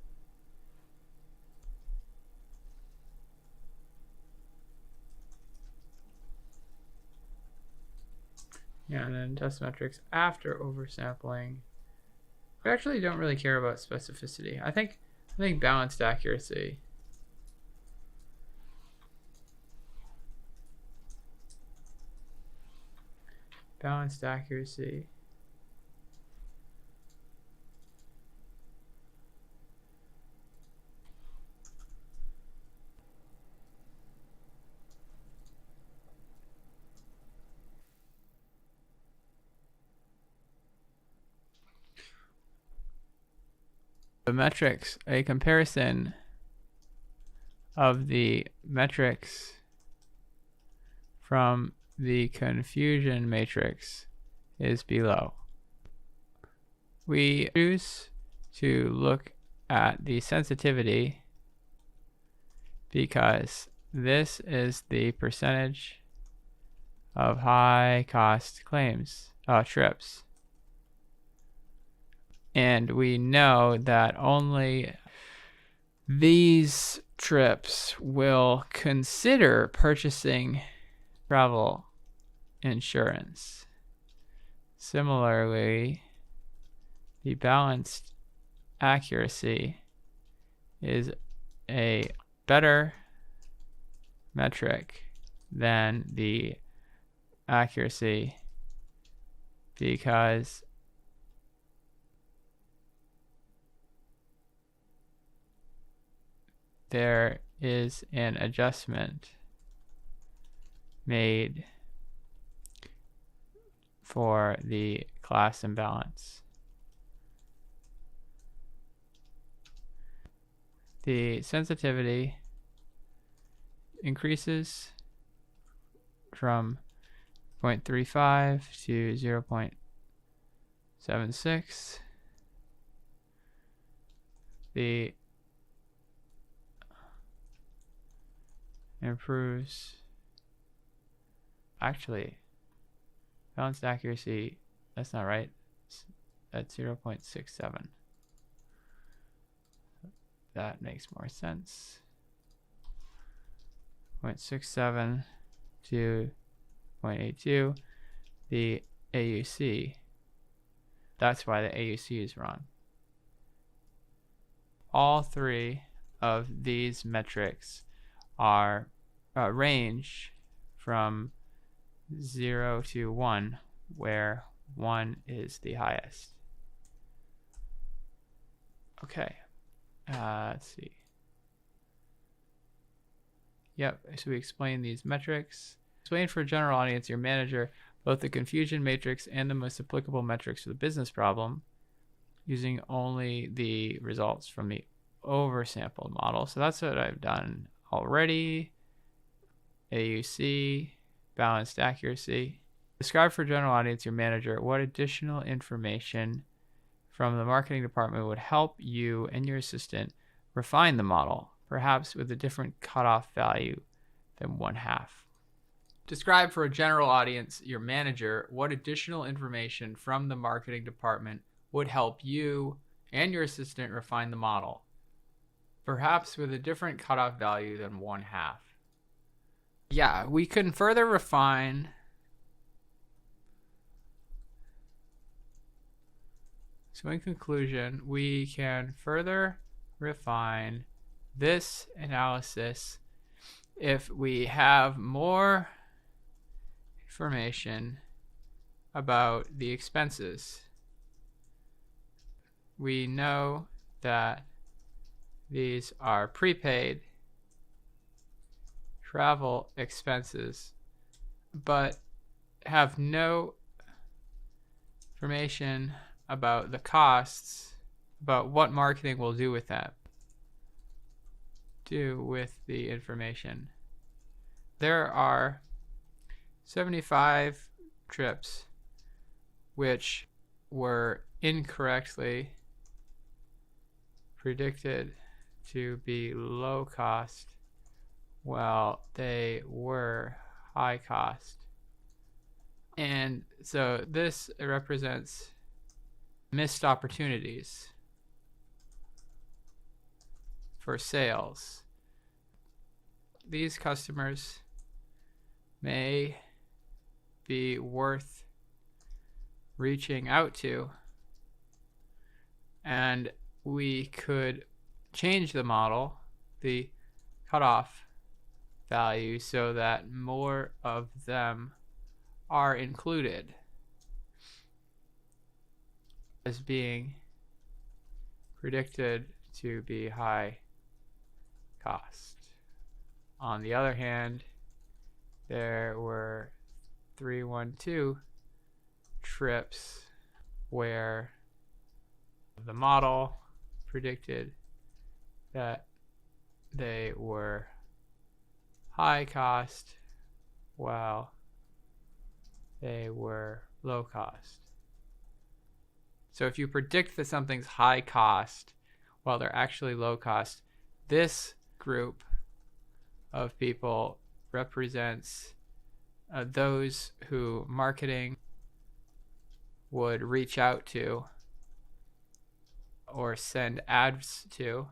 Speaker 1: yeah, and then test metrics after oversampling. We actually don't really care about specificity. I think balanced accuracy. Balanced accuracy. The metrics, a comparison of the metrics from the confusion matrix is below. We choose to look at the sensitivity because this is the percentage of high cost claims, trips. And we know that only these trips will consider purchasing travel insurance. Similarly, the balanced accuracy is a better metric than the accuracy because there is an adjustment made for the class imbalance. The sensitivity increases from 0.35 to 0.76. The improves, actually, balanced accuracy, that's not right, it's at 0.67. That makes more sense. 0.67 to 0.82, the AUC, that's why the AUC is wrong. All three of these metrics are range from 0 to 1, where 1 is the highest. Okay, let's see. Yep, so we explain these metrics. Explain for a general audience, your manager, both the confusion matrix and the most applicable metrics for the business problem using only the results from the oversampled model. So that's what I've done already. AUC, balanced accuracy. Describe for general audience, your manager, what additional information from the marketing department would help you and your assistant refine the model, perhaps with a different cutoff value than 1/2. Describe for a general audience, your manager, what additional information from the marketing department would help you and your assistant refine the model, perhaps with a different cutoff value than 1/2. Yeah, we can further refine. So in conclusion, we can further refine this analysis if we have more information about the expenses. We know that these are prepaid travel expenses, but have no information about the costs, about what marketing will do with that, do with the information. There are 75 trips which were incorrectly predicted to be low cost while they were high cost And so this represents missed opportunities for sales. These customers may be worth reaching out to, and we could change the model, the cutoff value, so that more of them are included as being predicted to be high cost. On the other hand, there were 312 trips where the model predicted that they were high cost while they were low cost. So if you predict that something's high cost while they're actually low cost, this group of people represents those who marketing would reach out to or send ads to,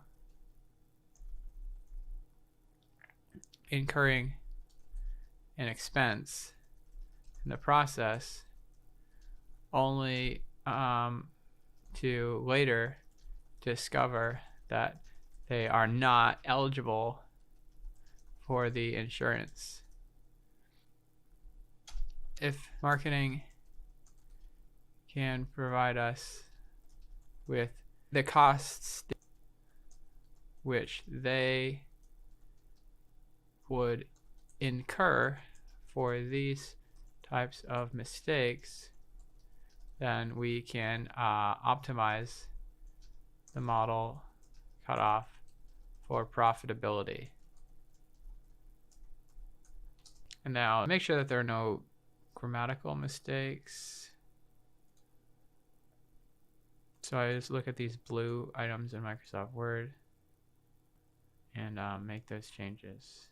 Speaker 1: incurring an expense in the process, only to later discover that they are not eligible for the insurance. If marketing can provide us with the costs which they would incur for these types of mistakes, then we can optimize the model cutoff for profitability. And now make sure that there are no grammatical mistakes. So I just look at these blue items in Microsoft Word and make those changes.